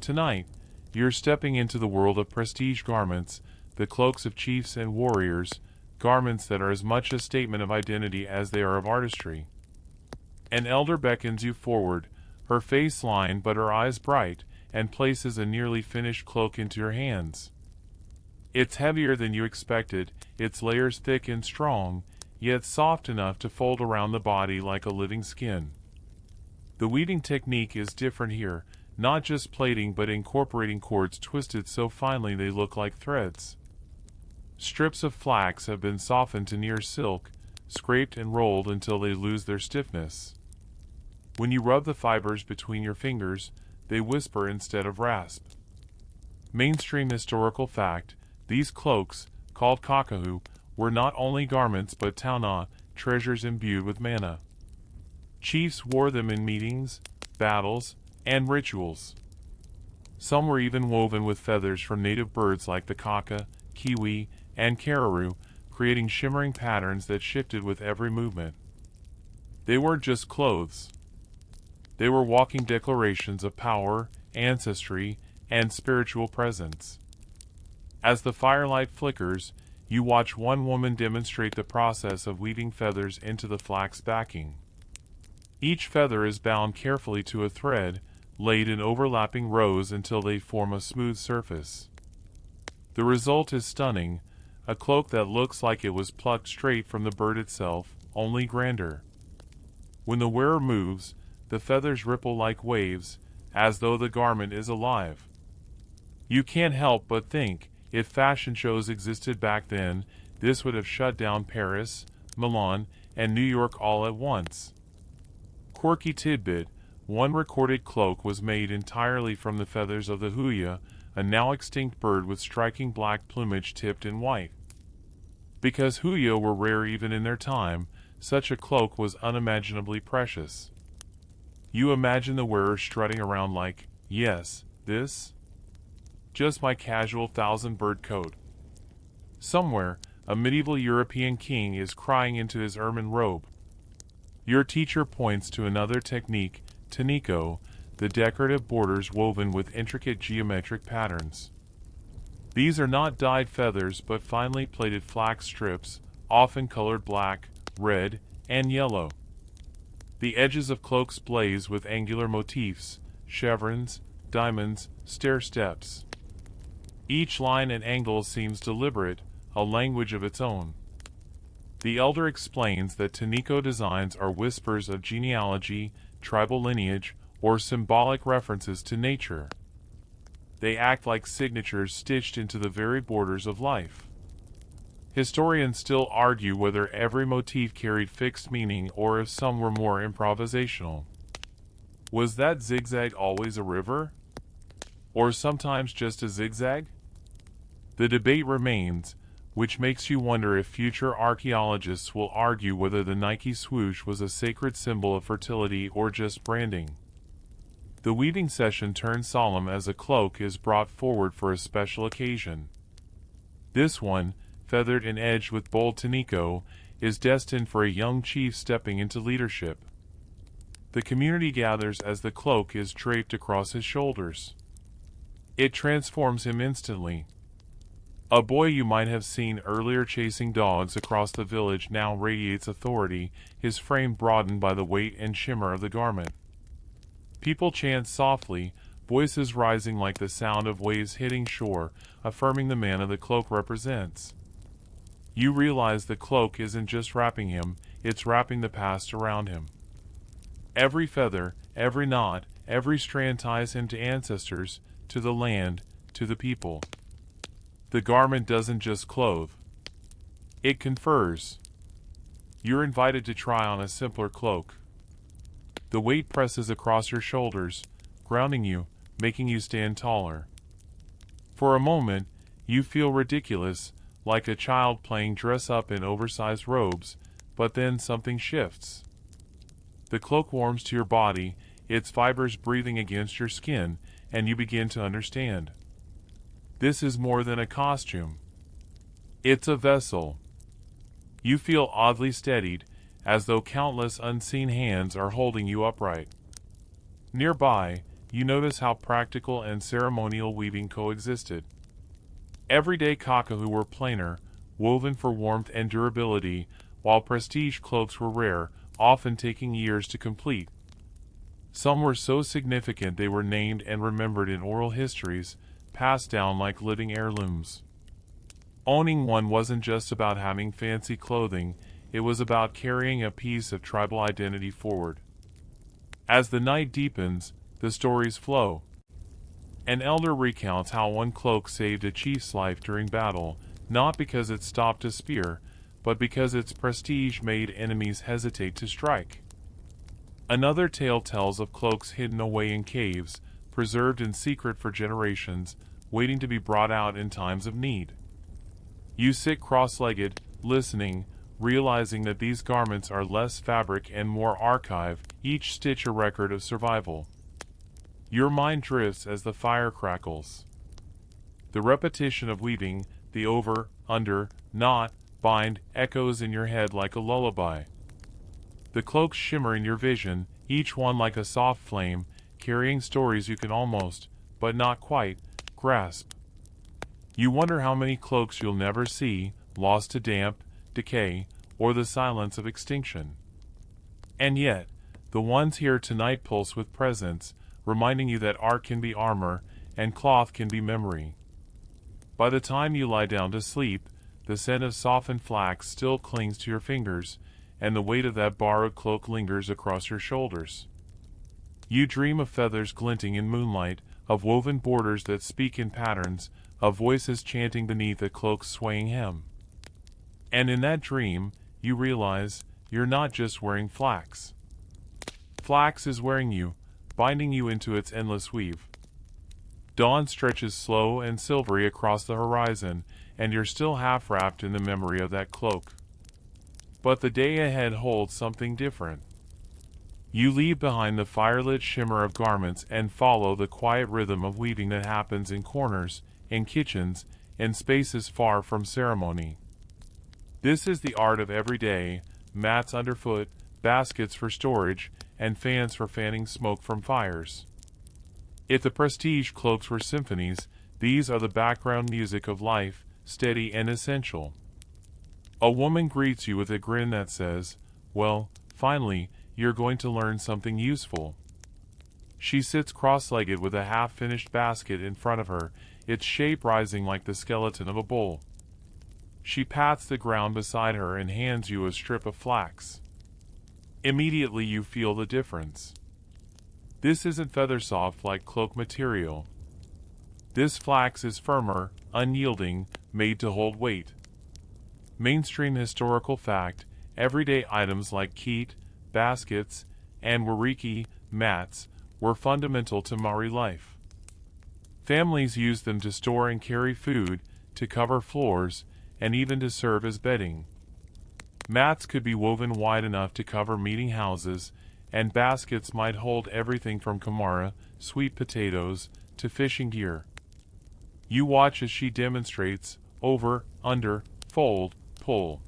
Tonight, you're stepping into the world of prestige garments, the cloaks of chiefs and warriors, garments that are as much a statement of identity as they are of artistry. An elder beckons you forward, her face lined but her eyes bright, and places a nearly finished cloak into your hands. It's heavier than you expected, its layers thick and strong, yet soft enough to fold around the body like a living skin. The weaving technique is different here, not just plaiting but incorporating cords twisted so finely they look like threads. Strips of flax have been softened to near silk, scraped and rolled until they lose their stiffness. When you rub the fibers between your fingers, they whisper instead of rasp. Mainstream historical fact, these cloaks, called kakahu, were not only garments but tauna, treasures imbued with mana. Chiefs wore them in meetings, battles, and rituals. Some were even woven with feathers from native birds like the kaka, kiwi, and caribou, creating shimmering patterns that shifted with every movement. They weren't just clothes. They were walking declarations of power, ancestry, and spiritual presence. As the firelight flickers, you watch one woman demonstrate the process of weaving feathers into the flax backing. Each feather is bound carefully to a thread, laid in overlapping rows until they form a smooth surface. The result is stunning, a cloak that looks like it was plucked straight from the bird itself, only grander. When the wearer moves, the feathers ripple like waves, as though the garment is alive. You can't help but think, if fashion shows existed back then, this would have shut down Paris, Milan, and New York all at once. Quirky tidbit, one recorded cloak was made entirely from the feathers of the huia, a now extinct bird with striking black plumage tipped in white. Because huia were rare even in their time, such a cloak was unimaginably precious. You imagine the wearer strutting around like, yes, this? Just my casual thousand-bird coat. Somewhere, a medieval European king is crying into his ermine robe. Your teacher points to another technique, taniko, the decorative borders woven with intricate geometric patterns. These are not dyed feathers but finely plaited flax strips, often colored black, red, and yellow. The edges of cloaks blaze with angular motifs, chevrons, diamonds, stair steps. Each line and angle seems deliberate, a language of its own. The elder explains that Taniko designs are whispers of genealogy, tribal lineage, or symbolic references to nature. They act like signatures stitched into the very borders of life. Historians still argue whether every motif carried fixed meaning or if some were more improvisational. Was that zigzag always a river? Or sometimes just a zigzag? The debate remains, which makes you wonder if future archaeologists will argue whether the Nike swoosh was a sacred symbol of fertility or just branding. The weaving session turns solemn as a cloak is brought forward for a special occasion. This one, feathered and edged with bold Taniko, is destined for a young chief stepping into leadership. The community gathers as the cloak is draped across his shoulders. It transforms him instantly. A boy you might have seen earlier chasing dogs across the village now radiates authority, his frame broadened by the weight and shimmer of the garment. People chant softly, voices rising like the sound of waves hitting shore, affirming the man of the cloak represents. You realize the cloak isn't just wrapping him, it's wrapping the past around him. Every feather, every knot, every strand ties him to ancestors, to the land, to the people. The garment doesn't just clothe. It confers. You're invited to try on a simpler cloak. The weight presses across your shoulders, grounding you, making you stand taller. For a moment, you feel ridiculous, like a child playing dress-up in oversized robes, but then something shifts. The cloak warms to your body, its fibers breathing against your skin, and you begin to understand. This is more than a costume. It's a vessel. You feel oddly steadied, as though countless unseen hands are holding you upright. Nearby, you notice how practical and ceremonial weaving coexisted. Everyday kakahu were plainer, woven for warmth and durability, while prestige cloaks were rare, often taking years to complete. Some were so significant they were named and remembered in oral histories, passed down like living heirlooms. Owning one wasn't just about having fancy clothing, it was about carrying a piece of tribal identity forward. As the night deepens, the stories flow. An elder recounts how one cloak saved a chief's life during battle, not because it stopped a spear, but because its prestige made enemies hesitate to strike. Another tale tells of cloaks hidden away in caves, preserved in secret for generations, waiting to be brought out in times of need. You sit cross-legged, listening, realizing that these garments are less fabric and more archive, each stitch a record of survival. Your mind drifts as the fire crackles. The repetition of weaving, the over, under, knot, bind, echoes in your head like a lullaby. The cloaks shimmer in your vision, each one like a soft flame, carrying stories you can almost, but not quite, grasp. You wonder how many cloaks you'll never see, lost to damp, decay, or the silence of extinction. And yet, the ones here tonight pulse with presence, reminding you that art can be armor, and cloth can be memory. By the time you lie down to sleep, the scent of softened flax still clings to your fingers, and the weight of that borrowed cloak lingers across your shoulders. You dream of feathers glinting in moonlight, of woven borders that speak in patterns, of voices chanting beneath a cloak's swaying hem. And in that dream, you realize you're not just wearing flax. Flax is wearing you, binding you into its endless weave. Dawn stretches slow and silvery across the horizon, and you're still half wrapped in the memory of that cloak. But the day ahead holds something different. You leave behind the firelit shimmer of garments and follow the quiet rhythm of weaving that happens in corners, in kitchens, in spaces far from ceremony. This is the art of every day, mats underfoot, baskets for storage, and fans for fanning smoke from fires. If the prestige cloaks were symphonies, These are the background music of life, steady and essential. A woman greets you with a grin that says, "Well, finally, you're going to learn something useful." She sits cross-legged with a half-finished basket in front of her, its shape rising like the skeleton of a bull. She pats the ground beside her and hands you a strip of flax. Immediately you feel the difference. This isn't feather-soft like cloak material. This flax is firmer, unyielding, made to hold weight. Mainstream historical fact: everyday items like keet, baskets, and wariki, mats, were fundamental to Maori life. Families used them to store and carry food, to cover floors, and even to serve as bedding. Mats could be woven wide enough to cover meeting houses, and baskets might hold everything from kamara, sweet potatoes, to fishing gear. You watch as she demonstrates: over, under, fold, pull.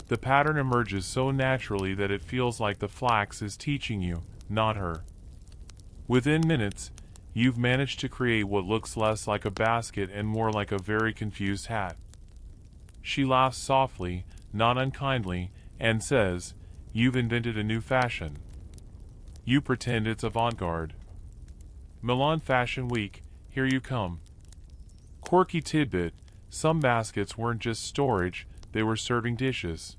The pattern emerges so naturally that it feels like the flax is teaching you, not her. Within minutes, you've managed to create what looks less like a basket and more like a very confused hat. She laughs softly, not unkindly, and says, "You've invented a new fashion." You pretend it's avant-garde. Milan Fashion Week, here you come. Quirky tidbit: some baskets weren't just storage, they were serving dishes.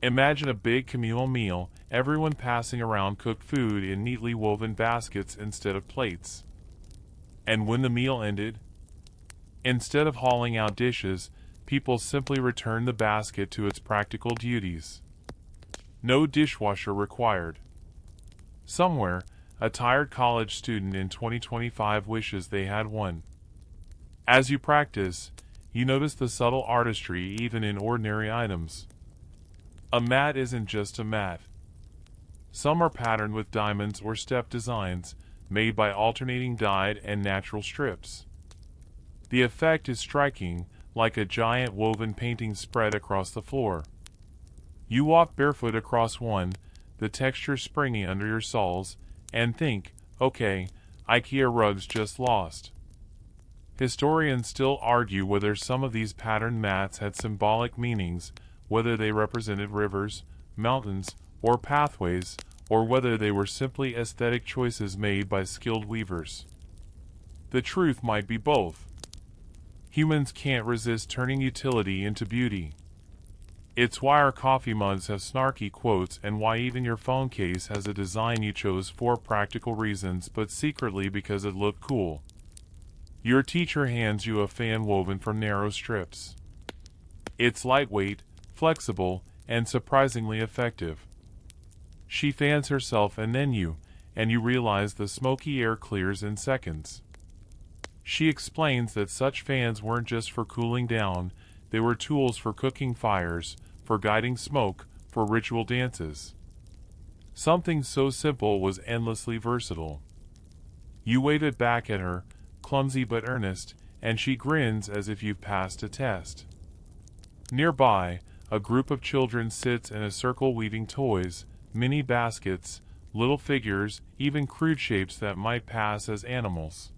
Imagine a big communal meal, everyone passing around cooked food in neatly woven baskets instead of plates. And when the meal ended, instead of hauling out dishes, people simply returned the basket to its practical duties. No dishwasher required. Somewhere, a tired college student in 2025 wishes they had one. As you practice, you notice the subtle artistry even in ordinary items. A mat isn't just a mat. Some are patterned with diamonds or step designs, made by alternating dyed and natural strips. The effect is striking, like a giant woven painting spread across the floor. You walk barefoot across one, the texture springy under your soles, and think, okay, IKEA rugs just lost. Historians still argue whether some of these patterned mats had symbolic meanings, whether they represented rivers, mountains, or pathways, or whether they were simply aesthetic choices made by skilled weavers. The truth might be both. Humans can't resist turning utility into beauty. It's why our coffee mugs have snarky quotes and why even your phone case has a design you chose for practical reasons but secretly because it looked cool. Your teacher hands you a fan woven from narrow strips. It's lightweight, flexible, and surprisingly effective. She fans herself and then you realize the smoky air clears in seconds. She explains that such fans weren't just for cooling down, they were tools for cooking fires, for guiding smoke, for ritual dances. Something so simple was endlessly versatile. You wave it back at her, clumsy but earnest, and she grins as if you've passed a test. Nearby, a group of children sits in a circle weaving toys, mini baskets, little figures, even crude shapes that might pass as animals.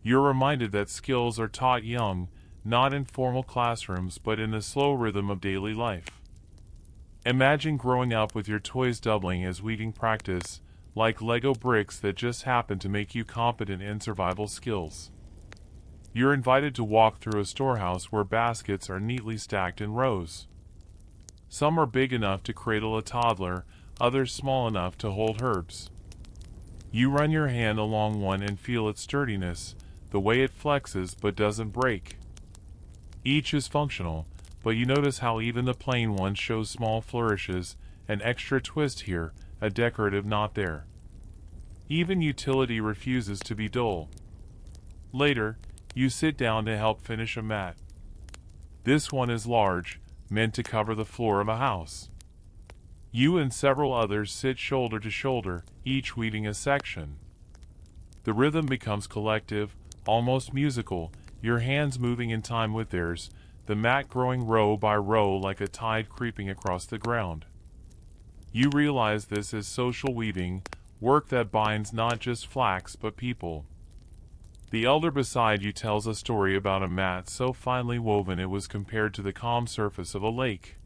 You're reminded that skills are taught young, not in formal classrooms but in the slow rhythm of daily life. Imagine growing up with your toys doubling as weaving practice, like Lego bricks that just happen to make you competent in survival skills. You're invited to walk through a storehouse where baskets are neatly stacked in rows. Some are big enough to cradle a toddler, others small enough to hold herbs. You run your hand along one and feel its sturdiness, the way it flexes but doesn't break. Each is functional, but you notice how even the plain one shows small flourishes, an extra twist here, a decorative knot there. Even utility refuses to be dull. Later, you sit down to help finish a mat. This one is large, meant to cover the floor of a house. You and several others sit shoulder to shoulder, each weaving a section. The rhythm becomes collective, almost musical, your hands moving in time with theirs, the mat growing row by row like a tide creeping across the ground. You realize this is social weaving, work that binds not just flax but people. The elder beside you tells a story about a mat so finely woven it was compared to the calm surface of a lake.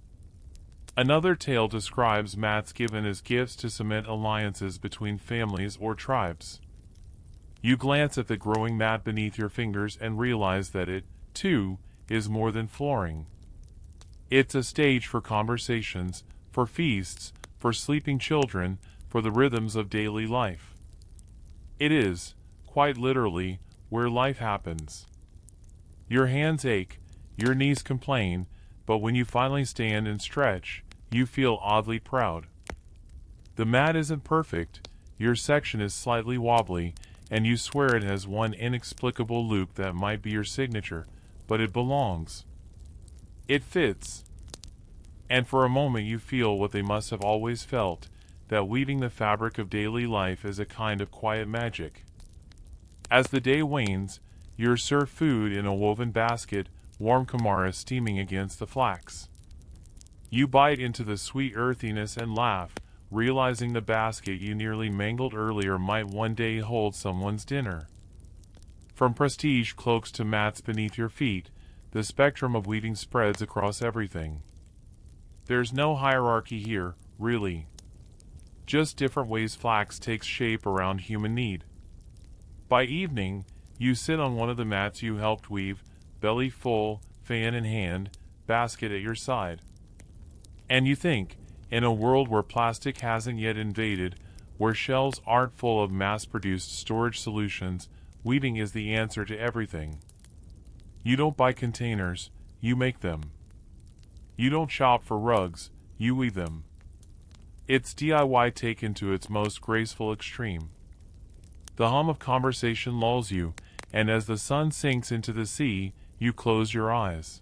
Another tale describes mats given as gifts to cement alliances between families or tribes. You glance at the growing mat beneath your fingers and realize that it, too, is more than flooring. It's a stage for conversations, for feasts, for sleeping children, for the rhythms of daily life. It is, quite literally, where life happens. Your hands ache, your knees complain, but when you finally stand and stretch, you feel oddly proud. The mat isn't perfect, your section is slightly wobbly, and you swear it has one inexplicable loop that might be your signature, but it belongs. It fits. And for a moment you feel what they must have always felt, that weaving the fabric of daily life is a kind of quiet magic. As the day wanes, you're served food in a woven basket, warm kamara steaming against the flax. You bite into the sweet earthiness and laugh, realizing the basket you nearly mangled earlier might one day hold someone's dinner. From prestige cloaks to mats beneath your feet, the spectrum of weaving spreads across everything. There's no hierarchy here, really. Just different ways flax takes shape around human need. By evening, you sit on one of the mats you helped weave, belly full, fan in hand, basket at your side. And you think, in a world where plastic hasn't yet invaded, where shelves aren't full of mass-produced storage solutions, weaving is the answer to everything. You don't buy containers, you make them. You don't shop for rugs, you weave them. It's DIY taken to its most graceful extreme. The hum of conversation lulls you, and as the sun sinks into the sea, you close your eyes.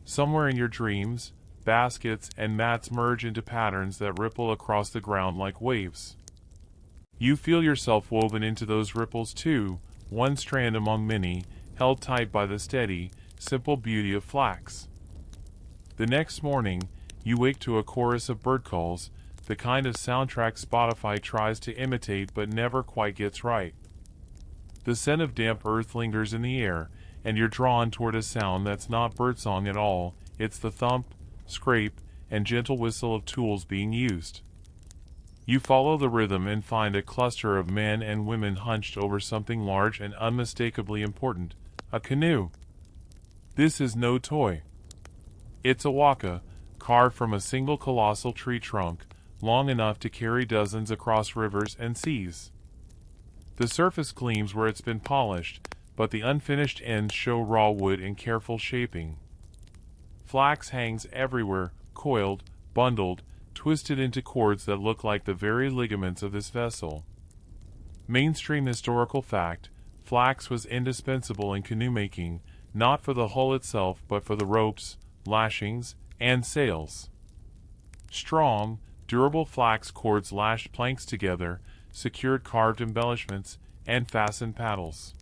Somewhere in your dreams, baskets and mats merge into patterns that ripple across the ground like waves. You feel yourself woven into those ripples too, one strand among many, held tight by the steady, simple beauty of flax. The next morning, you wake to a chorus of bird calls, the kind of soundtrack Spotify tries to imitate but never quite gets right. The scent of damp earth lingers in the air, and you're drawn toward a sound that's not birdsong at all, it's the thump, scrape, and gentle whistle of tools being used. You follow the rhythm and find a cluster of men and women hunched over something large and unmistakably important, a canoe. This is no toy. It's a waka, carved from a single colossal tree trunk, long enough to carry dozens across rivers and seas. The surface gleams where it's been polished, but the unfinished ends show raw wood in careful shaping. Flax hangs everywhere, coiled, bundled, twisted into cords that look like the very ligaments of this vessel. Mainstream historical fact, flax was indispensable in canoe making, not for the hull itself but for the ropes, lashings, and sails. Strong, durable flax cords lashed planks together, secured carved embellishments, and fastened paddles.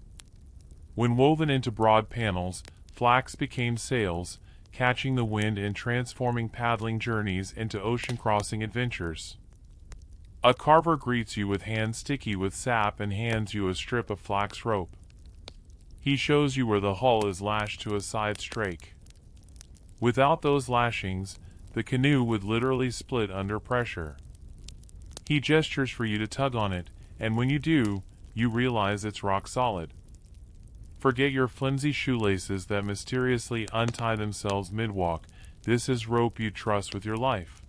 When woven into broad panels, flax became sails, catching the wind and transforming paddling journeys into ocean-crossing adventures. A carver greets you with hands sticky with sap and hands you a strip of flax rope. He shows you where the hull is lashed to a side strake. Without those lashings, the canoe would literally split under pressure. He gestures for you to tug on it, and when you do, you realize it's rock solid. Forget your flimsy shoelaces that mysteriously untie themselves mid-walk, this is rope you trust with your life.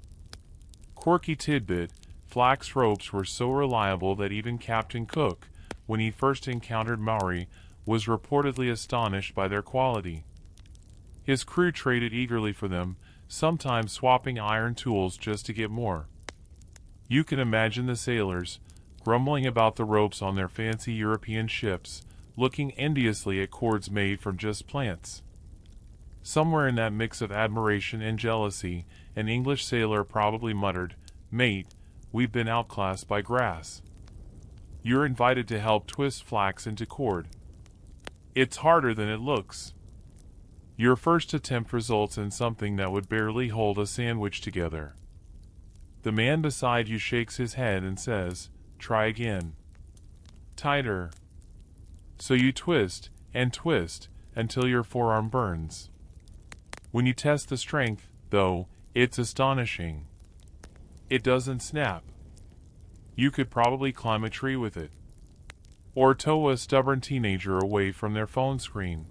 Quirky tidbit, flax ropes were so reliable that even Captain Cook, when he first encountered Maori, was reportedly astonished by their quality. His crew traded eagerly for them, sometimes swapping iron tools just to get more. You can imagine the sailors, grumbling about the ropes on their fancy European ships, looking enviously at cords made from just plants. Somewhere in that mix of admiration and jealousy, an English sailor probably muttered, "Mate, we've been outclassed by grass." You're invited to help twist flax into cord. It's harder than it looks. Your first attempt results in something that would barely hold a sandwich together. The man beside you shakes his head and says, "Try again." Tighter. So you twist and twist until your forearm burns. When you test the strength, though, it's astonishing. It doesn't snap. You could probably climb a tree with it. Or tow a stubborn teenager away from their phone screen.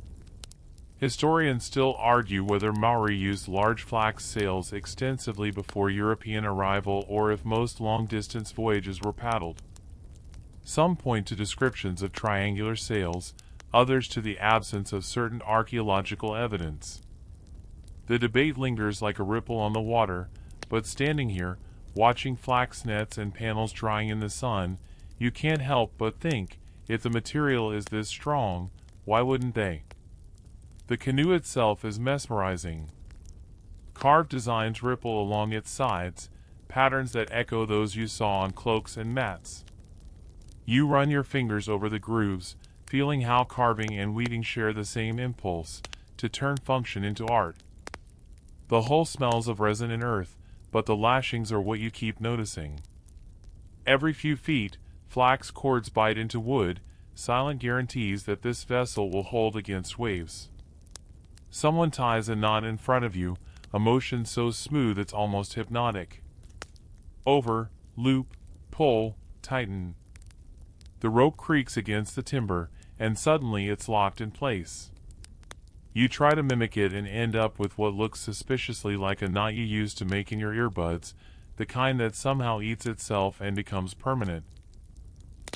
Historians still argue whether Maori used large flax sails extensively before European arrival or if most long-distance voyages were paddled. Some point to descriptions of triangular sails, others to the absence of certain archaeological evidence. The debate lingers like a ripple on the water, but standing here, watching flax nets and panels drying in the sun, you can't help but think, if the material is this strong, why wouldn't they? The canoe itself is mesmerizing. Carved designs ripple along its sides, patterns that echo those you saw on cloaks and mats. You run your fingers over the grooves, feeling how carving and weaving share the same impulse, to turn function into art. The whole smells of resin and earth, but the lashings are what you keep noticing. Every few feet, flax cords bite into wood, silent guarantees that this vessel will hold against waves. Someone ties a knot in front of you, a motion so smooth it's almost hypnotic. Over, loop, pull, tighten. The rope creaks against the timber, and suddenly it's locked in place. You try to mimic it and end up with what looks suspiciously like a knot you use to make in your earbuds, the kind that somehow eats itself and becomes permanent.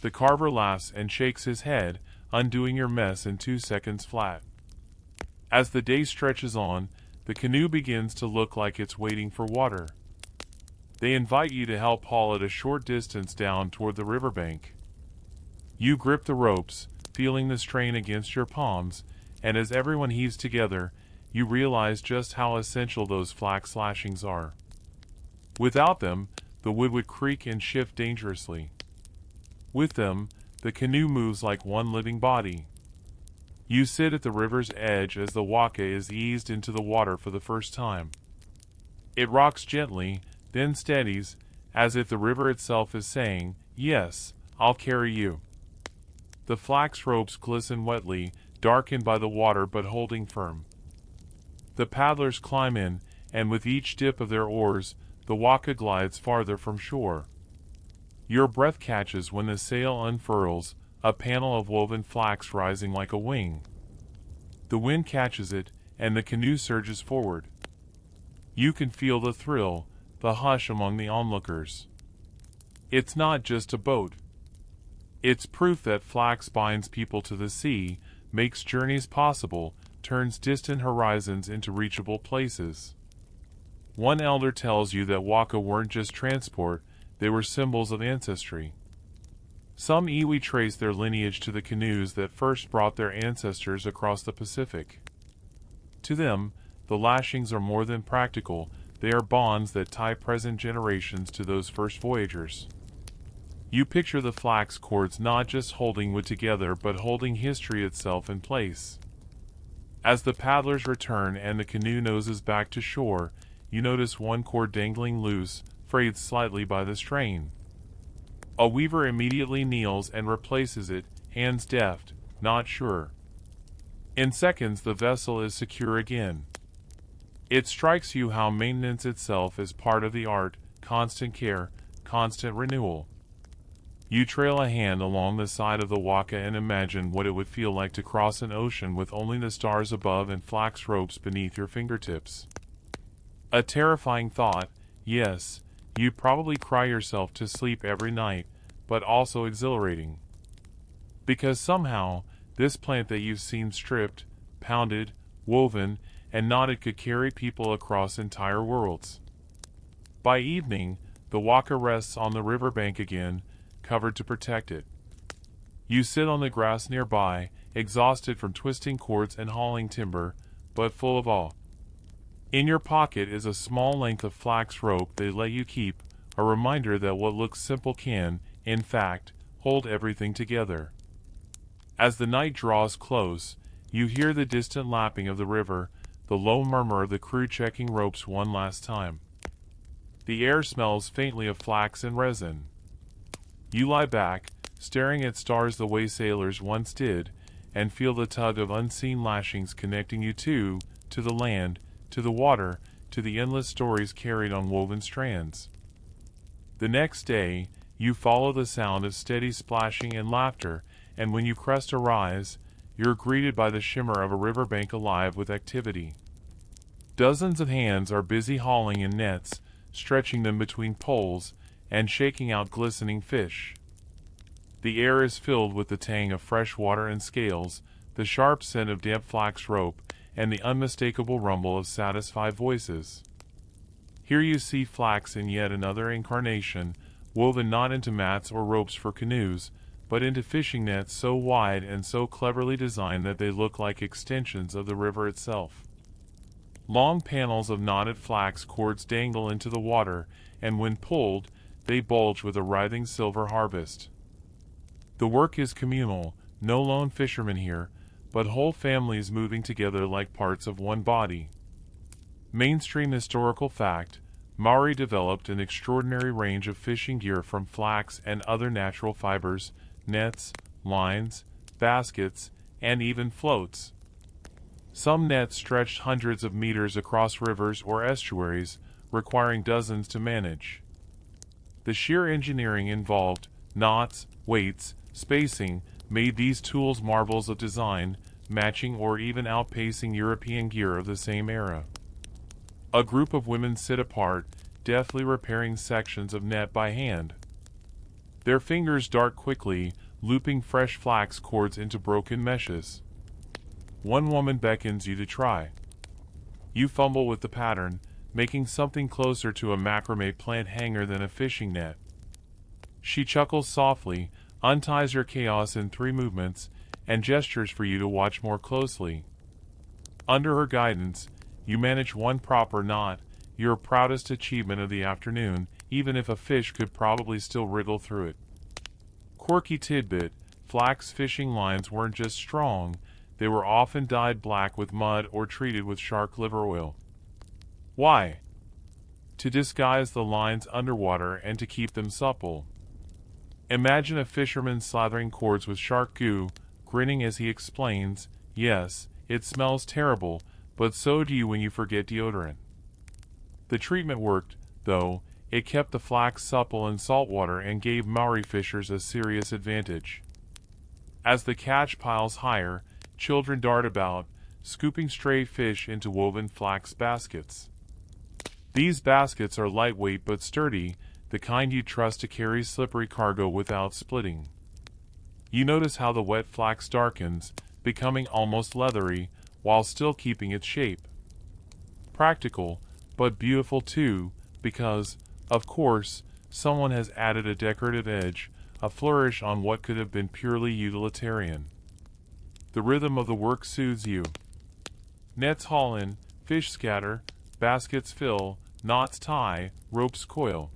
The carver laughs and shakes his head, undoing your mess in 2 seconds flat. As the day stretches on, the canoe begins to look like it's waiting for water. They invite you to help haul it a short distance down toward the riverbank. You grip the ropes, feeling the strain against your palms, and as everyone heaves together, you realize just how essential those flax lashings are. Without them, the wood would creak and shift dangerously. With them, the canoe moves like one living body. You sit at the river's edge as the waka is eased into the water for the first time. It rocks gently, then steadies, as if the river itself is saying, "Yes, I'll carry you." The flax ropes glisten wetly, darkened by the water but holding firm. The paddlers climb in, and with each dip of their oars, the waka glides farther from shore. Your breath catches when the sail unfurls, a panel of woven flax rising like a wing. The wind catches it, and the canoe surges forward. You can feel the thrill, the hush among the onlookers. It's not just a boat. It's proof that flax binds people to the sea, makes journeys possible, turns distant horizons into reachable places. One elder tells you that waka weren't just transport, they were symbols of ancestry. Some iwi trace their lineage to the canoes that first brought their ancestors across the Pacific. To them, the lashings are more than practical, they are bonds that tie present generations to those first voyagers. You picture the flax cords not just holding wood together but holding history itself in place. As the paddlers return and the canoe noses back to shore, you notice one cord dangling loose, frayed slightly by the strain. A weaver immediately kneels and replaces it, hands deft, not sure. In seconds the vessel is secure again. It strikes you how maintenance itself is part of the art, constant care, constant renewal. You trail a hand along the side of the waka and imagine what it would feel like to cross an ocean with only the stars above and flax ropes beneath your fingertips. A terrifying thought, yes, you'd probably cry yourself to sleep every night, but also exhilarating. Because somehow, this plant that you've seen stripped, pounded, woven, and knotted could carry people across entire worlds. By evening, the waka rests on the riverbank again, covered to protect it. You sit on the grass nearby, exhausted from twisting cords and hauling timber, but full of awe. In your pocket is a small length of flax rope they let you keep, a reminder that what looks simple can, in fact, hold everything together. As the night draws close, you hear the distant lapping of the river, the low murmur of the crew checking ropes one last time. The air smells faintly of flax and resin. You lie back, staring at stars the way sailors once did, and feel the tug of unseen lashings connecting you to the land, to the water, to the endless stories carried on woven strands. The next day, you follow the sound of steady splashing and laughter, and when you crest a rise, you're greeted by the shimmer of a riverbank alive with activity. Dozens of hands are busy hauling in nets, stretching them between poles, and shaking out glistening fish. The air is filled with the tang of fresh water and scales, the sharp scent of damp flax rope, and the unmistakable rumble of satisfied voices. Here you see flax in yet another incarnation, woven not into mats or ropes for canoes, but into fishing nets so wide and so cleverly designed that they look like extensions of the river itself. Long panels of knotted flax cords dangle into the water, and when pulled, they bulge with a writhing silver harvest. The work is communal, no lone fisherman here, but whole families moving together like parts of one body. Mainstream historical fact: Maori developed an extraordinary range of fishing gear from flax and other natural fibers, nets, lines, baskets, and even floats. Some nets stretched hundreds of meters across rivers or estuaries, requiring dozens to manage. The sheer engineering involved, knots, weights, spacing, made these tools marvels of design, matching or even outpacing European gear of the same era. A group of women sit apart, deftly repairing sections of net by hand. Their fingers dart quickly, looping fresh flax cords into broken meshes. One woman beckons you to try. You fumble with the pattern, making something closer to a macrame plant hanger than a fishing net. She chuckles softly, unties your chaos in 3 movements, and gestures for you to watch more closely. Under her guidance, you manage one proper knot, your proudest achievement of the afternoon, even if a fish could probably still wriggle through it. Quirky tidbit: flax fishing lines weren't just strong, they were often dyed black with mud or treated with shark liver oil. Why? To disguise the lines underwater and to keep them supple. Imagine a fisherman slathering cords with shark goo, grinning as he explains, "Yes, it smells terrible, but so do you when you forget deodorant." The treatment worked, though. It kept the flax supple in saltwater and gave Maori fishers a serious advantage. As the catch piles higher, children dart about, scooping stray fish into woven flax baskets. These baskets are lightweight but sturdy, the kind you trust to carry slippery cargo without splitting. You notice how the wet flax darkens, becoming almost leathery, while still keeping its shape. Practical, but beautiful too, because, of course, someone has added a decorative edge, a flourish on what could have been purely utilitarian. The rhythm of the work soothes you. Nets haul in, fish scatter, baskets fill, knots tie, ropes coil.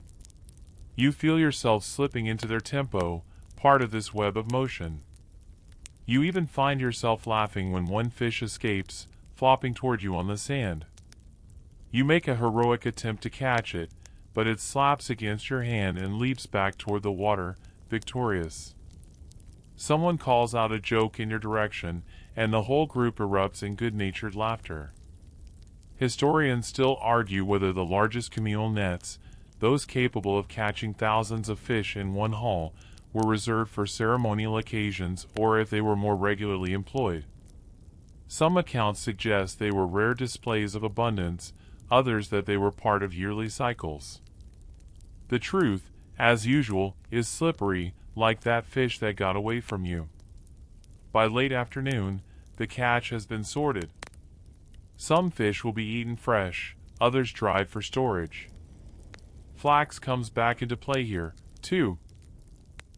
You feel yourself slipping into their tempo, part of this web of motion. You even find yourself laughing when one fish escapes, flopping toward you on the sand. You make a heroic attempt to catch it, but it slaps against your hand and leaps back toward the water, victorious. Someone calls out a joke in your direction, and the whole group erupts in good-natured laughter. Historians still argue whether the largest communal nets, those capable of catching thousands of fish in one haul, were reserved for ceremonial occasions or if they were more regularly employed. Some accounts suggest they were rare displays of abundance, others that they were part of yearly cycles. The truth, as usual, is slippery, like that fish that got away from you. By late afternoon, the catch has been sorted. Some fish will be eaten fresh, others dried for storage. Flax comes back into play here, too.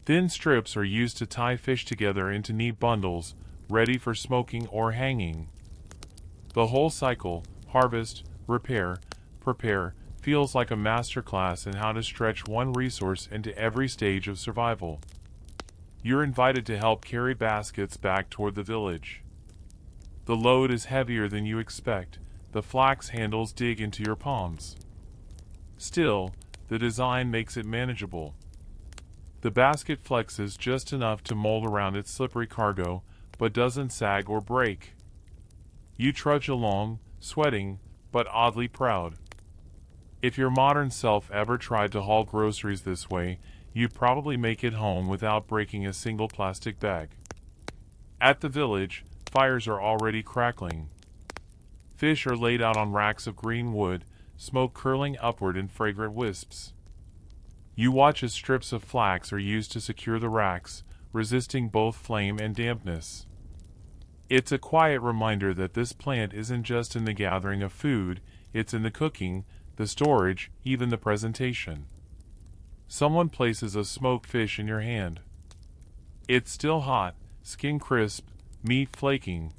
Thin strips are used to tie fish together into neat bundles, ready for smoking or hanging. The whole cycle, harvest, repair, prepare, feels like a masterclass in how to stretch one resource into every stage of survival. You're invited to help carry baskets back toward the village. The load is heavier than you expect. The flax handles dig into your palms. Still, the design makes it manageable. The basket flexes just enough to mold around its slippery cargo, but doesn't sag or break. You trudge along, sweating, but oddly proud. If your modern self ever tried to haul groceries this way, you'd probably make it home without breaking a single plastic bag. At the village, fires are already crackling. Fish are laid out on racks of green wood, smoke curling upward in fragrant wisps. You watch as strips of flax are used to secure the racks, resisting both flame and dampness. It's a quiet reminder that this plant isn't just in the gathering of food, it's in the cooking, the storage, even the presentation. Someone places a smoked fish in your hand. It's still hot, skin crisp, meat flaking.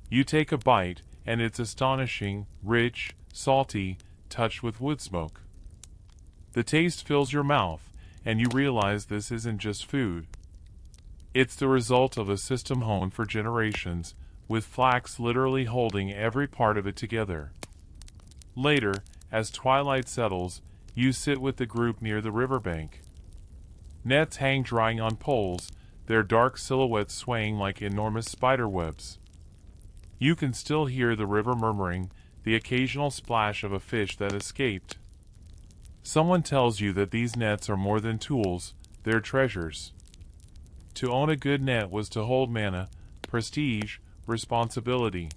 You take a bite, and it's astonishing, rich, salty, touched with wood smoke. The taste fills your mouth, and you realize this isn't just food. It's the result of a system honed for generations, with flax literally holding every part of it together. Later, as twilight settles, you sit with the group near the riverbank. Nets hang drying on poles, their dark silhouettes swaying like enormous spider webs. You can still hear the river murmuring, the occasional splash of a fish that escaped. Someone tells you that these nets are more than tools, they're treasures. To own a good net was to hold mana, prestige, responsibility.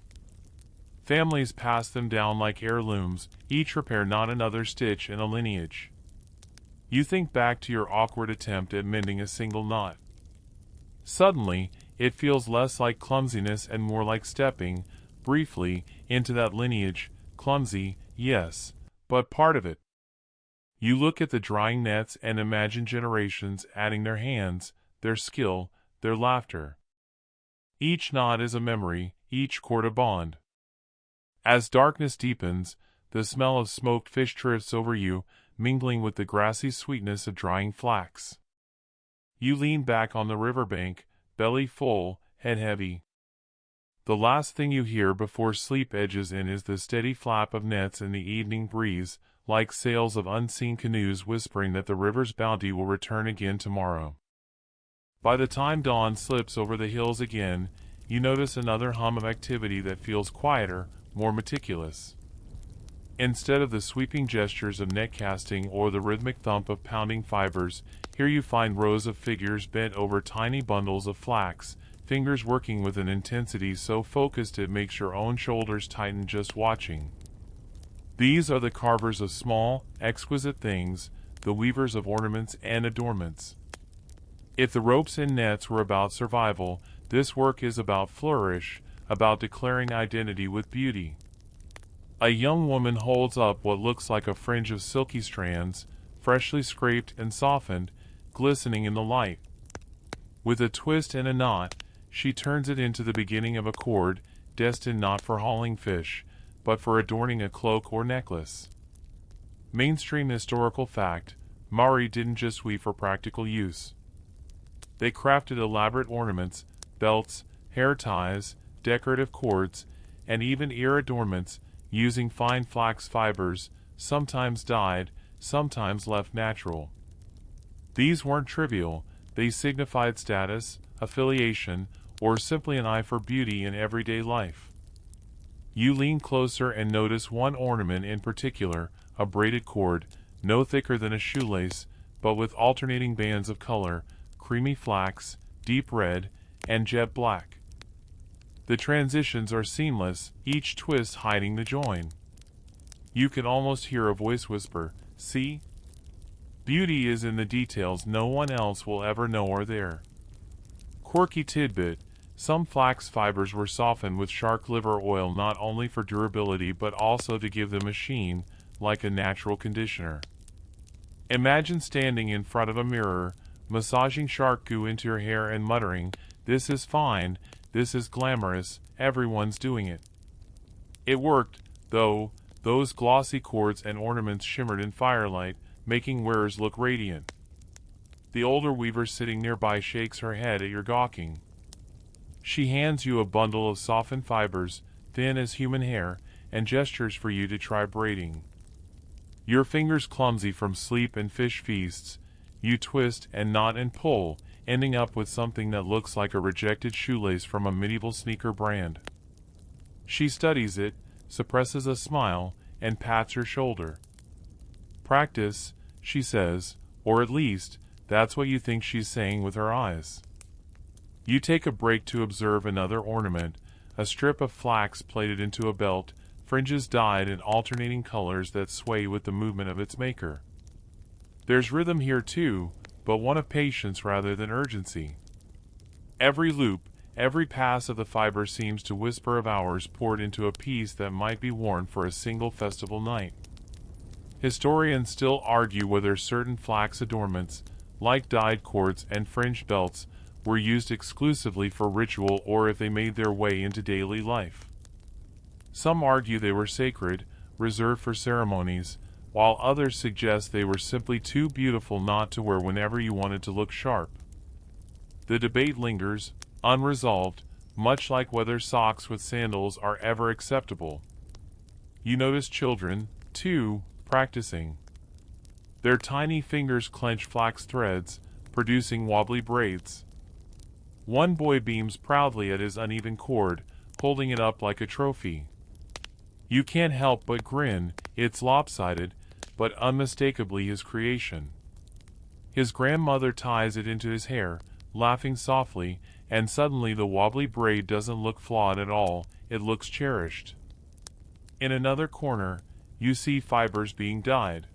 Families pass them down like heirlooms, each repair not another stitch in a lineage. You think back to your awkward attempt at mending a single knot. Suddenly, it feels less like clumsiness and more like stepping, briefly, into that lineage, clumsy, yes, but part of it. You look at the drying nets and imagine generations adding their hands, their skill, their laughter. Each knot is a memory, each cord a bond. As darkness deepens, the smell of smoked fish drifts over you, mingling with the grassy sweetness of drying flax. You lean back on the riverbank, belly full, head heavy. The last thing you hear before sleep edges in is the steady flap of nets in the evening breeze, like sails of unseen canoes whispering that the river's bounty will return again tomorrow. By the time dawn slips over the hills again, you notice another hum of activity that feels quieter, more meticulous. Instead of the sweeping gestures of net casting or the rhythmic thump of pounding fibers, here you find rows of figures bent over tiny bundles of flax, fingers working with an intensity so focused it makes your own shoulders tighten just watching. These are the carvers of small, exquisite things, the weavers of ornaments and adornments. If the ropes and nets were about survival, this work is about flourish, about declaring identity with beauty. A young woman holds up what looks like a fringe of silky strands, freshly scraped and softened, glistening in the light. With a twist and a knot, she turns it into the beginning of a cord, destined not for hauling fish, but for adorning a cloak or necklace. Mainstream historical fact, Maori didn't just weave for practical use. They crafted elaborate ornaments, belts, hair ties, decorative cords, and even ear adornments, using fine flax fibers, sometimes dyed, sometimes left natural. These weren't trivial, they signified status, affiliation, or simply an eye for beauty in everyday life. You lean closer and notice one ornament in particular, a braided cord, no thicker than a shoelace, but with alternating bands of color, creamy flax, deep red, and jet black. The transitions are seamless, each twist hiding the join. You can almost hear a voice whisper, "See? Beauty is in the details no one else will ever know are there." Quirky tidbit, some flax fibers were softened with shark liver oil not only for durability but also to give them a sheen, like a natural conditioner. Imagine standing in front of a mirror, massaging shark goo into your hair and muttering, "This is fine, this is glamorous, everyone's doing it." It worked, though. Those glossy cords and ornaments shimmered in firelight, making wearers look radiant. The older weaver sitting nearby shakes her head at your gawking. She hands you a bundle of softened fibers, thin as human hair, and gestures for you to try braiding. Your fingers clumsy from sleep and fish feasts, You twist and knot and pull, ending up with something that looks like a rejected shoelace from a medieval sneaker brand. She studies it, suppresses a smile, and pats her shoulder. Practice, she says, or at least, that's what you think she's saying with her eyes. You take a break to observe another ornament, a strip of flax plaited into a belt, fringes dyed in alternating colors that sway with the movement of its maker. There's rhythm here too, but one of patience rather than urgency. Every loop, every pass of the fiber seems to whisper of hours poured into a piece that might be worn for a single festival night. Historians still argue whether certain flax adornments, like dyed cords and fringed belts, were used exclusively for ritual or if they made their way into daily life. Some argue they were sacred, reserved for ceremonies, while others suggest they were simply too beautiful not to wear whenever you wanted to look sharp. The debate lingers, unresolved, much like whether socks with sandals are ever acceptable. You notice children, too, practicing. Their tiny fingers clench flax threads, producing wobbly braids. One boy beams proudly at his uneven cord, holding it up like a trophy. You can't help but grin. It's lopsided, but unmistakably his creation. His grandmother ties it into his hair, laughing softly, and suddenly the wobbly braid doesn't look flawed at all, it looks cherished. In another corner, you see fibers being dyed.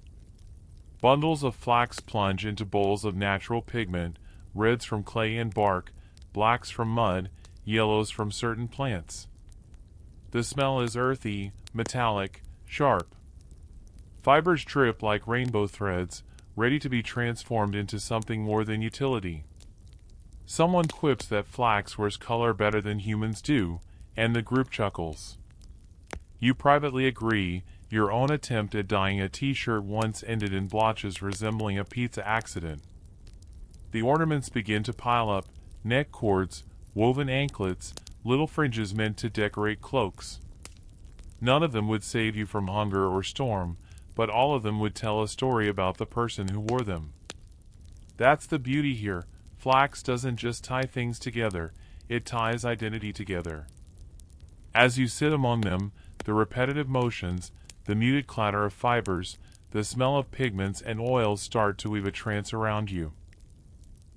Bundles of flax plunge into bowls of natural pigment, reds from clay and bark, blacks from mud, yellows from certain plants. The smell is earthy, metallic, sharp. Fibers drip like rainbow threads, ready to be transformed into something more than utility. Someone quips that flax wears color better than humans do, and the group chuckles. You privately agree, your own attempt at dyeing a t-shirt once ended in blotches resembling a pizza accident. The ornaments begin to pile up, neck cords, woven anklets, little fringes meant to decorate cloaks. None of them would save you from hunger or storm, but all of them would tell a story about the person who wore them. That's the beauty here. Flax doesn't just tie things together, it ties identity together. As you sit among them, the repetitive motions, the muted clatter of fibers, the smell of pigments and oils start to weave a trance around you.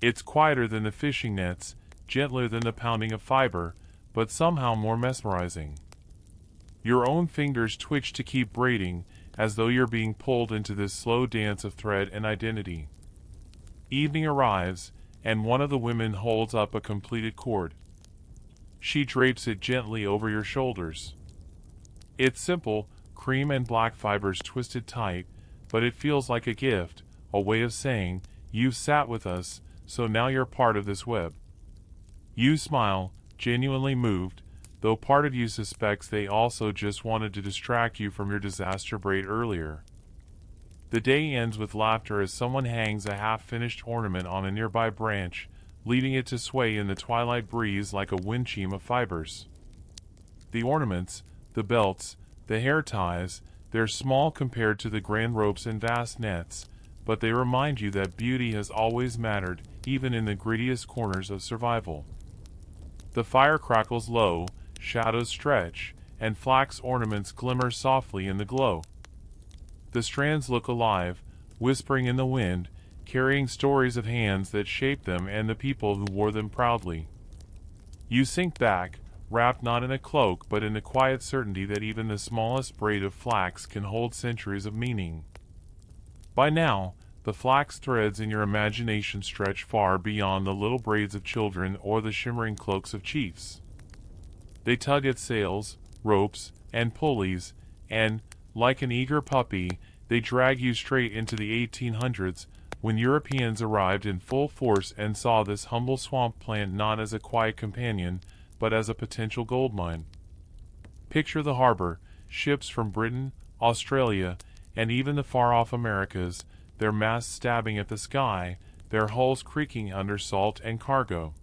It's quieter than the fishing nets, gentler than the pounding of fiber, but somehow more mesmerizing. Your own fingers twitch to keep braiding, as though you're being pulled into this slow dance of thread and identity. Evening arrives, and one of the women holds up a completed cord. She drapes it gently over your shoulders. It's simple, cream and black fibers twisted tight, but it feels like a gift, a way of saying, you've sat with us, so now you're part of this web. You smile, genuinely moved, though part of you suspects they also just wanted to distract you from your disaster braid earlier. The day ends with laughter as someone hangs a half-finished ornament on a nearby branch, leaving it to sway in the twilight breeze like a wind chime of fibers. The ornaments, the belts, the hair ties, they're small compared to the grand ropes and vast nets, but they remind you that beauty has always mattered, even in the grittiest corners of survival. The fire crackles low, shadows stretch, and flax ornaments glimmer softly in the glow. The strands look alive, whispering in the wind, carrying stories of hands that shaped them and the people who wore them proudly. You sink back, wrapped not in a cloak but in the quiet certainty that even the smallest braid of flax can hold centuries of meaning. By now, the flax threads in your imagination stretch far beyond the little braids of children or the shimmering cloaks of chiefs. They tug at sails, ropes, and pulleys, and, like an eager puppy, they drag you straight into the 1800s, when Europeans arrived in full force and saw this humble swamp plant not as a quiet companion, but as a potential gold mine. Picture the harbor, ships from Britain, Australia, and even the far-off Americas, their masts stabbing at the sky, their hulls creaking under salt and cargo.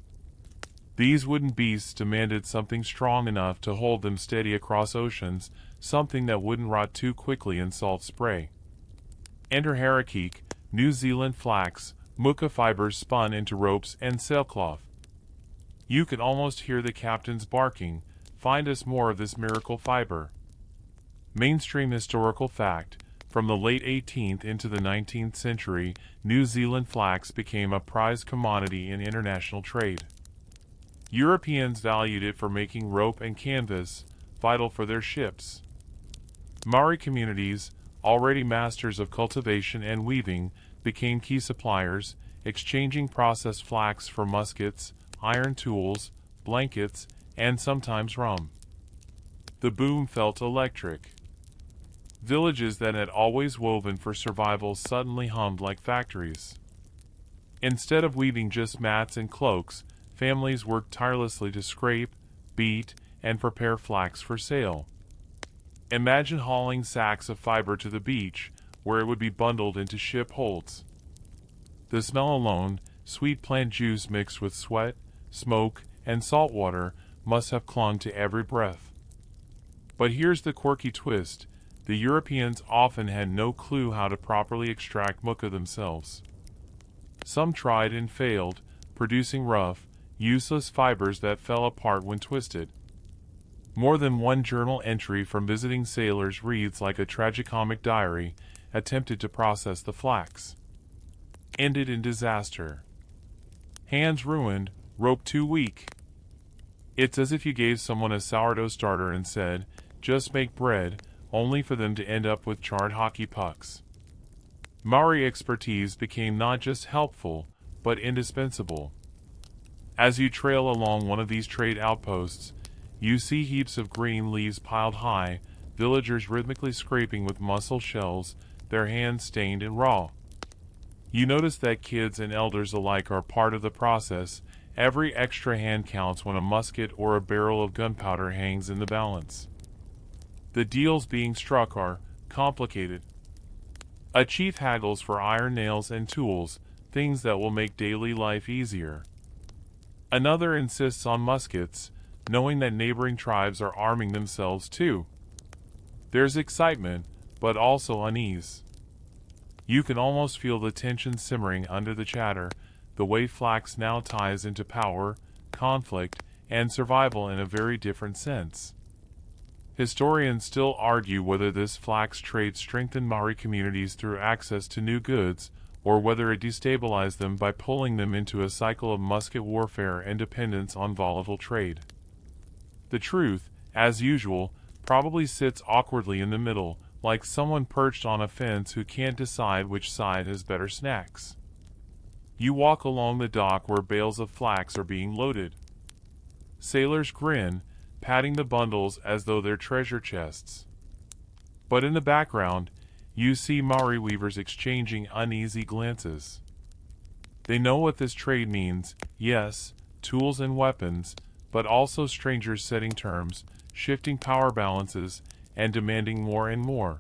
These wooden beasts demanded something strong enough to hold them steady across oceans, something that wouldn't rot too quickly in salt spray. Enter Harakeek, New Zealand flax, muka fibers spun into ropes and sailcloth. You could almost hear the captains barking, "Find us more of this miracle fiber." Mainstream historical fact: from the late 18th into the 19th century, New Zealand flax became a prized commodity in international trade. Europeans valued it for making rope and canvas, vital for their ships. Maori communities, already masters of cultivation and weaving, became key suppliers, exchanging processed flax for muskets, iron tools, blankets, and sometimes rum. The boom felt electric. Villages that had always woven for survival suddenly hummed like factories. Instead of weaving just mats and cloaks, families worked tirelessly to scrape, beat, and prepare flax for sale. Imagine hauling sacks of fiber to the beach, where it would be bundled into ship holds. The smell alone, sweet plant juice mixed with sweat, smoke, and salt water, must have clung to every breath. But here's the quirky twist: the Europeans often had no clue how to properly extract muka themselves. Some tried and failed, producing rough, useless fibers that fell apart when twisted. More than one journal entry from visiting sailors reads like a tragicomic diary: attempted to process the flax, ended in disaster. Hands ruined, rope too weak. It's as if you gave someone a sourdough starter and said, "Just make bread," only for them to end up with charred hockey pucks. Maori expertise became not just helpful, but indispensable. As you trail along one of these trade outposts, you see heaps of green leaves piled high, villagers rhythmically scraping with mussel shells, their hands stained and raw. You notice that kids and elders alike are part of the process. Every extra hand counts when a musket or a barrel of gunpowder hangs in the balance. The deals being struck are complicated. A chief haggles for iron nails and tools, things that will make daily life easier. Another insists on muskets, knowing that neighboring tribes are arming themselves too. There's excitement, but also unease. You can almost feel the tension simmering under the chatter, the way flax now ties into power, conflict, and survival in a very different sense. Historians still argue whether this flax trade strengthened Maori communities through access to new goods, or whether it destabilized them by pulling them into a cycle of musket warfare and dependence on volatile trade. The truth, as usual, probably sits awkwardly in the middle, like someone perched on a fence who can't decide which side has better snacks. You walk along the dock where bales of flax are being loaded. Sailors grin, patting the bundles as though they're treasure chests. But in the background, you see Maori weavers exchanging uneasy glances. They know what this trade means: yes, tools and weapons, but also strangers setting terms, shifting power balances, and demanding more and more.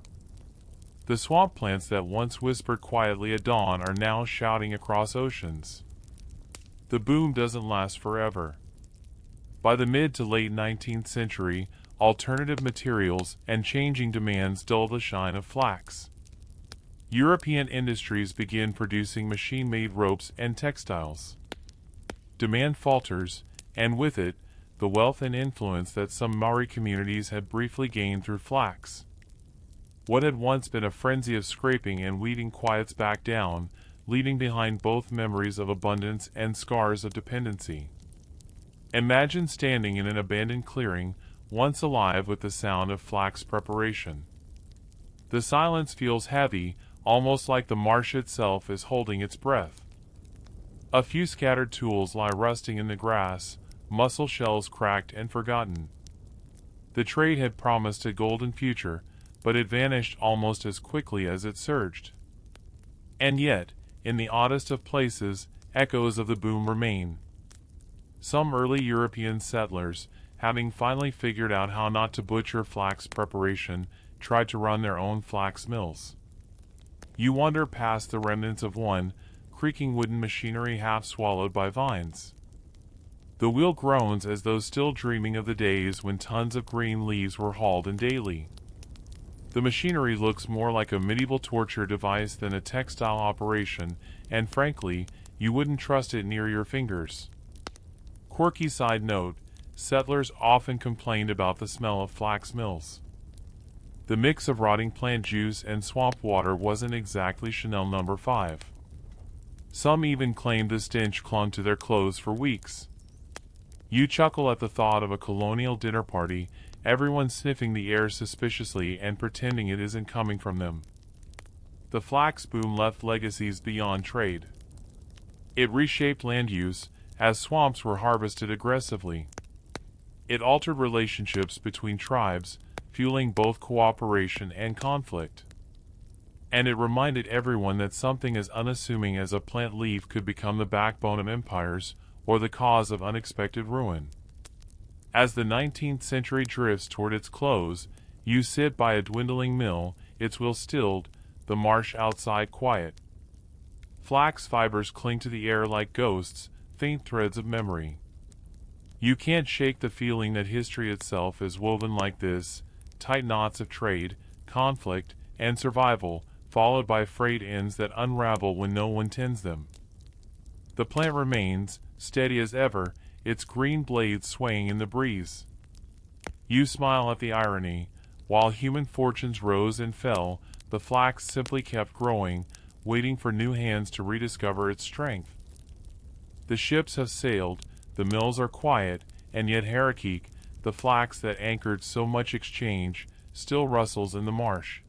The swamp plants that once whispered quietly at dawn are now shouting across oceans. The boom doesn't last forever. By the mid to late 19th century, alternative materials and changing demands dull the shine of flax. European industries begin producing machine-made ropes and textiles. Demand falters, and with it, the wealth and influence that some Maori communities had briefly gained through flax. What had once been a frenzy of scraping and weeding quiets back down, leaving behind both memories of abundance and scars of dependency. Imagine standing in an abandoned clearing, once alive with the sound of flax preparation. The silence feels heavy, almost like the marsh itself is holding its breath. A few scattered tools lie rusting in the grass, mussel shells cracked and forgotten. The trade had promised a golden future, but it vanished almost as quickly as it surged. And yet, in the oddest of places, echoes of the boom remain. Some early European settlers, having finally figured out how not to butcher flax preparation, tried to run their own flax mills. You wander past the remnants of one, creaking wooden machinery half swallowed by vines. The wheel groans as though still dreaming of the days when tons of green leaves were hauled in daily. The machinery looks more like a medieval torture device than a textile operation, and frankly, you wouldn't trust it near your fingers. Quirky side note, settlers often complained about the smell of flax mills. The mix of rotting plant juice and swamp water wasn't exactly Chanel No. 5. Some even claimed the stench clung to their clothes for weeks. You chuckle at the thought of a colonial dinner party, everyone sniffing the air suspiciously and pretending it isn't coming from them. The flax boom left legacies beyond trade. It reshaped land use, as swamps were harvested aggressively. It altered relationships between tribes, fueling both cooperation and conflict. And it reminded everyone that something as unassuming as a plant leaf could become the backbone of empires, or the cause of unexpected ruin. As the 19th century drifts toward its close, you sit by a dwindling mill, its wheels stilled, the marsh outside quiet. Flax fibers cling to the air like ghosts, faint threads of memory. You can't shake the feeling that history itself is woven like this, tight knots of trade, conflict, and survival, followed by frayed ends that unravel when no one tends them. The plant remains, steady as ever, its green blades swaying in the breeze. You smile at the irony. While human fortunes rose and fell, the flax simply kept growing, waiting for new hands to rediscover its strength. The ships have sailed, the mills are quiet, and yet Harakik, the flax that anchored so much exchange, still rustles in the marsh.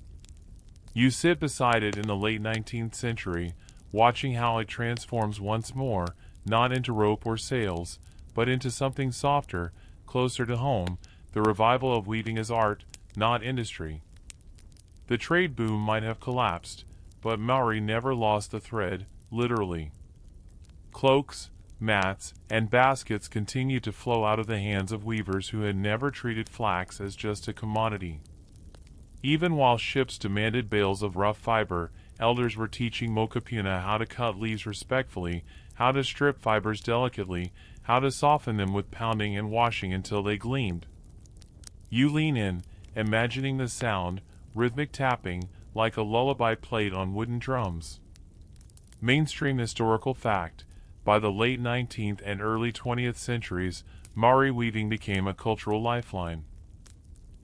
You sit beside it in the late 19th century, watching how it transforms once more, not into rope or sails, but into something softer, closer to home, the revival of weaving as art, not industry. The trade boom might have collapsed, but Maori never lost the thread, literally. Cloaks, mats, and baskets continued to flow out of the hands of weavers who had never treated flax as just a commodity. Even while ships demanded bales of rough fiber, elders were teaching Mokapuna how to cut leaves respectfully, how to strip fibers delicately, how to soften them with pounding and washing until they gleamed. You lean in, imagining the sound, rhythmic tapping, like a lullaby played on wooden drums. Mainstream historical fact. By the late 19th and early 20th centuries, Maori weaving became a cultural lifeline.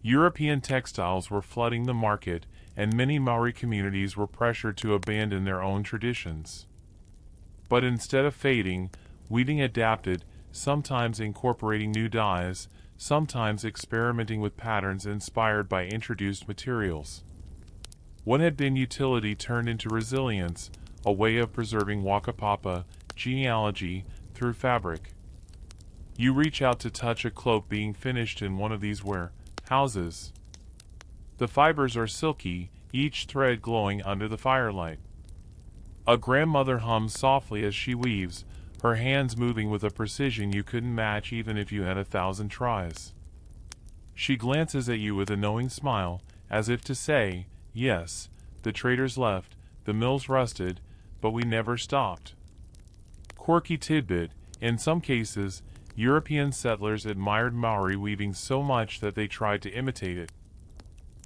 European textiles were flooding the market, and many Maori communities were pressured to abandon their own traditions. But instead of fading, weaving adapted, sometimes incorporating new dyes, sometimes experimenting with patterns inspired by introduced materials. What had been utility turned into resilience, a way of preserving Wakapapa genealogy through fabric. You reach out to touch a cloak being finished in one of these warehouses. The fibers are silky, each thread glowing under the firelight. A grandmother hums softly as she weaves, her hands moving with a precision you couldn't match even if you had 1,000 tries. She glances at you with a knowing smile, as if to say, yes, the traders left, the mills rusted, but we never stopped. Quirky tidbit, in some cases, European settlers admired Maori weaving so much that they tried to imitate it.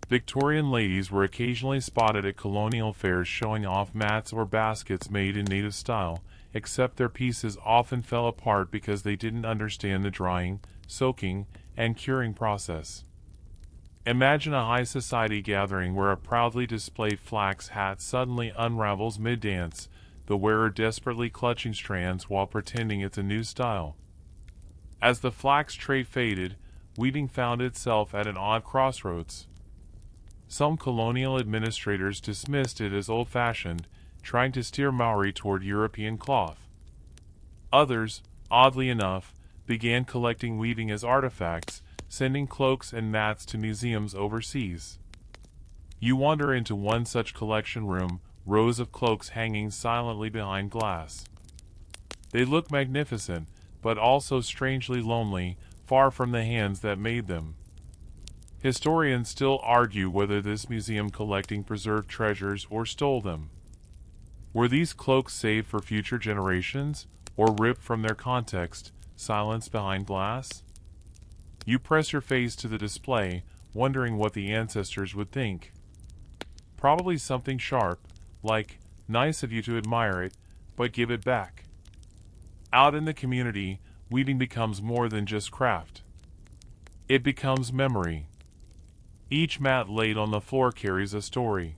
Victorian ladies were occasionally spotted at colonial fairs showing off mats or baskets made in native style, except their pieces often fell apart because they didn't understand the drying, soaking, and curing process. Imagine a high society gathering where a proudly displayed flax hat suddenly unravels mid-dance, the wearer desperately clutching strands while pretending it's a new style. As the flax trade faded, weaving found itself at an odd crossroads. Some colonial administrators dismissed it as old-fashioned, trying to steer Maori toward European cloth. Others, oddly enough, began collecting weaving as artifacts, sending cloaks and mats to museums overseas. You wander into one such collection room, rows of cloaks hanging silently behind glass. They look magnificent, but also strangely lonely, far from the hands that made them. Historians still argue whether this museum collecting preserved treasures or stole them. Were these cloaks saved for future generations, or ripped from their context, silenced behind glass? You press your face to the display, wondering what the ancestors would think. Probably something sharp, like, nice of you to admire it, but give it back. Out in the community, weaving becomes more than just craft. It becomes memory. Each mat laid on the floor carries a story.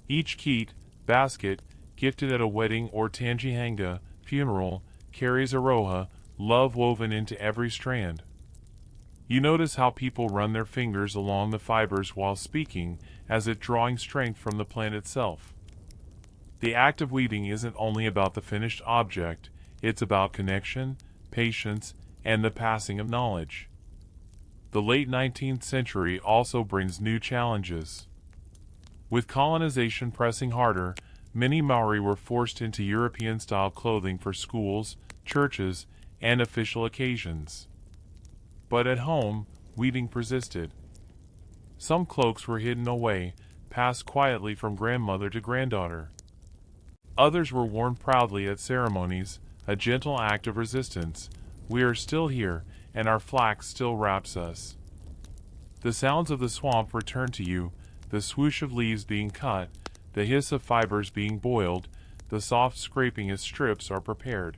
Each kit, basket, gifted at a wedding or Tangihanga funeral, carries a roha, love woven into every strand. You notice how people run their fingers along the fibers while speaking, as if drawing strength from the plant itself. The act of weaving isn't only about the finished object, it's about connection, patience, and the passing of knowledge. The late 19th century also brings new challenges. With colonization pressing harder, many Maori were forced into European-style clothing for schools, churches, and official occasions. But at home, weaving persisted. Some cloaks were hidden away, passed quietly from grandmother to granddaughter. Others were worn proudly at ceremonies, a gentle act of resistance. We are still here, and our flax still wraps us. The sounds of the swamp return to you, the swoosh of leaves being cut, the hiss of fibers being boiled, the soft scraping as strips are prepared.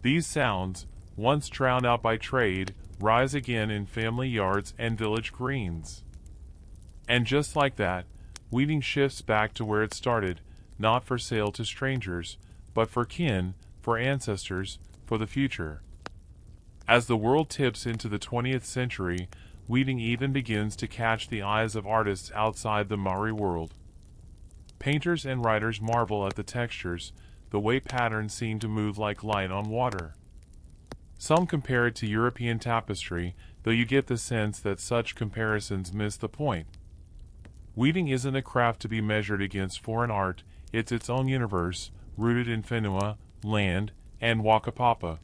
These sounds, once drowned out by trade, rise again in family yards and village greens. And just like that, weaving shifts back to where it started, not for sale to strangers, but for kin, for ancestors, for the future. As the world tips into the 20th century, weaving even begins to catch the eyes of artists outside the Maori world. Painters and writers marvel at the textures, the way patterns seem to move like light on water. Some compare it to European tapestry, though you get the sense that such comparisons miss the point. Weaving isn't a craft to be measured against foreign art, it's its own universe, rooted in whenua, land, and whakapapa.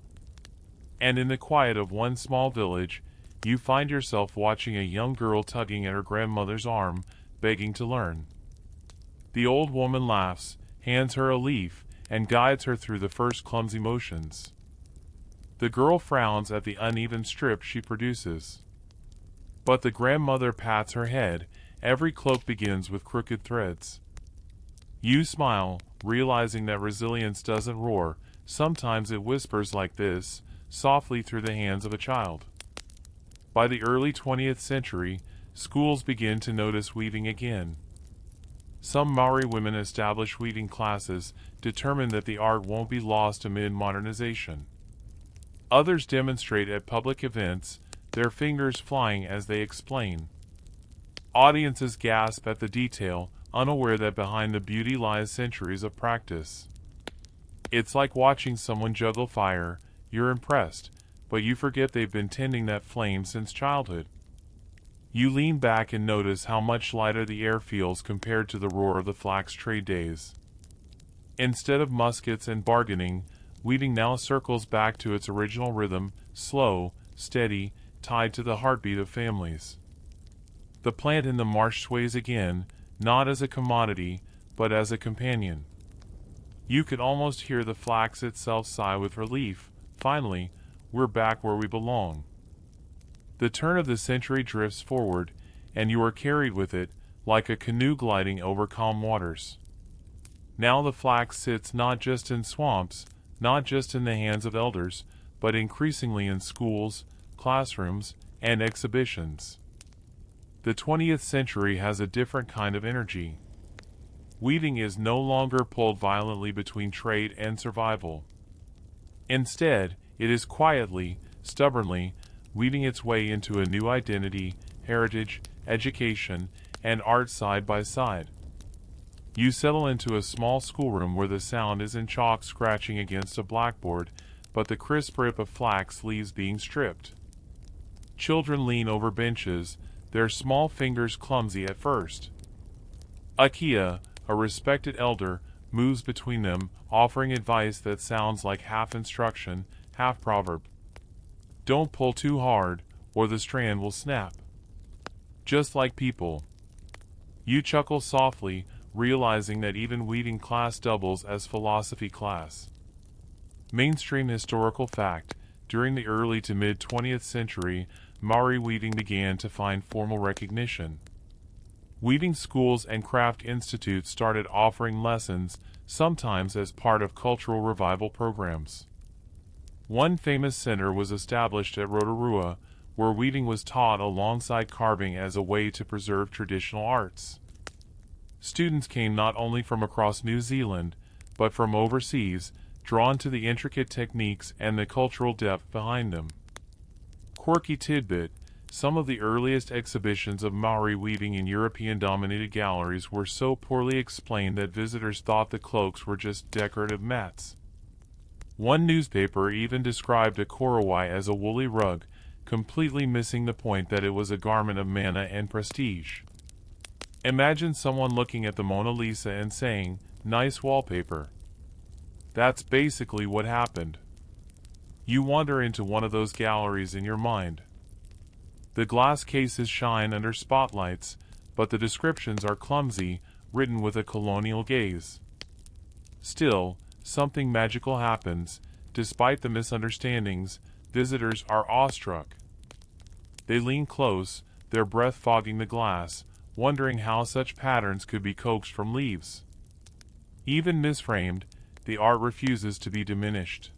And in the quiet of one small village, you find yourself watching a young girl tugging at her grandmother's arm, begging to learn. The old woman laughs, hands her a leaf, and guides her through the first clumsy motions. The girl frowns at the uneven strip she produces. But the grandmother pats her head, every cloak begins with crooked threads. You smile, realizing that resilience doesn't roar, sometimes it whispers like this, softly through the hands of a child. By the early 20th century, schools begin to notice weaving again. Some Maori women establish weaving classes, determined that the art won't be lost amid modernization. Others demonstrate at public events, their fingers flying as they explain. Audiences gasp at the detail, unaware that behind the beauty lies centuries of practice. It's like watching someone juggle fire. You're impressed, but you forget they've been tending that flame since childhood. You lean back and notice how much lighter the air feels compared to the roar of the flax trade days. Instead of muskets and bargaining, weaving now circles back to its original rhythm, slow, steady, tied to the heartbeat of families. The plant in the marsh sways again, not as a commodity, but as a companion. You could almost hear the flax itself sigh with relief. Finally, we're back where we belong. The turn of the century drifts forward, and you are carried with it, like a canoe gliding over calm waters. Now the flax sits not just in swamps, not just in the hands of elders, but increasingly in schools, classrooms, and exhibitions. The 20th century has a different kind of energy. Weaving is no longer pulled violently between trade and survival. Instead, it is quietly, stubbornly, weaving its way into a new identity, heritage, education, and art side by side. You settle into a small schoolroom where the sound isn't chalk scratching against a blackboard, but the crisp rip of flax leaves being stripped. Children lean over benches, their small fingers clumsy at first. Akia, a respected elder, moves between them, offering advice that sounds like half instruction, half proverb. Don't pull too hard, or the strand will snap. Just like people. You chuckle softly, realizing that even weaving class doubles as philosophy class. Mainstream historical fact: during the early to mid-20th century, Maori weaving began to find formal recognition. Weaving schools and craft institutes started offering lessons, sometimes as part of cultural revival programs. One famous center was established at Rotorua, where weaving was taught alongside carving as a way to preserve traditional arts. Students came not only from across New Zealand, but from overseas, drawn to the intricate techniques and the cultural depth behind them. Quirky tidbit: some of the earliest exhibitions of Maori weaving in European-dominated galleries were so poorly explained that visitors thought the cloaks were just decorative mats. One newspaper even described a korowai as a woolly rug, completely missing the point that it was a garment of mana and prestige. Imagine someone looking at the Mona Lisa and saying, "Nice wallpaper." That's basically what happened. You wander into one of those galleries in your mind. The glass cases shine under spotlights, but the descriptions are clumsy, written with a colonial gaze. Still, something magical happens. Despite the misunderstandings, visitors are awestruck. They lean close, their breath fogging the glass, wondering how such patterns could be coaxed from leaves. Even misframed, the art refuses to be diminished.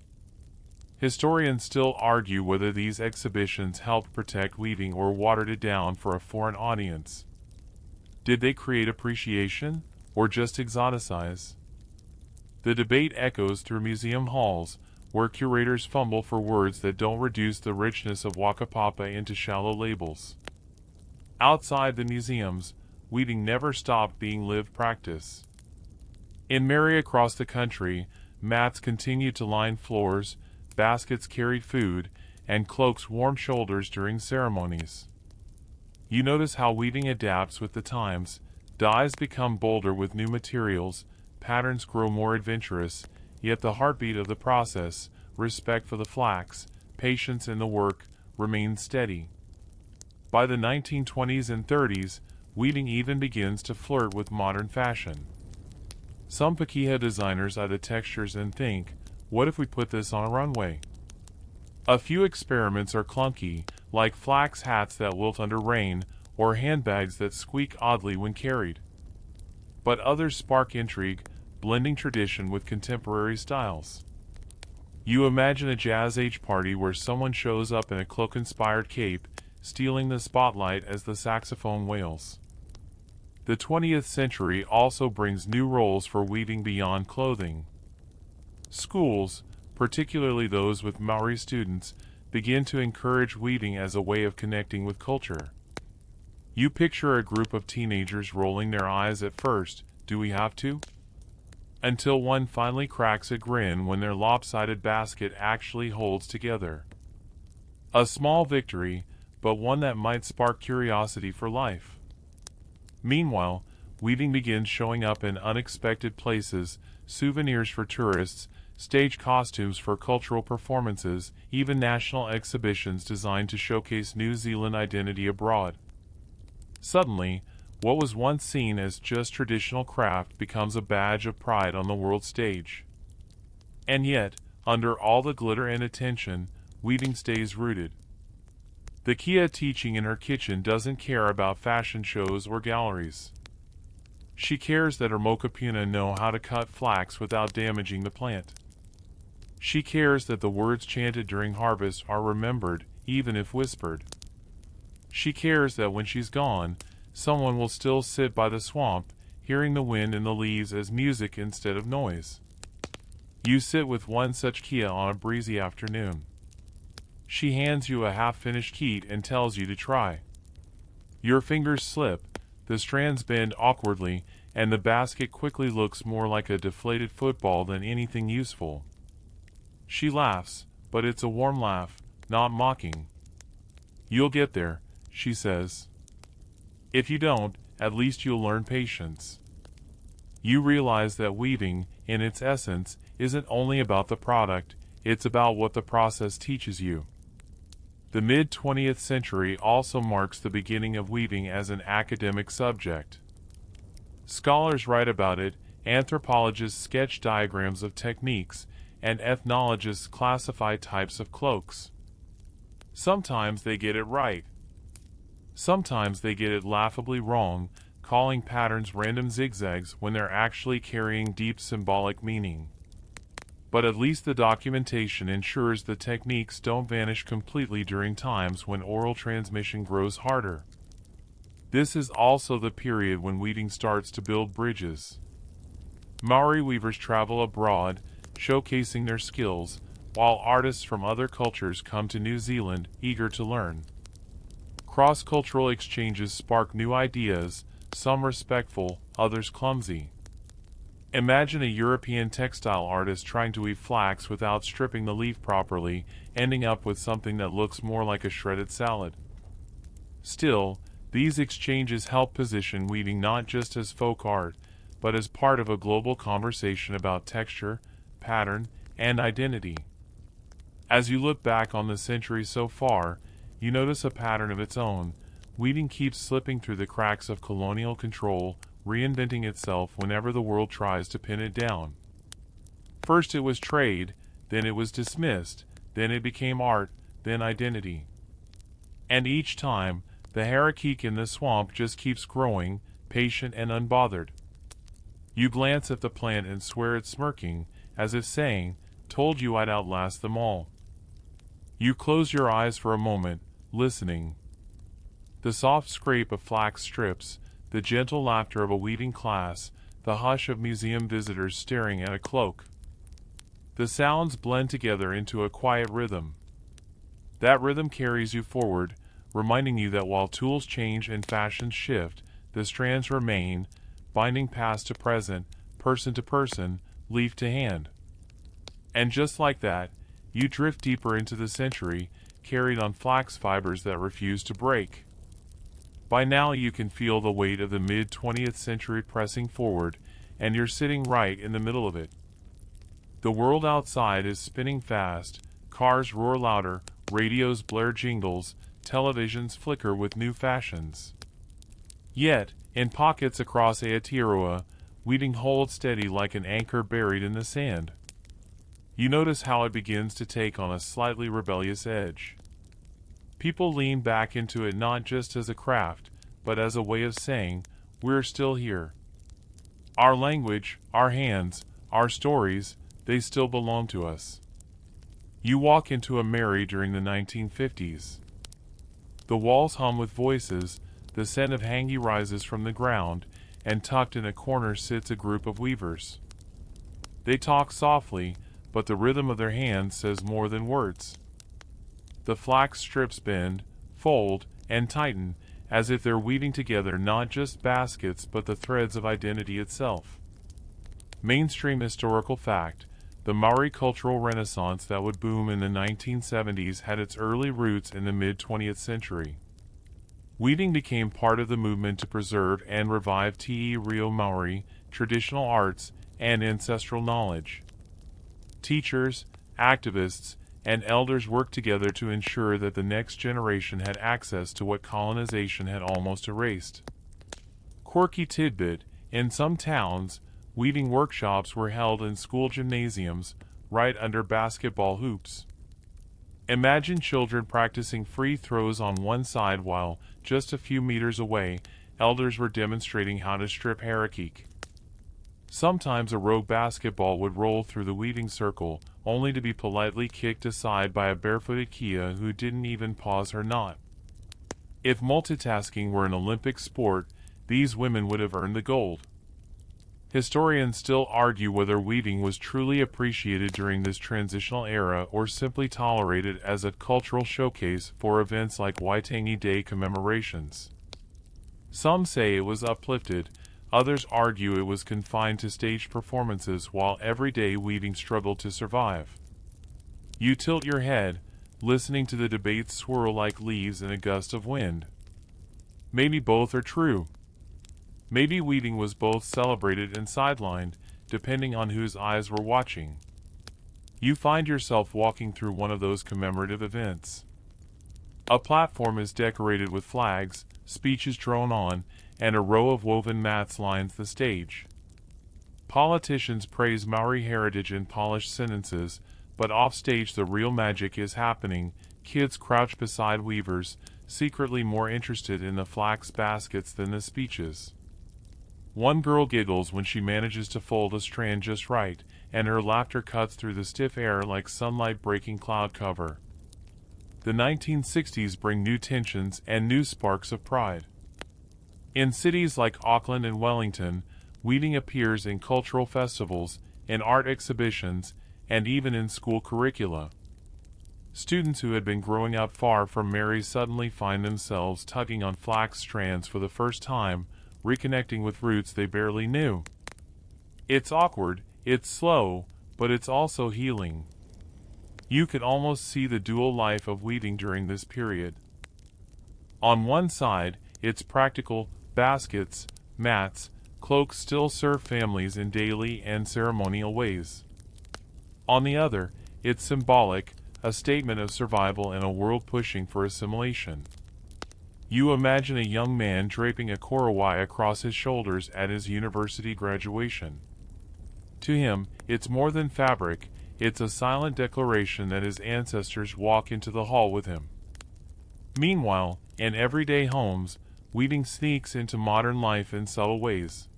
Historians still argue whether these exhibitions helped protect weaving or watered it down for a foreign audience. Did they create appreciation, or just exoticize? The debate echoes through museum halls, where curators fumble for words that don't reduce the richness of Wakapapa into shallow labels. Outside the museums, weaving never stopped being lived practice. In Mary across the country, mats continued to line floors, baskets carried food, and cloaks warmed shoulders during ceremonies. You notice how weaving adapts with the times. Dyes become bolder with new materials, patterns grow more adventurous, yet the heartbeat of the process, respect for the flax, patience in the work, remains steady. By the 1920s and 30s, weaving even begins to flirt with modern fashion. Some pakeha designers eye the textures and think, what if we put this on a runway? A few experiments are clunky, like flax hats that wilt under rain, or handbags that squeak oddly when carried. But others spark intrigue, blending tradition with contemporary styles. You imagine a jazz age party where someone shows up in a cloak-inspired cape, stealing the spotlight as the saxophone wails. The 20th century also brings new roles for weaving beyond clothing. Schools, particularly those with Maori students, begin to encourage weaving as a way of connecting with culture. You picture a group of teenagers rolling their eyes at first, "Do we have to?" Until one finally cracks a grin when their lopsided basket actually holds together. A small victory, but one that might spark curiosity for life. Meanwhile, weaving begins showing up in unexpected places, souvenirs for tourists, stage costumes for cultural performances, even national exhibitions designed to showcase New Zealand identity abroad. Suddenly, what was once seen as just traditional craft becomes a badge of pride on the world stage. And yet, under all the glitter and attention, weaving stays rooted. The Kia teaching in her kitchen doesn't care about fashion shows or galleries. She cares that her mokapuna know how to cut flax without damaging the plant. She cares that the words chanted during harvest are remembered, even if whispered. She cares that when she's gone, someone will still sit by the swamp, hearing the wind in the leaves as music instead of noise. You sit with one such Kia on a breezy afternoon. She hands you a half-finished kit and tells you to try. Your fingers slip, the strands bend awkwardly, and the basket quickly looks more like a deflated football than anything useful. She laughs, but it's a warm laugh, not mocking. "You'll get there," she says. "If you don't, at least you'll learn patience." You realize that weaving, in its essence, isn't only about the product, it's about what the process teaches you. The mid-20th century also marks the beginning of weaving as an academic subject. Scholars write about it, anthropologists sketch diagrams of techniques, and ethnologists classify types of cloaks. Sometimes they get it right. Sometimes they get it laughably wrong, calling patterns random zigzags when they're actually carrying deep symbolic meaning. But at least the documentation ensures the techniques don't vanish completely during times when oral transmission grows harder. This is also the period when weaving starts to build bridges. Maori weavers travel abroad, showcasing their skills, while artists from other cultures come to New Zealand, eager to learn. Cross-cultural exchanges spark new ideas, some respectful, others clumsy. Imagine a European textile artist trying to weave flax without stripping the leaf properly, ending up with something that looks more like a shredded salad. Still, these exchanges help position weaving not just as folk art, but as part of a global conversation about texture, pattern, and identity. As you look back on the century so far, you notice a pattern of its own. Weaving keeps slipping through the cracks of colonial control, reinventing itself whenever the world tries to pin it down. First it was trade, then it was dismissed, then it became art, then identity. And each time, the harakeek in the swamp just keeps growing, patient and unbothered. You glance at the plant and swear it's smirking, as if saying, "Told you I'd outlast them all." You close your eyes for a moment, listening. The soft scrape of flax strips, the gentle laughter of a weaving class, the hush of museum visitors staring at a cloak. The sounds blend together into a quiet rhythm. That rhythm carries you forward, reminding you that while tools change and fashions shift, the strands remain, binding past to present, person to person, leaf to hand. And just like that, you drift deeper into the century, carried on flax fibers that refuse to break. By now you can feel the weight of the mid-20th century pressing forward, and you're sitting right in the middle of it. The world outside is spinning fast, cars roar louder, radios blare jingles, televisions flicker with new fashions. Yet, in pockets across Aotearoa, weaving holds steady like an anchor buried in the sand. You notice how it begins to take on a slightly rebellious edge. People lean back into it not just as a craft, but as a way of saying, "We're still here." Our language, our hands, our stories, they still belong to us. You walk into a Mary during the 1950s. The walls hum with voices, the scent of hangi rises from the ground, and tucked in a corner sits a group of weavers. They talk softly, but the rhythm of their hands says more than words. The flax strips bend, fold, and tighten, as if they're weaving together not just baskets but the threads of identity itself. Mainstream historical fact: the Maori cultural renaissance that would boom in the 1970s had its early roots in the mid-20th century. Weaving became part of the movement to preserve and revive te reo Maori, traditional arts, and ancestral knowledge. Teachers, activists, and elders worked together to ensure that the next generation had access to what colonization had almost erased. Quirky tidbit: in some towns, weaving workshops were held in school gymnasiums, right under basketball hoops. Imagine children practicing free throws on one side while, just a few meters away, elders were demonstrating how to strip harakeek. Sometimes a rogue basketball would roll through the weaving circle, only to be politely kicked aside by a barefooted Kia who didn't even pause her knot. If multitasking were an Olympic sport, these women would have earned the gold. Historians still argue whether weaving was truly appreciated during this transitional era or simply tolerated as a cultural showcase for events like Waitangi Day commemorations. Some say it was uplifted, others argue it was confined to staged performances while everyday weaving struggled to survive. You tilt your head, listening to the debates swirl like leaves in a gust of wind. Maybe both are true. Maybe weaving was both celebrated and sidelined, depending on whose eyes were watching. You find yourself walking through one of those commemorative events. A platform is decorated with flags, speeches drone on, and a row of woven mats lines the stage. Politicians praise Maori heritage in polished sentences, but offstage the real magic is happening. Kids crouch beside weavers, secretly more interested in the flax baskets than the speeches. One girl giggles when she manages to fold a strand just right, and her laughter cuts through the stiff air like sunlight breaking cloud cover. The 1960s bring new tensions and new sparks of pride. In cities like Auckland and Wellington, weaving appears in cultural festivals, in art exhibitions, and even in school curricula. Students who had been growing up far from Mary suddenly find themselves tugging on flax strands for the first time, reconnecting with roots they barely knew. It's awkward, it's slow, but it's also healing. You could almost see the dual life of weaving during this period. On one side, it's practical: baskets, mats, cloaks still serve families in daily and ceremonial ways. On the other, it's symbolic, a statement of survival in a world pushing for assimilation. You imagine a young man draping a korowai across his shoulders at his university graduation. To him, it's more than fabric, it's a silent declaration that his ancestors walk into the hall with him. Meanwhile, in everyday homes, weaving sneaks into modern life in subtle ways.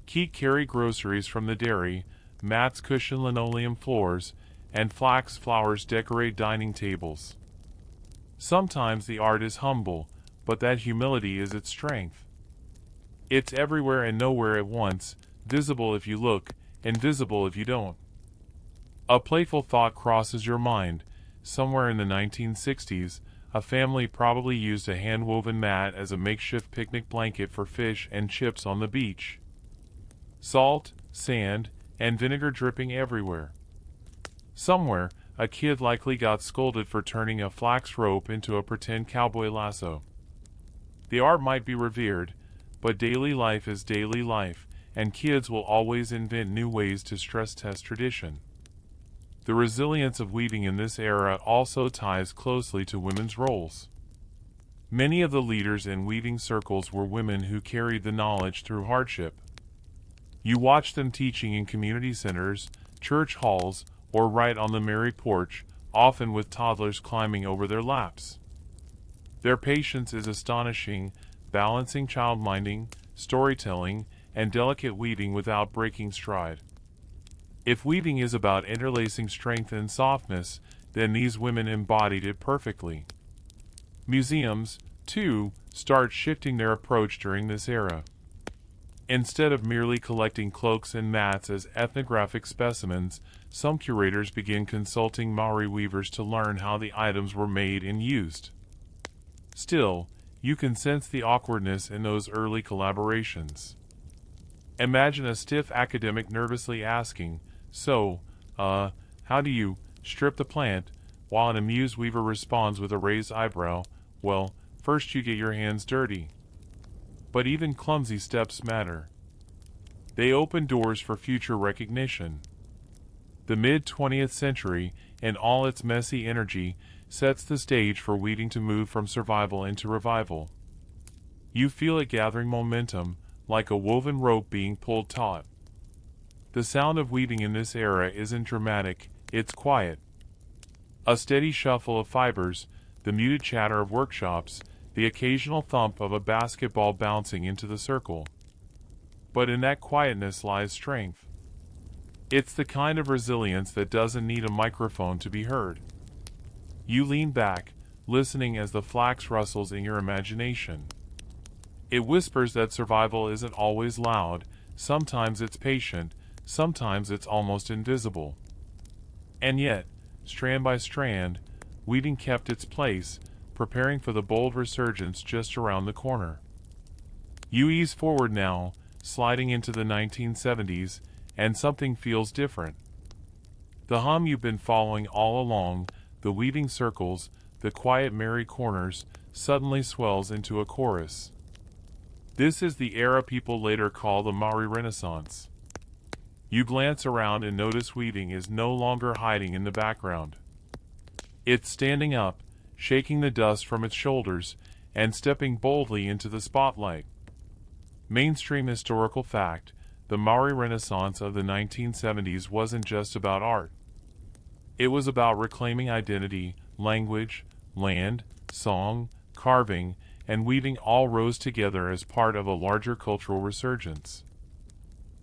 Keek carry groceries from the dairy, mats cushion linoleum floors, and flax flowers decorate dining tables. Sometimes the art is humble, but that humility is its strength. It's everywhere and nowhere at once, visible if you look, invisible if you don't. A playful thought crosses your mind. Somewhere in the 1960s, a family probably used a hand-woven mat as a makeshift picnic blanket for fish and chips on the beach. Salt, sand, and vinegar dripping everywhere. Somewhere, a kid likely got scolded for turning a flax rope into a pretend cowboy lasso. The art might be revered, but daily life is daily life, and kids will always invent new ways to stress-test tradition. The resilience of weaving in this era also ties closely to women's roles. Many of the leaders in weaving circles were women who carried the knowledge through hardship. You watch them teaching in community centers, church halls, or right on the Mary porch, often with toddlers climbing over their laps. Their patience is astonishing, balancing childminding, storytelling, and delicate weaving without breaking stride. If weaving is about interlacing strength and softness, then these women embodied it perfectly. Museums, too, start shifting their approach during this era. Instead of merely collecting cloaks and mats as ethnographic specimens, some curators begin consulting Maori weavers to learn how the items were made and used. Still, you can sense the awkwardness in those early collaborations. Imagine a stiff academic nervously asking, "So, how do you strip the plant?" while an amused weaver responds with a raised eyebrow, "Well, first you get your hands dirty." But even clumsy steps matter. They open doors for future recognition. The mid-20th century, in all its messy energy, sets the stage for weaving to move from survival into revival. You feel it gathering momentum, like a woven rope being pulled taut. The sound of weaving in this era isn't dramatic, it's quiet. A steady shuffle of fibers, the muted chatter of workshops, the occasional thump of a basketball bouncing into the circle. But in that quietness lies strength. It's the kind of resilience that doesn't need a microphone to be heard. You lean back, listening as the flax rustles in your imagination. It whispers that survival isn't always loud, sometimes it's patient, sometimes it's almost invisible. And yet, strand by strand, weaving kept its place, preparing for the bold resurgence just around the corner. You ease forward now, sliding into the 1970s, and something feels different. The hum you've been following all along, the weaving circles, the quiet merry corners, suddenly swells into a chorus. This is the era people later call the Maori Renaissance. You glance around and notice weaving is no longer hiding in the background. It's standing up, shaking the dust from its shoulders, and stepping boldly into the spotlight. Mainstream historical fact, the Maori Renaissance of the 1970s wasn't just about art. It was about reclaiming identity, language, land, song, carving, and weaving all rose together as part of a larger cultural resurgence.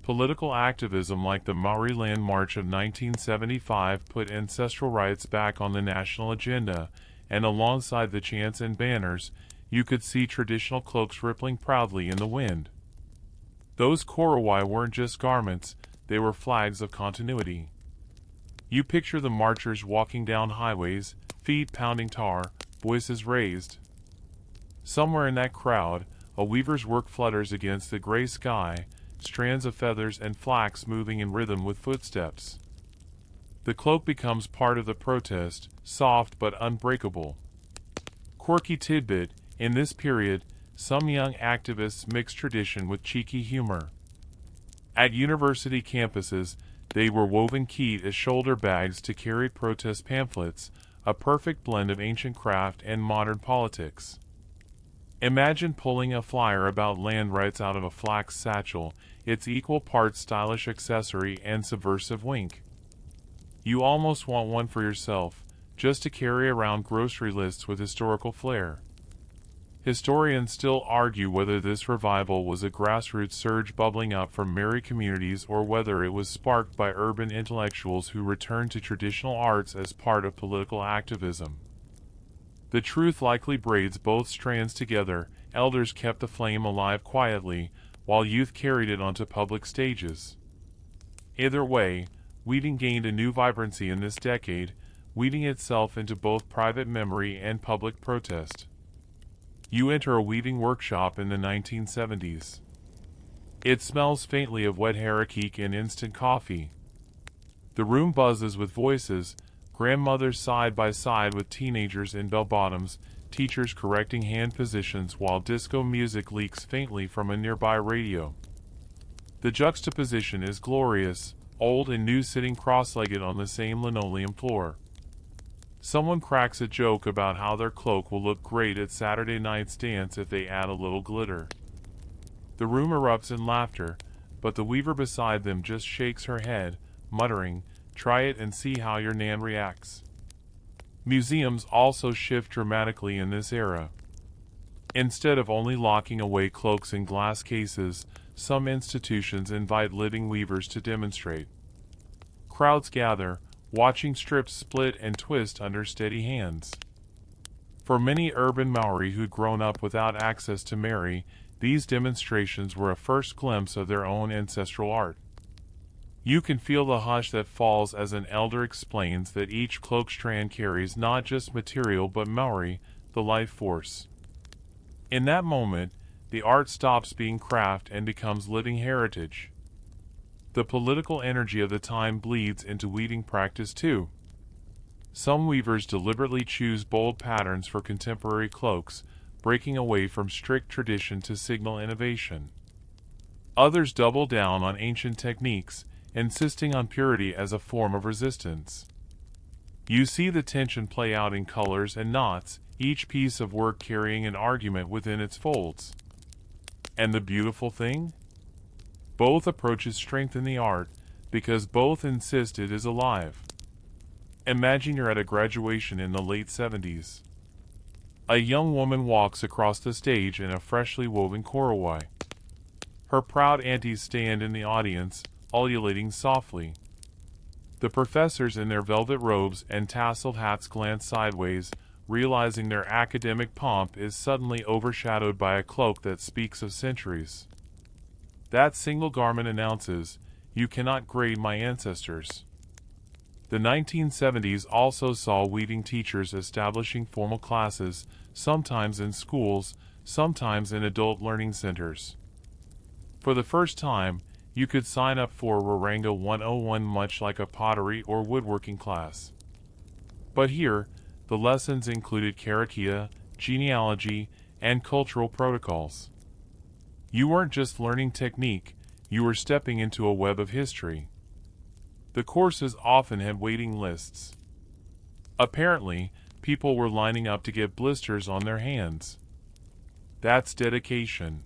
Political activism like the Maori Land March of 1975 put ancestral rights back on the national agenda, and alongside the chants and banners, you could see traditional cloaks rippling proudly in the wind. Those korowai weren't just garments, they were flags of continuity. You picture the marchers walking down highways, feet pounding tar, voices raised. Somewhere in that crowd, a weaver's work flutters against the gray sky, strands of feathers and flax moving in rhythm with footsteps. The cloak becomes part of the protest, soft but unbreakable. Quirky tidbit, in this period, some young activists mixed tradition with cheeky humor. At university campuses, they were woven keyed as shoulder bags to carry protest pamphlets, a perfect blend of ancient craft and modern politics. Imagine pulling a flyer about land rights out of a flax satchel, its equal parts stylish accessory and subversive wink. You almost want one for yourself, just to carry around grocery lists with historical flair. Historians still argue whether this revival was a grassroots surge bubbling up from Maori communities or whether it was sparked by urban intellectuals who returned to traditional arts as part of political activism. The truth likely braids both strands together. Elders kept the flame alive quietly, while youth carried it onto public stages. Either way, weaving gained a new vibrancy in this decade, weaving itself into both private memory and public protest. You enter a weaving workshop in the 1970s. It smells faintly of wet harakeke and instant coffee. The room buzzes with voices, grandmothers side by side with teenagers in bell-bottoms, teachers correcting hand positions while disco music leaks faintly from a nearby radio. The juxtaposition is glorious, old and new sitting cross-legged on the same linoleum floor. Someone cracks a joke about how their cloak will look great at Saturday night's dance if they add a little glitter. The room erupts in laughter, but the weaver beside them just shakes her head, muttering, "Try it and see how your nan reacts." Museums also shift dramatically in this era. Instead of only locking away cloaks in glass cases, some institutions invite living weavers to demonstrate. Crowds gather, watching strips split and twist under steady hands. For many urban Maori who'd grown up without access to Maori, these demonstrations were a first glimpse of their own ancestral art. You can feel the hush that falls as an elder explains that each cloak strand carries not just material but Maori, the life force. In that moment, the art stops being craft and becomes living heritage. The political energy of the time bleeds into weaving practice too. Some weavers deliberately choose bold patterns for contemporary cloaks, breaking away from strict tradition to signal innovation. Others double down on ancient techniques, insisting on purity as a form of resistance. You see the tension play out in colors and knots, each piece of work carrying an argument within its folds. And the beautiful thing? Both approaches strengthen the art, because both insist it is alive. Imagine you're at a graduation in the late 70s. A young woman walks across the stage in a freshly woven korowai. Her proud aunties stand in the audience, ululating softly. The professors in their velvet robes and tasseled hats glance sideways, realizing their academic pomp is suddenly overshadowed by a cloak that speaks of centuries. That single garment announces, "You cannot grade my ancestors." The 1970s also saw weaving teachers establishing formal classes, sometimes in schools, sometimes in adult learning centers. For the first time, you could sign up for Waranga 101 much like a pottery or woodworking class. But here, the lessons included karakia, genealogy, and cultural protocols. You weren't just learning technique, you were stepping into a web of history. The courses often had waiting lists. Apparently, people were lining up to get blisters on their hands. That's dedication.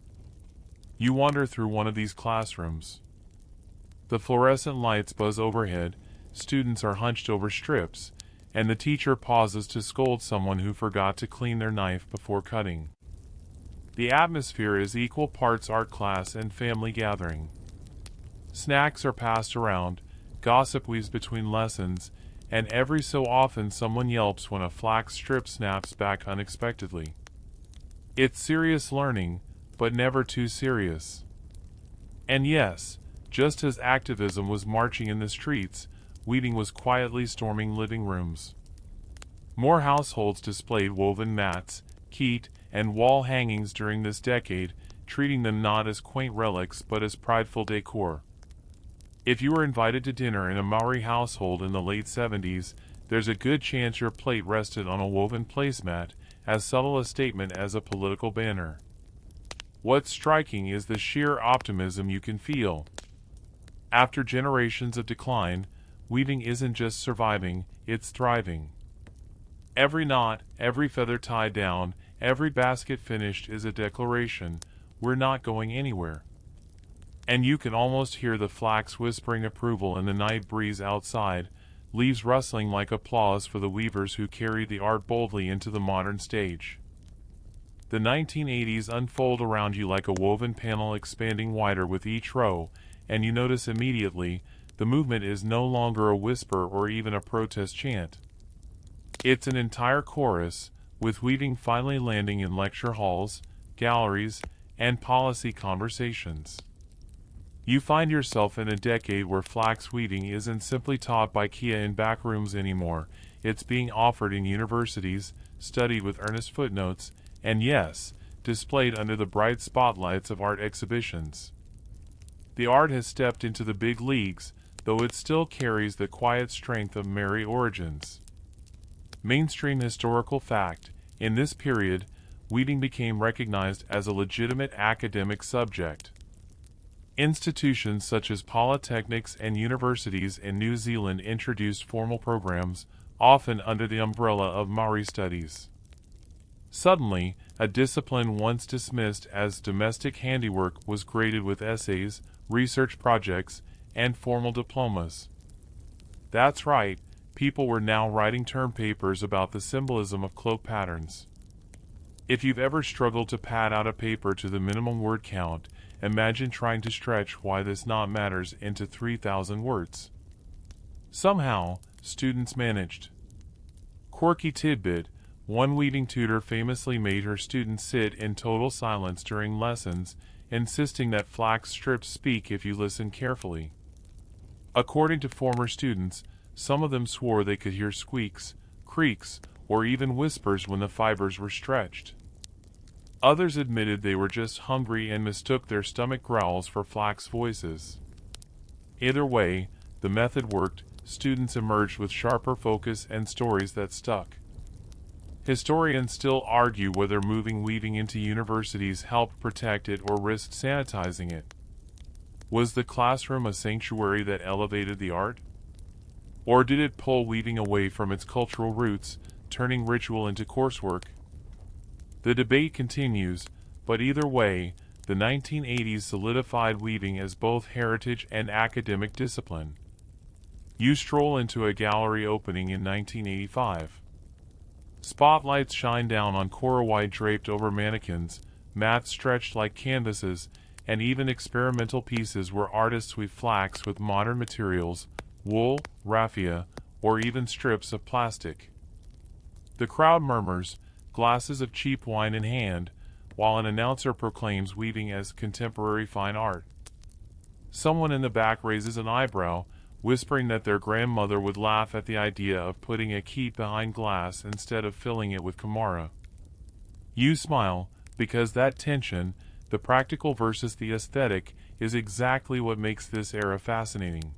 You wander through one of these classrooms. The fluorescent lights buzz overhead, students are hunched over strips, and the teacher pauses to scold someone who forgot to clean their knife before cutting. The atmosphere is equal parts art class and family gathering. Snacks are passed around, gossip weaves between lessons, and every so often someone yelps when a flax strip snaps back unexpectedly. It's serious learning, but never too serious. And yes, just as activism was marching in the streets, weaving was quietly storming living rooms. More households displayed woven mats, keet, and wall hangings during this decade, treating them not as quaint relics but as prideful decor. If you were invited to dinner in a Maori household in the late 70s, there's a good chance your plate rested on a woven placemat, as subtle a statement as a political banner. What's striking is the sheer optimism you can feel. After generations of decline, weaving isn't just surviving, it's thriving. Every knot, every feather tied down, every basket finished is a declaration, we're not going anywhere. And you can almost hear the flax whispering approval in the night breeze outside, leaves rustling like applause for the weavers who carry the art boldly into the modern stage. The 1980s unfold around you like a woven panel expanding wider with each row, and you notice immediately, the movement is no longer a whisper or even a protest chant. It's an entire chorus, with weaving finally landing in lecture halls, galleries, and policy conversations. You find yourself in a decade where flax weaving isn't simply taught by Kia in back rooms anymore, it's being offered in universities, studied with earnest footnotes, and yes, displayed under the bright spotlights of art exhibitions. The art has stepped into the big leagues, though it still carries the quiet strength of Maori origins. Mainstream historical fact, in this period, weaving became recognized as a legitimate academic subject. Institutions such as polytechnics and universities in New Zealand introduced formal programs, often under the umbrella of Maori studies. Suddenly, a discipline once dismissed as domestic handiwork was graded with essays, research projects, and formal diplomas. That's right, people were now writing term papers about the symbolism of cloak patterns. If you've ever struggled to pad out a paper to the minimum word count, imagine trying to stretch why this knot matters into 3,000 words. Somehow, students managed. Quirky tidbit, one weaving tutor famously made her students sit in total silence during lessons, insisting that flax strips speak if you listen carefully. According to former students, some of them swore they could hear squeaks, creaks, or even whispers when the fibers were stretched. Others admitted they were just hungry and mistook their stomach growls for flax voices. Either way, the method worked, students emerged with sharper focus and stories that stuck. Historians still argue whether moving weaving into universities helped protect it or risked sanitizing it. Was the classroom a sanctuary that elevated the art? Or did it pull weaving away from its cultural roots, turning ritual into coursework? The debate continues, but either way, the 1980s solidified weaving as both heritage and academic discipline. You stroll into a gallery opening in 1985. Spotlights shine down on korowai draped over mannequins, mats stretched like canvases, and even experimental pieces where artists weave flax with modern materials, wool, raffia, or even strips of plastic. The crowd murmurs, glasses of cheap wine in hand, while an announcer proclaims weaving as contemporary fine art. Someone in the back raises an eyebrow, whispering that their grandmother would laugh at the idea of putting a keep behind glass instead of filling it with Kamara. You smile, because that tension, the practical versus the aesthetic, is exactly what makes this era fascinating.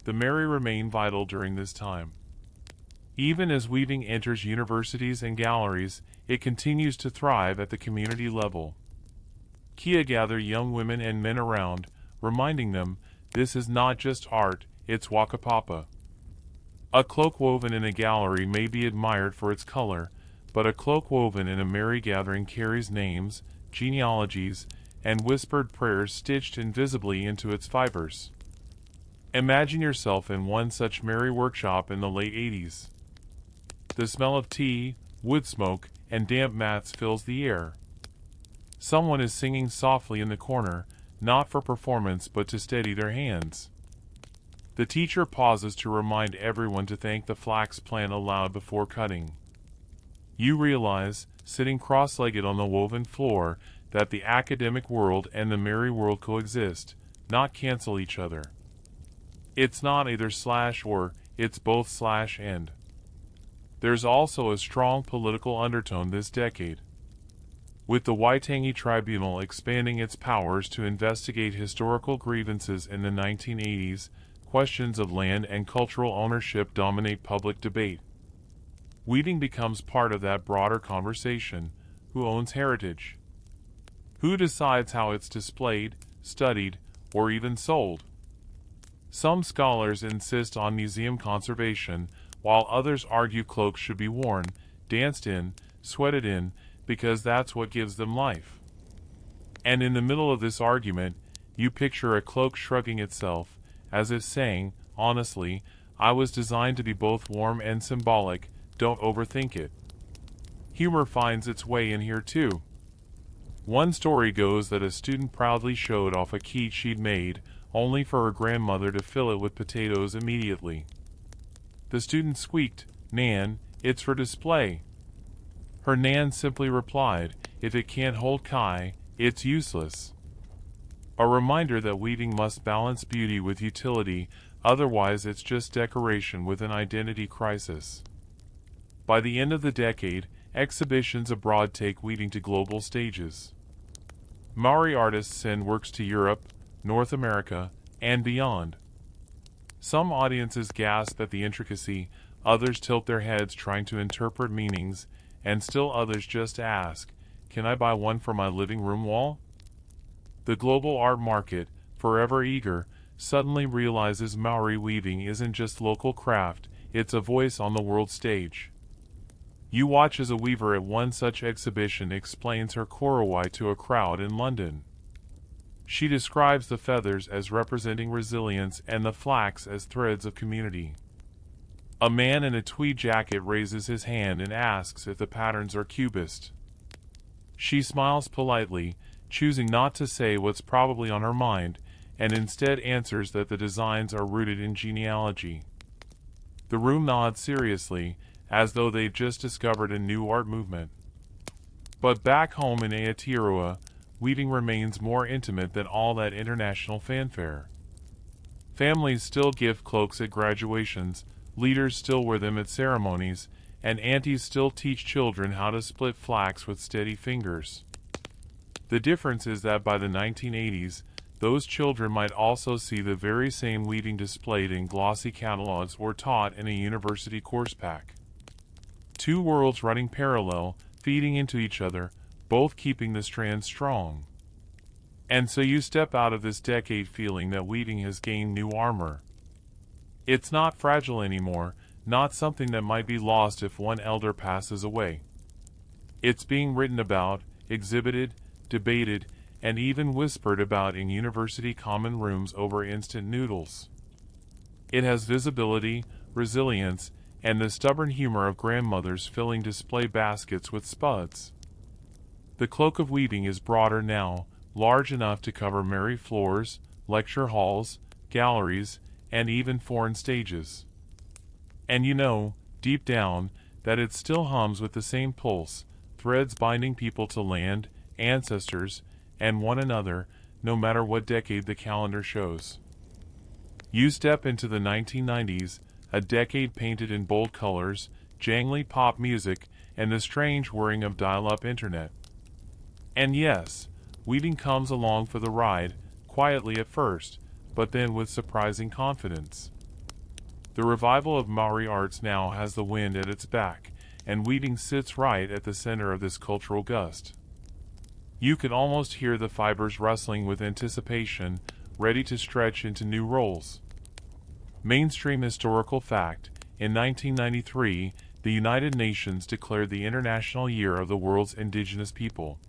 The Maori remain vital during this time. Even as weaving enters universities and galleries, it continues to thrive at the community level. Kia gather young women and men around, reminding them, this is not just art, it's wakapapa. A cloak woven in a gallery may be admired for its color, but a cloak woven in a Maori gathering carries names, genealogies, and whispered prayers stitched invisibly into its fibers. Imagine yourself in one such Maori workshop in the late 80s. The smell of tea, wood smoke, and damp mats fills the air. Someone is singing softly in the corner, not for performance but to steady their hands. The teacher pauses to remind everyone to thank the flax plant aloud before cutting. You realize, sitting cross-legged on the woven floor, that the academic world and the merry world coexist, not cancel each other. It's not either slash or, it's both slash and. There's also a strong political undertone this decade. With the Waitangi Tribunal expanding its powers to investigate historical grievances in the 1980s, questions of land and cultural ownership dominate public debate. Weaving becomes part of that broader conversation. Who owns heritage? Who decides how it's displayed, studied, or even sold? Some scholars insist on museum conservation, while others argue cloaks should be worn, danced in, sweated in, because that's what gives them life. And in the middle of this argument, you picture a cloak shrugging itself, as if saying, honestly, I was designed to be both warm and symbolic, don't overthink it. Humor finds its way in here too. One story goes that a student proudly showed off a quiche she'd made, only for her grandmother to fill it with potatoes immediately. The student squeaked, Nan, it's for display. Her Nan simply replied, if it can't hold kai, it's useless. A reminder that weaving must balance beauty with utility, otherwise it's just decoration with an identity crisis. By the end of the decade, exhibitions abroad take weaving to global stages. Maori artists send works to Europe, North America, and beyond. Some audiences gasp at the intricacy, others tilt their heads trying to interpret meanings, and still others just ask, can I buy one for my living room wall? The global art market, forever eager, suddenly realizes Maori weaving isn't just local craft, it's a voice on the world stage. You watch as a weaver at one such exhibition explains her korowai to a crowd in London. She describes the feathers as representing resilience and the flax as threads of community. A man in a tweed jacket raises his hand and asks if the patterns are cubist. She smiles politely, choosing not to say what's probably on her mind, and instead answers that the designs are rooted in genealogy. The room nods seriously, as though they'd just discovered a new art movement. But back home in Aotearoa, weaving remains more intimate than all that international fanfare. Families still give cloaks at graduations, leaders still wear them at ceremonies, and aunties still teach children how to split flax with steady fingers. The difference is that by the 1980s, those children might also see the very same weaving displayed in glossy catalogs or taught in a university course pack. Two worlds running parallel, feeding into each other, both keeping the strands strong. And so you step out of this decade feeling that weaving has gained new armor. It's not fragile anymore, not something that might be lost if one elder passes away. It's being written about, exhibited, debated, and even whispered about in university common rooms over instant noodles. It has visibility, resilience, and the stubborn humor of grandmothers filling display baskets with spuds. The cloak of weaving is broader now, large enough to cover merry floors, lecture halls, galleries, and even foreign stages. And you know, deep down, that it still hums with the same pulse, threads binding people to land, ancestors, and one another, no matter what decade the calendar shows. You step into the 1990s, a decade painted in bold colors, jangly pop music, and the strange whirring of dial-up internet. And yes, weaving comes along for the ride, quietly at first, but then with surprising confidence. The revival of Maori arts now has the wind at its back, and weaving sits right at the center of this cultural gust. You can almost hear the fibers rustling with anticipation, ready to stretch into new roles. Mainstream historical fact, in 1993, the United Nations declared the International Year of the World's Indigenous People.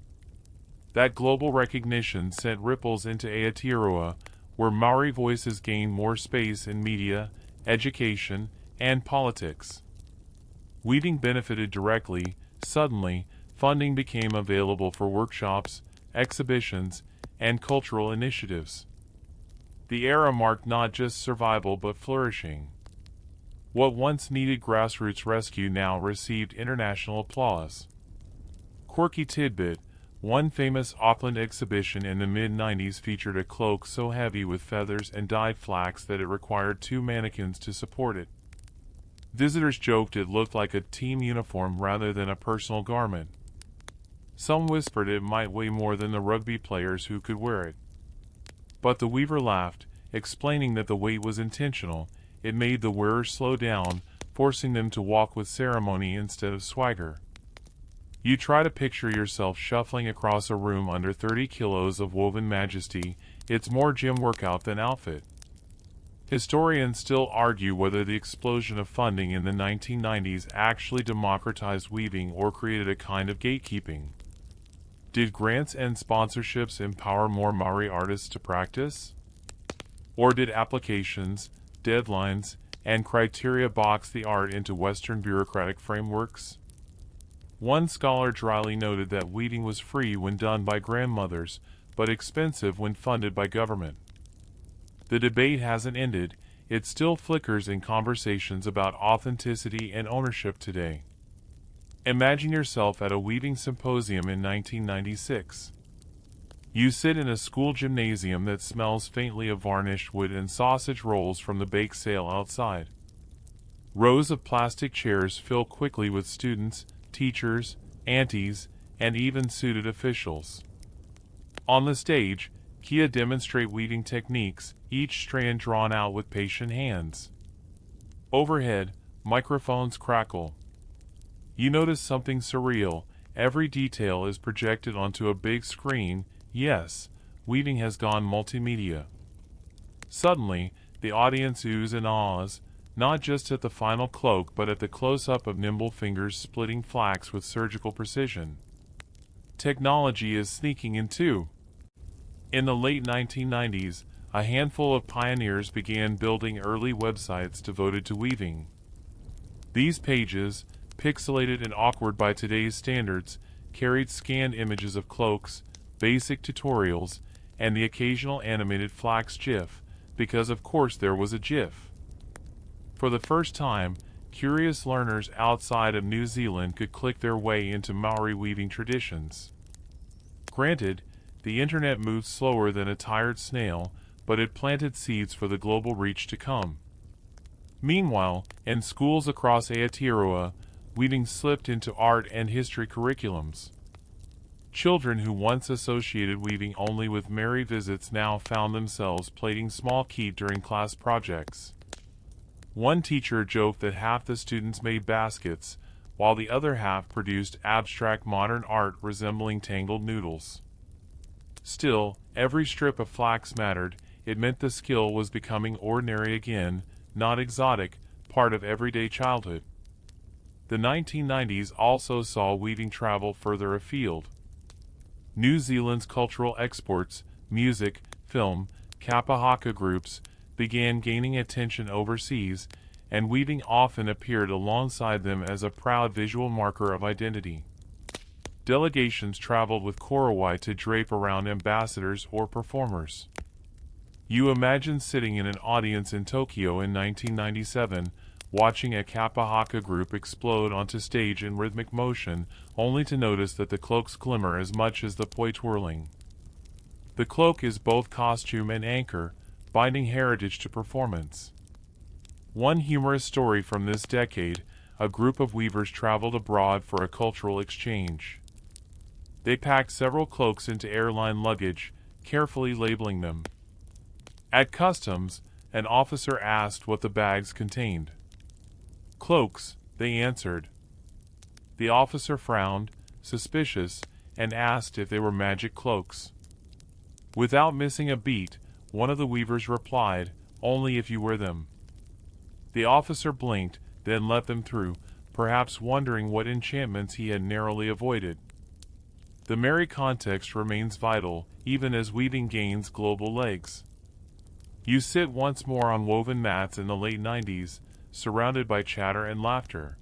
That global recognition sent ripples into Aotearoa, where Maori voices gained more space in media, education, and politics. Weaving benefited directly. Suddenly, funding became available for workshops, exhibitions, and cultural initiatives. The era marked not just survival but flourishing. What once needed grassroots rescue now received international applause. Quirky tidbit: one famous Auckland exhibition in the mid-90s featured a cloak so heavy with feathers and dyed flax that it required 2 mannequins to support it. Visitors joked it looked like a team uniform rather than a personal garment. Some whispered it might weigh more than the rugby players who could wear it. But the weaver laughed, explaining that the weight was intentional. It made the wearers slow down, forcing them to walk with ceremony instead of swagger. You try to picture yourself shuffling across a room under 30 kilos of woven majesty. It's more gym workout than outfit. Historians still argue whether the explosion of funding in the 1990s actually democratized weaving or created a kind of gatekeeping. Did grants and sponsorships empower more Maori artists to practice? Or did applications, deadlines, and criteria box the art into Western bureaucratic frameworks? One scholar dryly noted that weaving was free when done by grandmothers, but expensive when funded by government. The debate hasn't ended. It still flickers in conversations about authenticity and ownership today. Imagine yourself at a weaving symposium in 1996. You sit in a school gymnasium that smells faintly of varnished wood and sausage rolls from the bake sale outside. Rows of plastic chairs fill quickly with students, teachers, aunties, and even suited officials. On the stage, Kia demonstrate weaving techniques, each strand drawn out with patient hands. Overhead, microphones crackle. You notice something surreal. Every detail is projected onto a big screen. Yes, weaving has gone multimedia. Suddenly, the audience oohs and ahs, not just at the final cloak but at the close-up of nimble fingers splitting flax with surgical precision. Technology is sneaking in too. In the late 1990s, a handful of pioneers began building early websites devoted to weaving. These pages, pixelated and awkward by today's standards, carried scanned images of cloaks, basic tutorials, and the occasional animated flax GIF, because of course there was a GIF. For the first time, curious learners outside of New Zealand could click their way into Maori weaving traditions. Granted, the internet moved slower than a tired snail, but it planted seeds for the global reach to come. Meanwhile, in schools across Aotearoa, weaving slipped into art and history curriculums. Children who once associated weaving only with merry visits now found themselves plaiting small key during class projects. One teacher joked that half the students made baskets, while the other half produced abstract modern art resembling tangled noodles. Still, every strip of flax mattered. It meant the skill was becoming ordinary again, not exotic, part of everyday childhood. The 1990s also saw weaving travel further afield. New Zealand's cultural exports, music, film, kapa haka groups, began gaining attention overseas, and weaving often appeared alongside them as a proud visual marker of identity. Delegations traveled with korowai to drape around ambassadors or performers. You imagine sitting in an audience in Tokyo in 1997, watching a kapa haka group explode onto stage in rhythmic motion, only to notice that the cloaks glimmer as much as the poi twirling. The cloak is both costume and anchor, binding heritage to performance. One humorous story from this decade: a group of weavers traveled abroad for a cultural exchange. They packed several cloaks into airline luggage, carefully labeling them. At customs, an officer asked what the bags contained. "Cloaks," they answered. The officer frowned, suspicious, and asked if they were magic cloaks. Without missing a beat, one of the weavers replied, "Only if you wear them." The officer blinked, then let them through, perhaps wondering what enchantments he had narrowly avoided. The merry context remains vital, even as weaving gains global legs. You sit once more on woven mats in the late 90s, surrounded by chatter and laughter.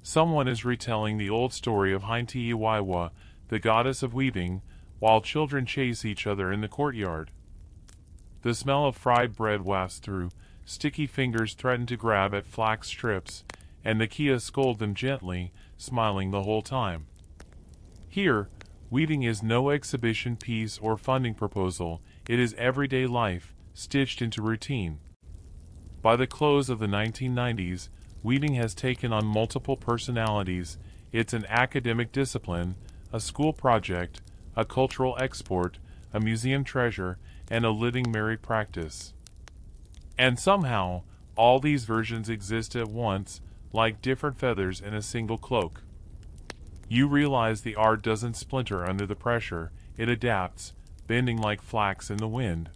Someone is retelling the old story of Hainti Iwaiwa, the goddess of weaving, while children chase each other in the courtyard. The smell of fried bread wafts through, sticky fingers threaten to grab at flax strips, and the Kia scold them gently, smiling the whole time. Here, weaving is no exhibition piece or funding proposal, it is everyday life, stitched into routine. By the close of the 1990s, weaving has taken on multiple personalities. It's an academic discipline, a school project, a cultural export, a museum treasure, and a living married practice. And somehow, all these versions exist at once, like different feathers in a single cloak. You realize the art doesn't splinter under the pressure, it adapts, bending like flax in the wind.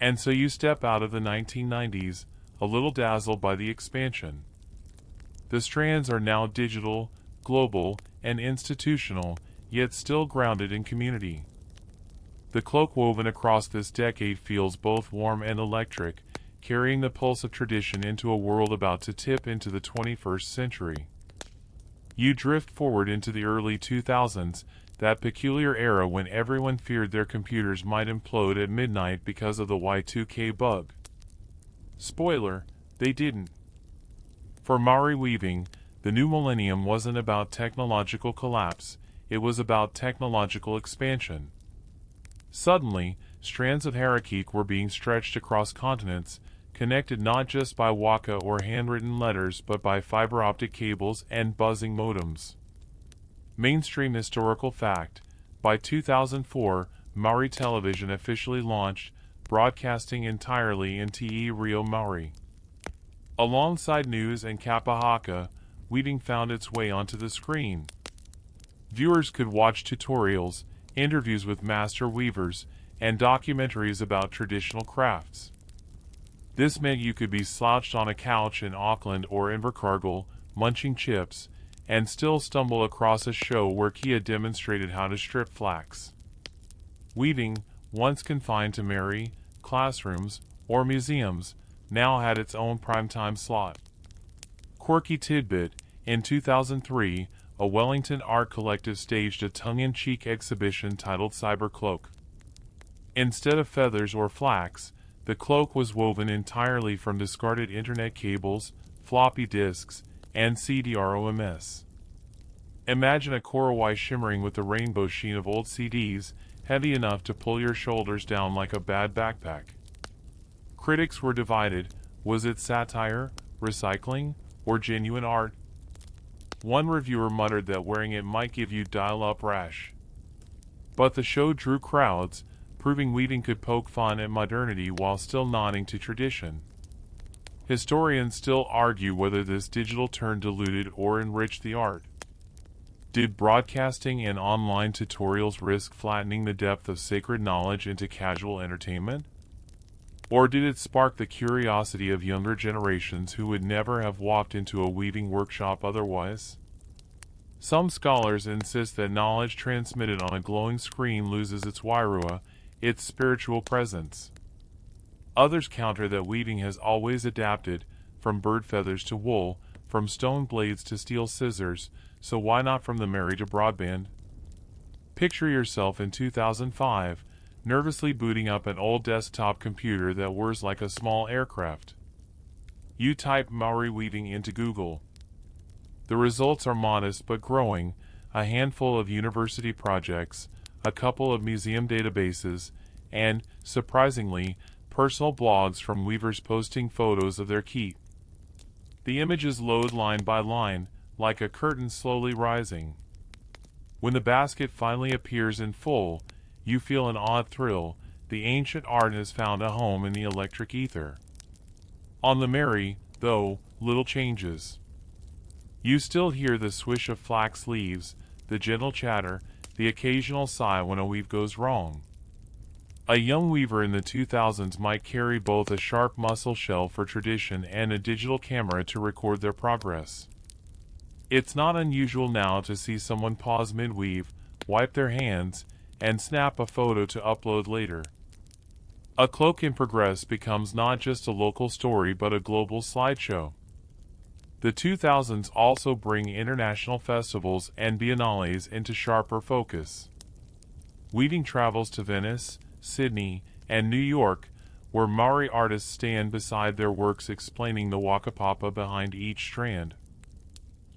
And so you step out of the 1990s, a little dazzled by the expansion. The strands are now digital, global, and institutional, yet still grounded in community. The cloak woven across this decade feels both warm and electric, carrying the pulse of tradition into a world about to tip into the 21st century. You drift forward into the early 2000s, that peculiar era when everyone feared their computers might implode at midnight because of the Y2K bug. Spoiler, they didn't. For Maori weaving, the new millennium wasn't about technological collapse, it was about technological expansion. Suddenly, strands of harakeke were being stretched across continents, connected not just by waka or handwritten letters but by fiber optic cables and buzzing modems. Mainstream historical fact: by 2004, Maori television officially launched, broadcasting entirely in Te Reo Maori. Alongside news and kapahaka, weaving found its way onto the screen. Viewers could watch tutorials, interviews with master weavers, and documentaries about traditional crafts. This meant you could be slouched on a couch in Auckland or Invercargill, munching chips, and still stumble across a show where Kia demonstrated how to strip flax. Weaving, once confined to merry classrooms or museums, now had its own primetime slot. Quirky tidbit: in 2003, a Wellington art collective staged a tongue-in-cheek exhibition titled Cyber Cloak. Instead of feathers or flax, the cloak was woven entirely from discarded internet cables, floppy disks, and CD-ROMs. Imagine a korowai shimmering with the rainbow sheen of old CDs, heavy enough to pull your shoulders down like a bad backpack. Critics were divided: was it satire, recycling, or genuine art? One reviewer muttered that wearing it might give you dial-up rash. But the show drew crowds, proving weaving could poke fun at modernity while still nodding to tradition. Historians still argue whether this digital turn diluted or enriched the art. Did broadcasting and online tutorials risk flattening the depth of sacred knowledge into casual entertainment? Or did it spark the curiosity of younger generations who would never have walked into a weaving workshop otherwise? Some scholars insist that knowledge transmitted on a glowing screen loses its wairua, its spiritual presence. Others counter that weaving has always adapted, from bird feathers to wool, from stone blades to steel scissors, so why not from the merry to broadband? Picture yourself in 2005, nervously booting up an old desktop computer that whirs like a small aircraft. You type Maori weaving into Google. The results are modest but growing: a handful of university projects, a couple of museum databases, and, surprisingly, personal blogs from weavers posting photos of their kit. The images load line by line, like a curtain slowly rising. When the basket finally appears in full, you feel an odd thrill: the ancient art has found a home in the electric ether. On the merry, though, little changes. You still hear the swish of flax leaves, the gentle chatter, the occasional sigh when a weave goes wrong. A young weaver in the 2000s might carry both a sharp muscle shell for tradition and a digital camera to record their progress. It's not unusual now to see someone pause mid-weave, wipe their hands, and snap a photo to upload later. A cloak in progress becomes not just a local story but a global slideshow. The 2000s also bring international festivals and biennales into sharper focus. Weaving travels to Venice, Sydney, and New York, where Maori artists stand beside their works explaining the whakapapa behind each strand.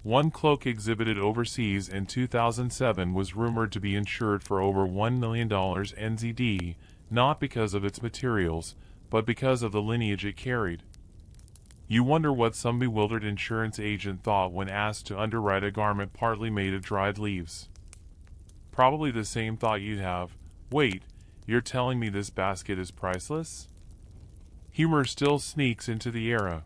One cloak exhibited overseas in 2007 was rumored to be insured for over $1 million NZD, not because of its materials, but because of the lineage it carried. You wonder what some bewildered insurance agent thought when asked to underwrite a garment partly made of dried leaves. Probably the same thought you'd have. Wait, you're telling me this basket is priceless? Humor still sneaks into the era.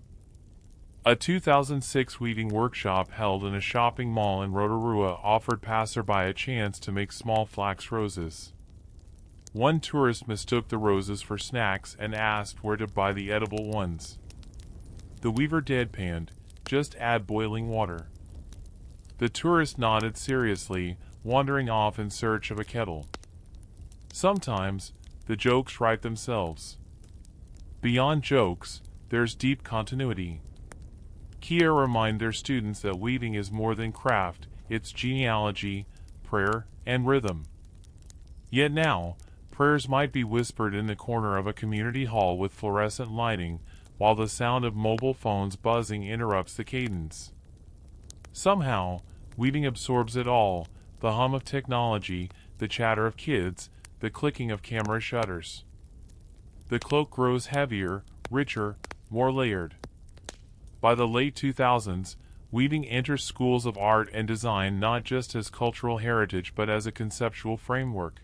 A 2006 weaving workshop held in a shopping mall in Rotorua offered passerby a chance to make small flax roses. One tourist mistook the roses for snacks and asked where to buy the edible ones. The weaver deadpanned, "Just add boiling water." The tourist nodded seriously, wandering off in search of a kettle. Sometimes, the jokes write themselves. Beyond jokes, there's deep continuity. Kia remind their students that weaving is more than craft, it's genealogy, prayer, and rhythm. Yet now, prayers might be whispered in the corner of a community hall with fluorescent lighting, while the sound of mobile phones buzzing interrupts the cadence. Somehow, weaving absorbs it all, the hum of technology, the chatter of kids, the clicking of camera shutters. The cloak grows heavier, richer, more layered. By the late 2000s, weaving enters schools of art and design not just as cultural heritage but as a conceptual framework.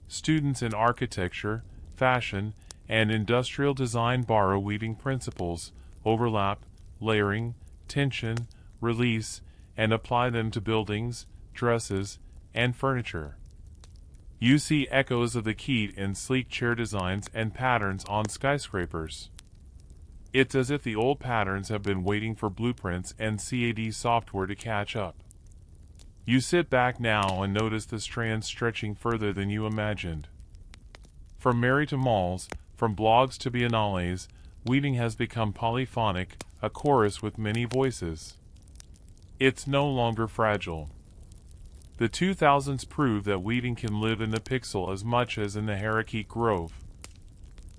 Students in architecture, fashion, and industrial design borrow weaving principles, overlap, layering, tension, release, and apply them to buildings, dresses, and furniture. You see echoes of the key in sleek chair designs and patterns on skyscrapers. It's as if the old patterns have been waiting for blueprints and CAD software to catch up. You sit back now and notice the strands stretching further than you imagined. From Mary to malls, from blogs to biennales, weaving has become polyphonic, a chorus with many voices. It's no longer fragile. The 2000s prove that weaving can live in the pixel as much as in the Harakeke Grove.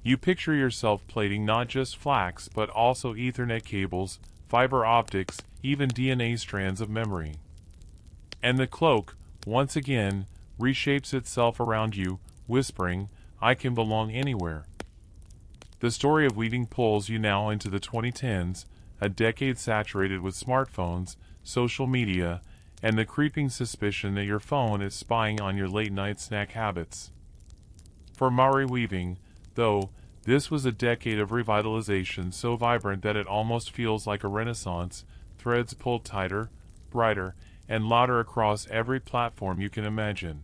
You picture yourself plaiting not just flax but also Ethernet cables, fiber optics, even DNA strands of memory. And the cloak, once again, reshapes itself around you, whispering, "I can belong anywhere." The story of weaving pulls you now into the 2010s, a decade saturated with smartphones, social media, and the creeping suspicion that your phone is spying on your late-night snack habits. For Maori weaving, though, this was a decade of revitalization so vibrant that it almost feels like a renaissance, threads pulled tighter, brighter, and louder across every platform you can imagine.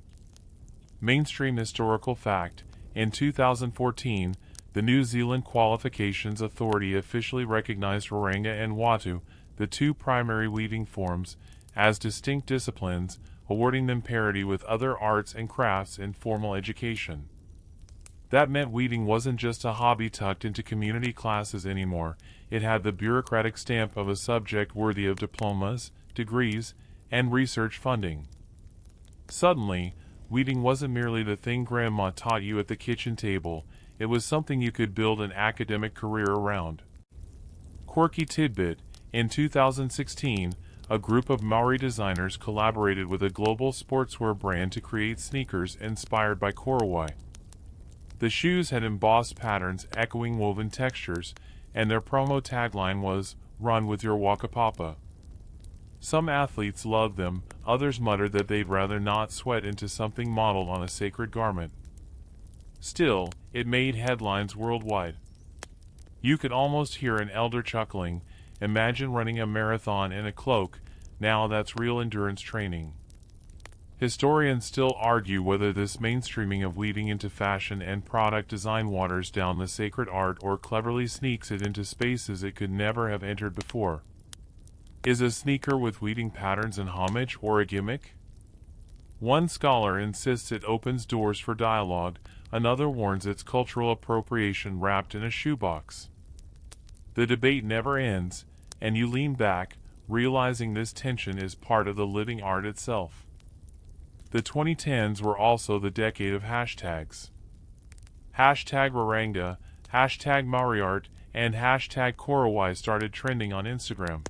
Mainstream historical fact, in 2014, the New Zealand Qualifications Authority officially recognized Roranga and Watu, the two primary weaving forms, as distinct disciplines, awarding them parity with other arts and crafts in formal education. That meant weaving wasn't just a hobby tucked into community classes anymore, it had the bureaucratic stamp of a subject worthy of diplomas, degrees, and research funding. Suddenly, weaving wasn't merely the thing Grandma taught you at the kitchen table, it was something you could build an academic career around. Quirky tidbit, in 2016, a group of Maori designers collaborated with a global sportswear brand to create sneakers inspired by korowai. The shoes had embossed patterns echoing woven textures, and their promo tagline was, "Run with your whakapapa." Some athletes loved them, others muttered that they'd rather not sweat into something modeled on a sacred garment. Still, it made headlines worldwide. You could almost hear an elder chuckling, "Imagine running a marathon in a cloak, now that's real endurance training." Historians still argue whether this mainstreaming of weaving into fashion and product design waters down the sacred art or cleverly sneaks it into spaces it could never have entered before. Is a sneaker with weaving patterns an homage or a gimmick? One scholar insists it opens doors for dialogue, another warns it's cultural appropriation wrapped in a shoebox. The debate never ends, and you lean back, realizing this tension is part of the living art itself. The 2010s were also the decade of hashtags. Hashtag Waranga, hashtag Maoriart, and hashtag Korowai started trending on Instagram.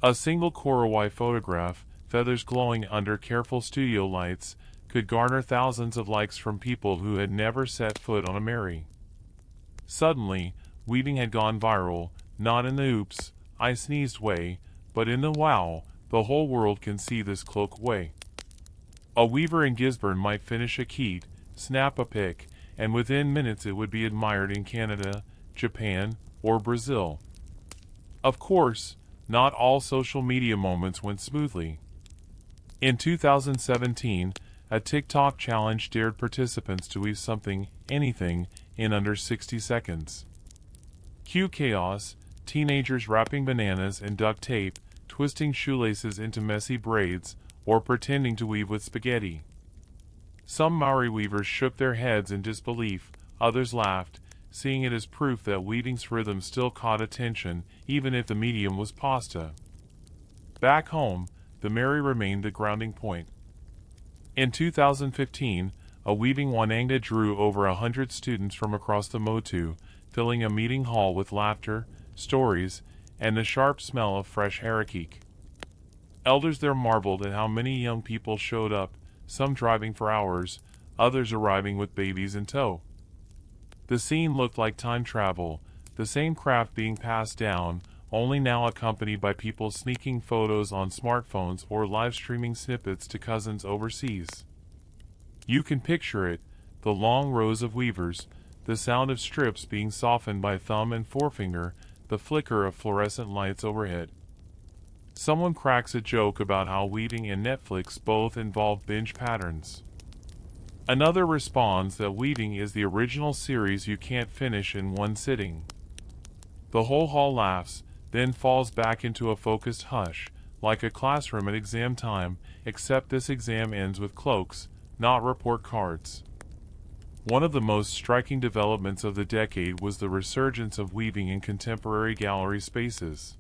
A single Korowai photograph, feathers glowing under careful studio lights, could garner thousands of likes from people who had never set foot on a Maori. Suddenly, weaving had gone viral, not in the oops, I sneezed way, but in the wow, the whole world can see this cloak way. A weaver in Gisborne might finish a keet, snap a pic, and within minutes it would be admired in Canada, Japan, or Brazil. Of course, not all social media moments went smoothly. In 2017, a TikTok challenge dared participants to weave something, anything, in under 60 seconds. Cue chaos, teenagers wrapping bananas in duct tape, twisting shoelaces into messy braids, or pretending to weave with spaghetti. Some Maori weavers shook their heads in disbelief, others laughed, seeing it as proof that weaving's rhythm still caught attention, even if the medium was pasta. Back home, the Maori remained the grounding point. In 2015, a weaving Wananga drew over 100 students from across the Motu, filling a meeting hall with laughter, stories, and the sharp smell of fresh harakeke. Elders there marveled at how many young people showed up, some driving for hours, others arriving with babies in tow. The scene looked like time travel, the same craft being passed down, only now accompanied by people sneaking photos on smartphones or live streaming snippets to cousins overseas. You can picture it, the long rows of weavers, the sound of strips being softened by thumb and forefinger, the flicker of fluorescent lights overhead. Someone cracks a joke about how weaving and Netflix both involve binge patterns. Another responds that weaving is the original series you can't finish in one sitting. The whole hall laughs, then falls back into a focused hush, like a classroom at exam time, except this exam ends with cloaks, not report cards. One of the most striking developments of the decade was the resurgence of weaving in contemporary gallery spaces.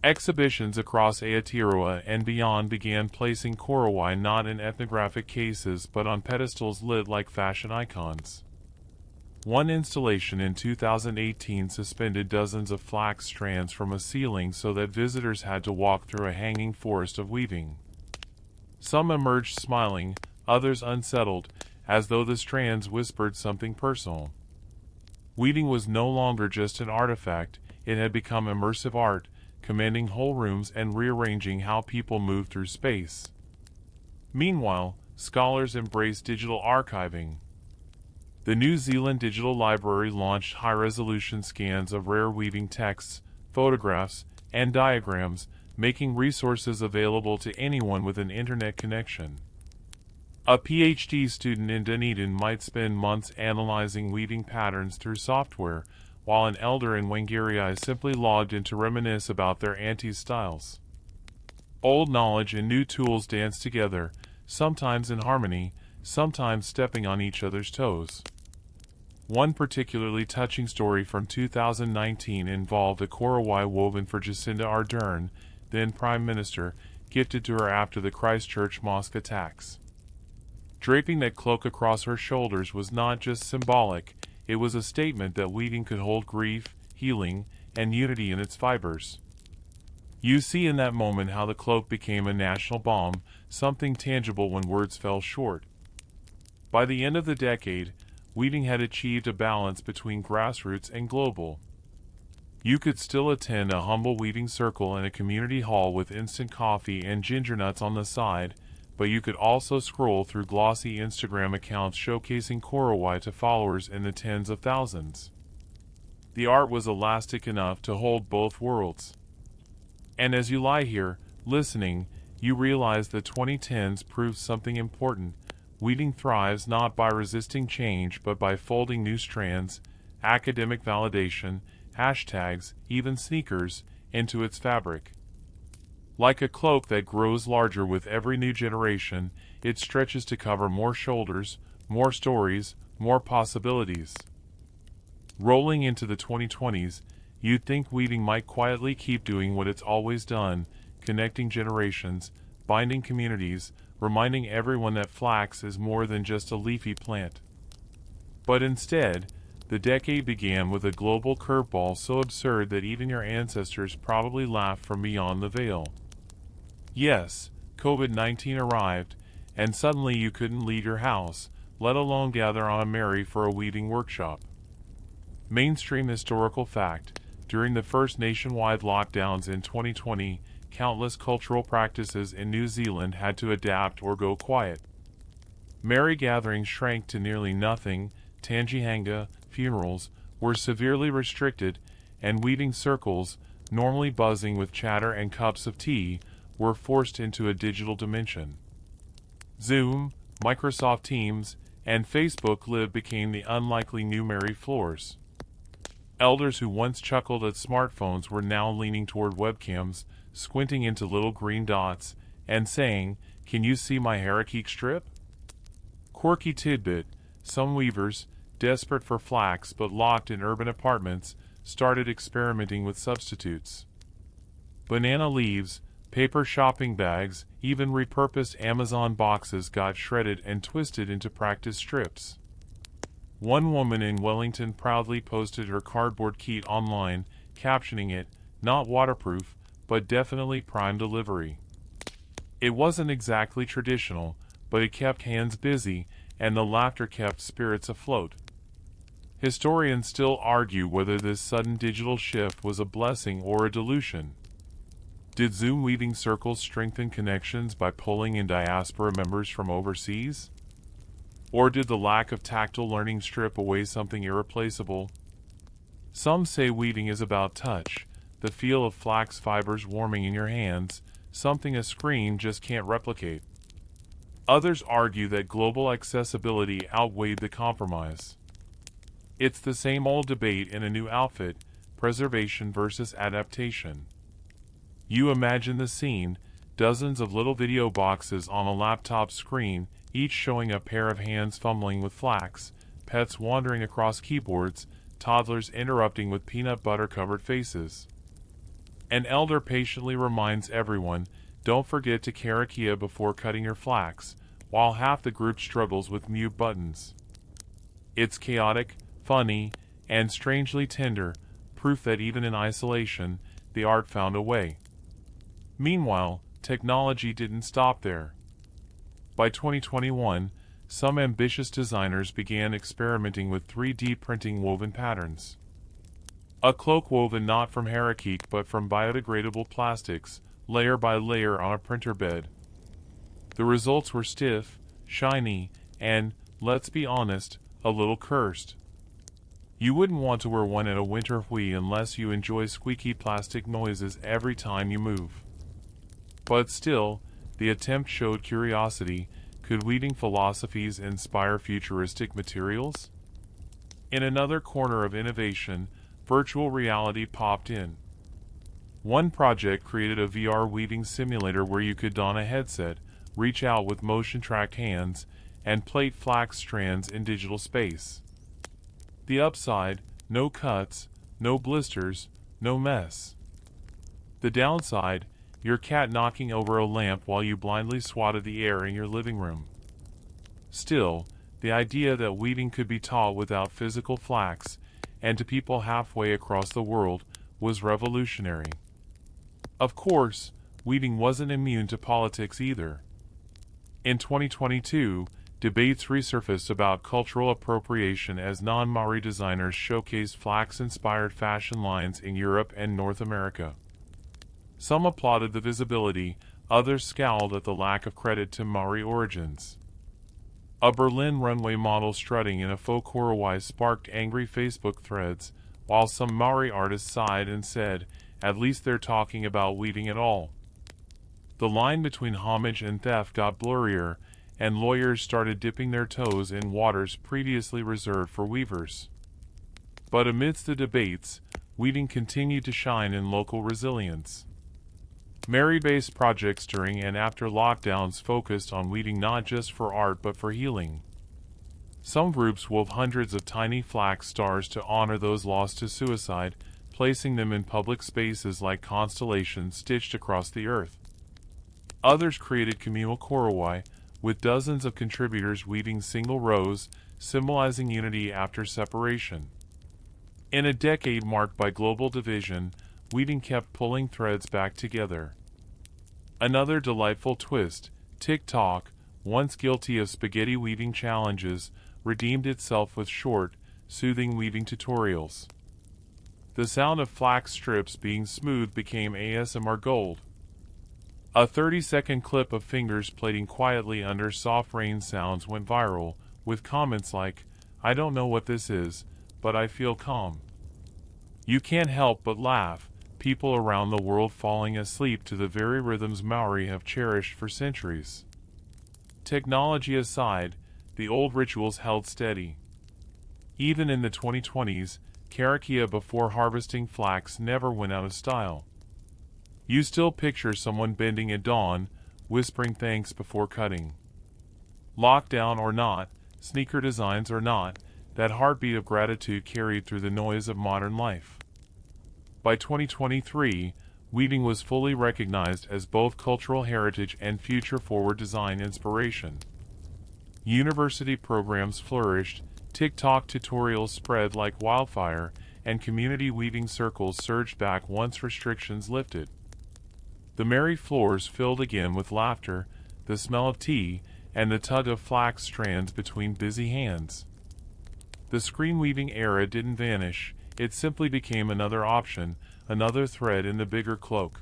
Exhibitions across Aotearoa and beyond began placing Korowai not in ethnographic cases but on pedestals lit like fashion icons. One installation in 2018 suspended dozens of flax strands from a ceiling so that visitors had to walk through a hanging forest of weaving. Some emerged smiling, others unsettled, as though the strands whispered something personal. Weaving was no longer just an artifact, it had become immersive art, commanding whole rooms and rearranging how people move through space. Meanwhile, scholars embraced digital archiving. The New Zealand Digital Library launched high-resolution scans of rare weaving texts, photographs, and diagrams, making resources available to anyone with an internet connection. A PhD student in Dunedin might spend months analyzing weaving patterns through software, while an elder in Whangarei simply logged in to reminisce about their auntie's styles. Old knowledge and new tools dance together, sometimes in harmony, sometimes stepping on each other's toes. One particularly touching story from 2019 involved a Korowai woven for Jacinda Ardern, then Prime Minister, gifted to her after the Christchurch mosque attacks. Draping that cloak across her shoulders was not just symbolic, it was a statement that weaving could hold grief, healing, and unity in its fibers. You see in that moment how the cloak became a national balm, something tangible when words fell short. By the end of the decade, weaving had achieved a balance between grassroots and global. You could still attend a humble weaving circle in a community hall with instant coffee and ginger nuts on the side, but you could also scroll through glossy Instagram accounts showcasing Korowai to followers in the tens of thousands. The art was elastic enough to hold both worlds. And as you lie here, listening, you realize the 2010s proved something important. Weaving thrives not by resisting change but by folding new strands, academic validation, hashtags, even sneakers, into its fabric. Like a cloak that grows larger with every new generation, it stretches to cover more shoulders, more stories, more possibilities. Rolling into the 2020s, you'd think weaving might quietly keep doing what it's always done, connecting generations, binding communities, reminding everyone that flax is more than just a leafy plant. But instead, the decade began with a global curveball so absurd that even your ancestors probably laughed from beyond the veil. Yes, COVID-19 arrived, and suddenly you couldn't leave your house, let alone gather on a merry for a weaving workshop. Mainstream historical fact: during the first nationwide lockdowns in 2020, countless cultural practices in New Zealand had to adapt or go quiet. Merry gatherings shrank to nearly nothing, tangihanga, funerals, were severely restricted, and weaving circles, normally buzzing with chatter and cups of tea, were forced into a digital dimension. Zoom, Microsoft Teams, and Facebook Live became the unlikely new merry floors. Elders who once chuckled at smartphones were now leaning toward webcams, squinting into little green dots, and saying, "Can you see my haircake strip?" Quirky tidbit: some weavers, desperate for flax but locked in urban apartments, started experimenting with substitutes. Banana leaves, paper shopping bags, even repurposed Amazon boxes got shredded and twisted into practice strips. One woman in Wellington proudly posted her cardboard kit online, captioning it, "Not waterproof, but definitely prime delivery." It wasn't exactly traditional, but it kept hands busy, and the laughter kept spirits afloat. Historians still argue whether this sudden digital shift was a blessing or a delusion. Did Zoom weaving circles strengthen connections by pulling in diaspora members from overseas? Or did the lack of tactile learning strip away something irreplaceable? Some say weaving is about touch, the feel of flax fibers warming in your hands, something a screen just can't replicate. Others argue that global accessibility outweighed the compromise. It's the same old debate in a new outfit: preservation versus adaptation. You imagine the scene: dozens of little video boxes on a laptop screen, each showing a pair of hands fumbling with flax, pets wandering across keyboards, toddlers interrupting with peanut butter covered faces. An elder patiently reminds everyone, "Don't forget to karakia before cutting your flax," while half the group struggles with mute buttons. It's chaotic, funny, and strangely tender, proof that even in isolation, the art found a way. Meanwhile, technology didn't stop there. By 2021, some ambitious designers began experimenting with 3D printing woven patterns. A cloak woven not from haircake but from biodegradable plastics, layer by layer on a printer bed. The results were stiff, shiny, and, let's be honest, a little cursed. You wouldn't want to wear one at a winter hui unless you enjoy squeaky plastic noises every time you move. But still, the attempt showed curiosity. Could weaving philosophies inspire futuristic materials? In another corner of innovation, virtual reality popped in. One project created a VR weaving simulator where you could don a headset, reach out with motion-tracked hands, and plait flax strands in digital space. The upside: no cuts, no blisters, no mess. The downside: your cat knocking over a lamp while you blindly swatted the air in your living room. Still, the idea that weaving could be taught without physical flax, and to people halfway across the world, was revolutionary. Of course, weaving wasn't immune to politics either. In 2022, debates resurfaced about cultural appropriation as non-Maori designers showcased flax-inspired fashion lines in Europe and North America. Some applauded the visibility, others scowled at the lack of credit to Maori origins. A Berlin runway model strutting in a faux korowai sparked angry Facebook threads, while some Maori artists sighed and said, "At least they're talking about weaving at all." The line between homage and theft got blurrier, and lawyers started dipping their toes in waters previously reserved for weavers. But amidst the debates, weaving continued to shine in local resilience. Merry-based projects during and after lockdowns focused on weaving not just for art but for healing. Some groups wove hundreds of tiny flax stars to honor those lost to suicide, placing them in public spaces like constellations stitched across the earth. Others created communal korowai, with dozens of contributors weaving single rows, symbolizing unity after separation. In a decade marked by global division, weaving kept pulling threads back together. Another delightful twist, TikTok, once guilty of spaghetti weaving challenges, redeemed itself with short, soothing weaving tutorials. The sound of flax strips being smoothed became ASMR gold. A 30-second clip of fingers plaiting quietly under soft rain sounds went viral, with comments like, "I don't know what this is, but I feel calm." You can't help but laugh, people around the world falling asleep to the very rhythms Maori have cherished for centuries. Technology aside, the old rituals held steady. Even in the 2020s, karakia before harvesting flax never went out of style. You still picture someone bending at dawn, whispering thanks before cutting. Lockdown or not, sneaker designs or not, that heartbeat of gratitude carried through the noise of modern life. By 2023, weaving was fully recognized as both cultural heritage and future-forward design inspiration. University programs flourished, TikTok tutorials spread like wildfire, and community weaving circles surged back once restrictions lifted. The merry floors filled again with laughter, the smell of tea, and the tug of flax strands between busy hands. The screen weaving era didn't vanish, it simply became another option, another thread in the bigger cloak.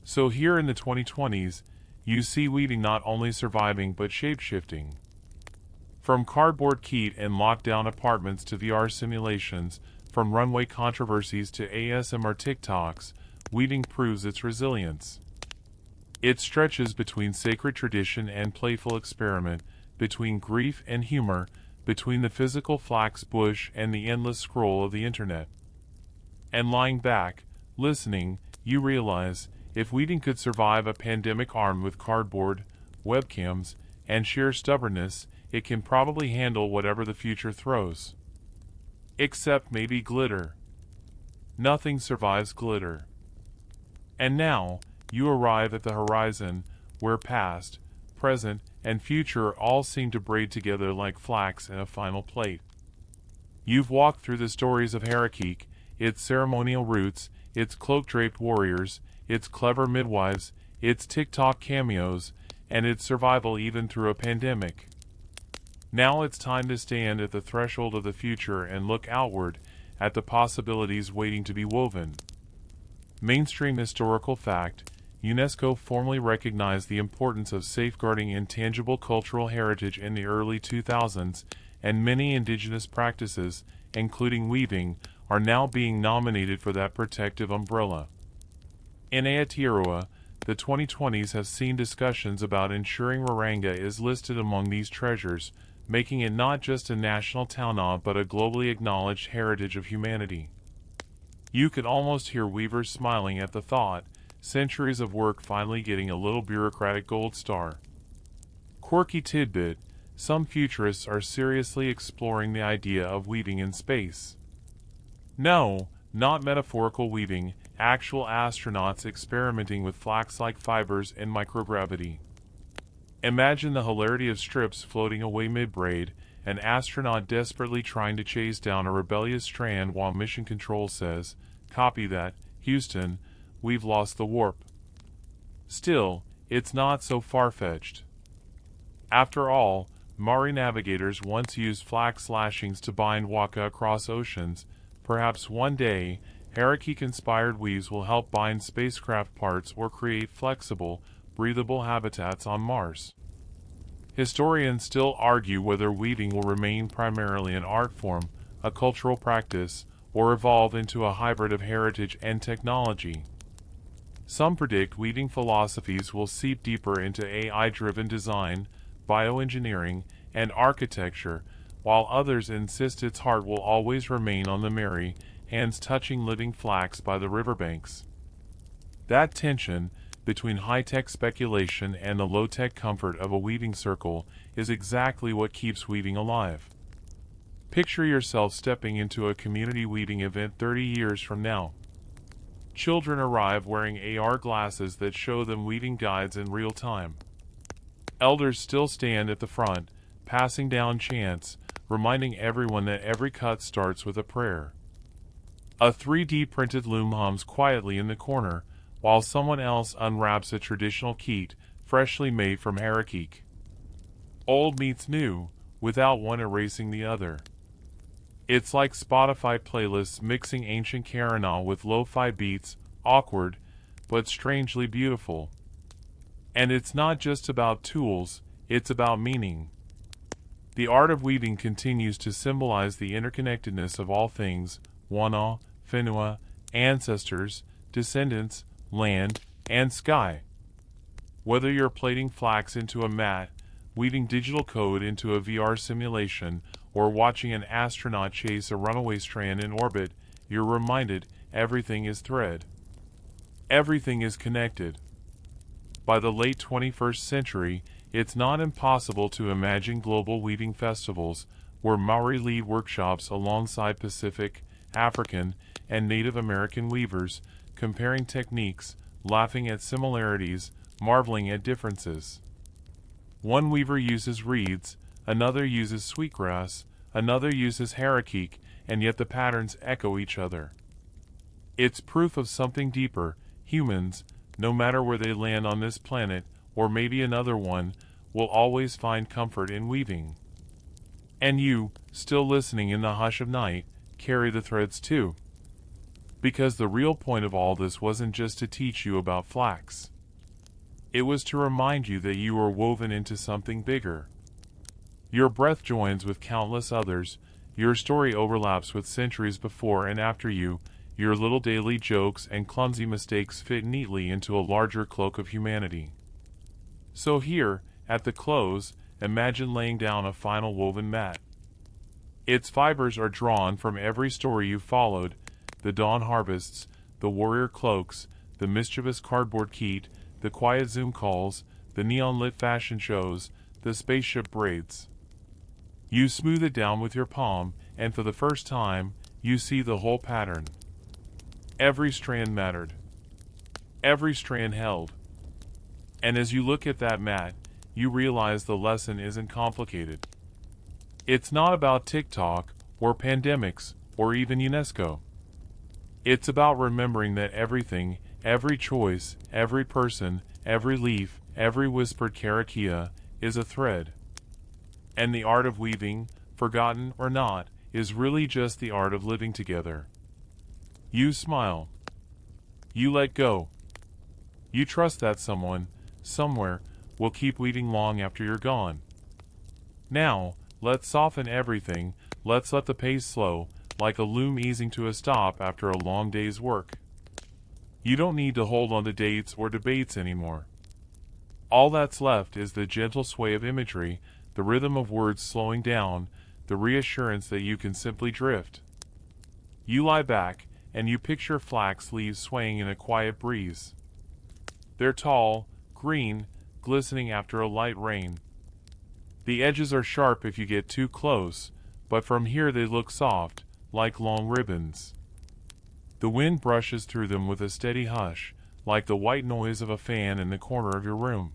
So here in the 2020s, you see weaving not only surviving but shape-shifting. From cardboard keet and lockdown apartments to VR simulations, from runway controversies to ASMR TikToks, weaving proves its resilience. It stretches between sacred tradition and playful experiment, between grief and humor, between the physical flax bush and the endless scroll of the internet. And lying back, listening, you realize, if weaving could survive a pandemic armed with cardboard, webcams, and sheer stubbornness, it can probably handle whatever the future throws. Except maybe glitter. Nothing survives glitter. And now, you arrive at the horizon, where past, present, and future all seem to braid together like flax in a final plate. You've walked through the stories of Harakik, its ceremonial roots, its cloak-draped warriors, its clever midwives, its TikTok cameos, and its survival even through a pandemic. Now it's time to stand at the threshold of the future and look outward at the possibilities waiting to be woven. Mainstream historical fact, UNESCO formally recognized the importance of safeguarding intangible cultural heritage in the early 2000s, and many indigenous practices, including weaving, are now being nominated for that protective umbrella. In Aotearoa, the 2020s have seen discussions about ensuring Waranga is listed among these treasures, making it not just a national taonā but a globally acknowledged heritage of humanity. You could almost hear weavers smiling at the thought, centuries of work finally getting a little bureaucratic gold star. Quirky tidbit, some futurists are seriously exploring the idea of weaving in space. No, not metaphorical weaving, actual astronauts experimenting with flax-like fibers in microgravity. Imagine the hilarity of strips floating away mid-braid, an astronaut desperately trying to chase down a rebellious strand while mission control says, "Copy that, Houston, we've lost the warp." Still, it's not so far-fetched. After all, Maori navigators once used flax lashings to bind waka across oceans. Perhaps one day, Harakik-inspired weaves will help bind spacecraft parts or create flexible, breathable habitats on Mars. Historians still argue whether weaving will remain primarily an art form, a cultural practice, or evolve into a hybrid of heritage and technology. Some predict weaving philosophies will seep deeper into AI-driven design, bioengineering, and architecture, while others insist its heart will always remain on the merry, hands-touching living flax by the riverbanks. That tension, between high-tech speculation and the low-tech comfort of a weaving circle, is exactly what keeps weaving alive. Picture yourself stepping into a community weaving event 30 years from now. Children arrive wearing AR glasses that show them weaving guides in real time. Elders still stand at the front, passing down chants, reminding everyone that every cut starts with a prayer. A 3D printed loom hums quietly in the corner, while someone else unwraps a traditional keet, freshly made from harakeke. Old meets new, without one erasing the other. It's like Spotify playlists mixing ancient Karana with lo-fi beats, awkward, but strangely beautiful. And it's not just about tools, it's about meaning. The art of weaving continues to symbolize the interconnectedness of all things, wana, whenua, ancestors, descendants, land, and sky. Whether you're plaiting flax into a mat, weaving digital code into a VR simulation, or watching an astronaut chase a runaway strand in orbit, you're reminded everything is thread. Everything is connected. By the late 21st century, it's not impossible to imagine global weaving festivals where Maori lead workshops alongside Pacific, African, and Native American weavers, comparing techniques, laughing at similarities, marveling at differences. One weaver uses reeds, another uses sweetgrass, another uses harakeke, and yet the patterns echo each other. It's proof of something deeper. Humans, no matter where they land on this planet, or maybe another one, will always find comfort in weaving. And you, still listening in the hush of night, carry the threads too. Because the real point of all this wasn't just to teach you about flax. It was to remind you that you were woven into something bigger. Your breath joins with countless others, your story overlaps with centuries before and after you, your little daily jokes and clumsy mistakes fit neatly into a larger cloak of humanity. So here, at the close, imagine laying down a final woven mat. Its fibers are drawn from every story you've followed, the dawn harvests, the warrior cloaks, the mischievous cardboard keet, the quiet Zoom calls, the neon-lit fashion shows, the spaceship braids. You smooth it down with your palm, and for the first time, you see the whole pattern. Every strand mattered. Every strand held. And as you look at that mat, you realize the lesson isn't complicated. It's not about TikTok, or pandemics, or even UNESCO. It's about remembering that everything, every choice, every person, every leaf, every whispered karakia, is a thread. And the art of weaving, forgotten or not, is really just the art of living together. You smile. You let go. You trust that someone, somewhere, will keep weaving long after you're gone. Now, let's soften everything, let's let the pace slow, like a loom easing to a stop after a long day's work. You don't need to hold on to dates or debates anymore. All that's left is the gentle sway of imagery, the rhythm of words slowing down, the reassurance that you can simply drift. You lie back, and you picture flax leaves swaying in a quiet breeze. They're tall, green, glistening after a light rain. The edges are sharp if you get too close, but from here they look soft, like long ribbons. The wind brushes through them with a steady hush, like the white noise of a fan in the corner of your room.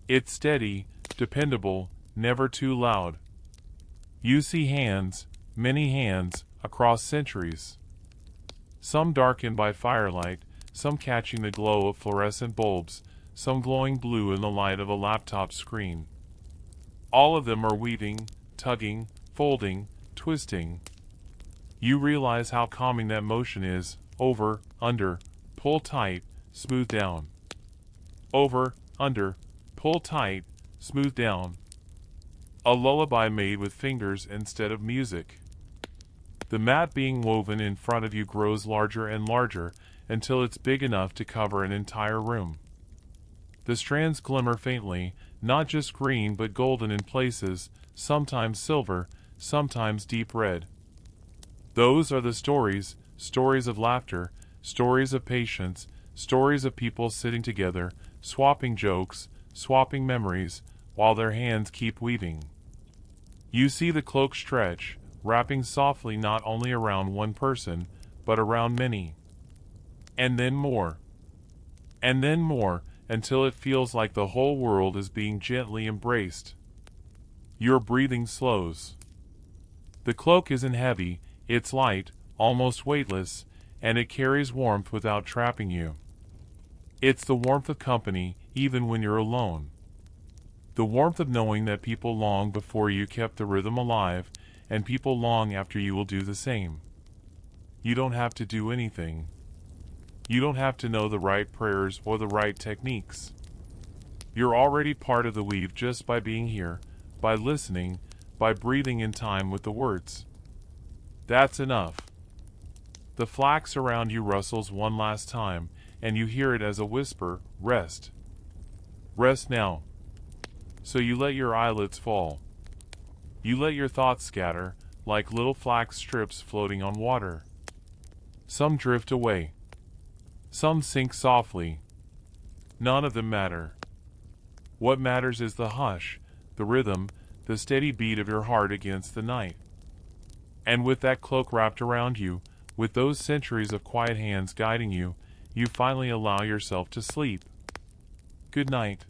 It's steady, dependable, never too loud. You see hands, many hands, across centuries. Some darkened by firelight, some catching the glow of fluorescent bulbs, some glowing blue in the light of a laptop screen. All of them are weaving, tugging, folding, twisting. You realize how calming that motion is. Over, under, pull tight, smooth down. Over, under, pull tight, smooth down. A lullaby made with fingers instead of music. The mat being woven in front of you grows larger and larger until it's big enough to cover an entire room. The strands glimmer faintly, not just green but golden in places, sometimes silver, sometimes deep red. Those are the stories, stories of laughter, stories of patience, stories of people sitting together, swapping jokes, swapping memories, while their hands keep weaving. You see the cloak stretch, wrapping softly not only around one person, but around many. And then more. And then more, until it feels like the whole world is being gently embraced. Your breathing slows. The cloak isn't heavy, it's light, almost weightless, and it carries warmth without trapping you. It's the warmth of company, even when you're alone. The warmth of knowing that people long before you kept the rhythm alive, and people long after you will do the same. You don't have to do anything. You don't have to know the right prayers or the right techniques. You're already part of the weave just by being here, by listening, by breathing in time with the words. That's enough. The flax around you rustles one last time, and you hear it as a whisper, rest. Rest now. So you let your eyelids fall. You let your thoughts scatter, like little flax strips floating on water. Some drift away. Some sink softly. None of them matter. What matters is the hush, the rhythm, the steady beat of your heart against the night. And with that cloak wrapped around you, with those centuries of quiet hands guiding you, you finally allow yourself to sleep. Good night.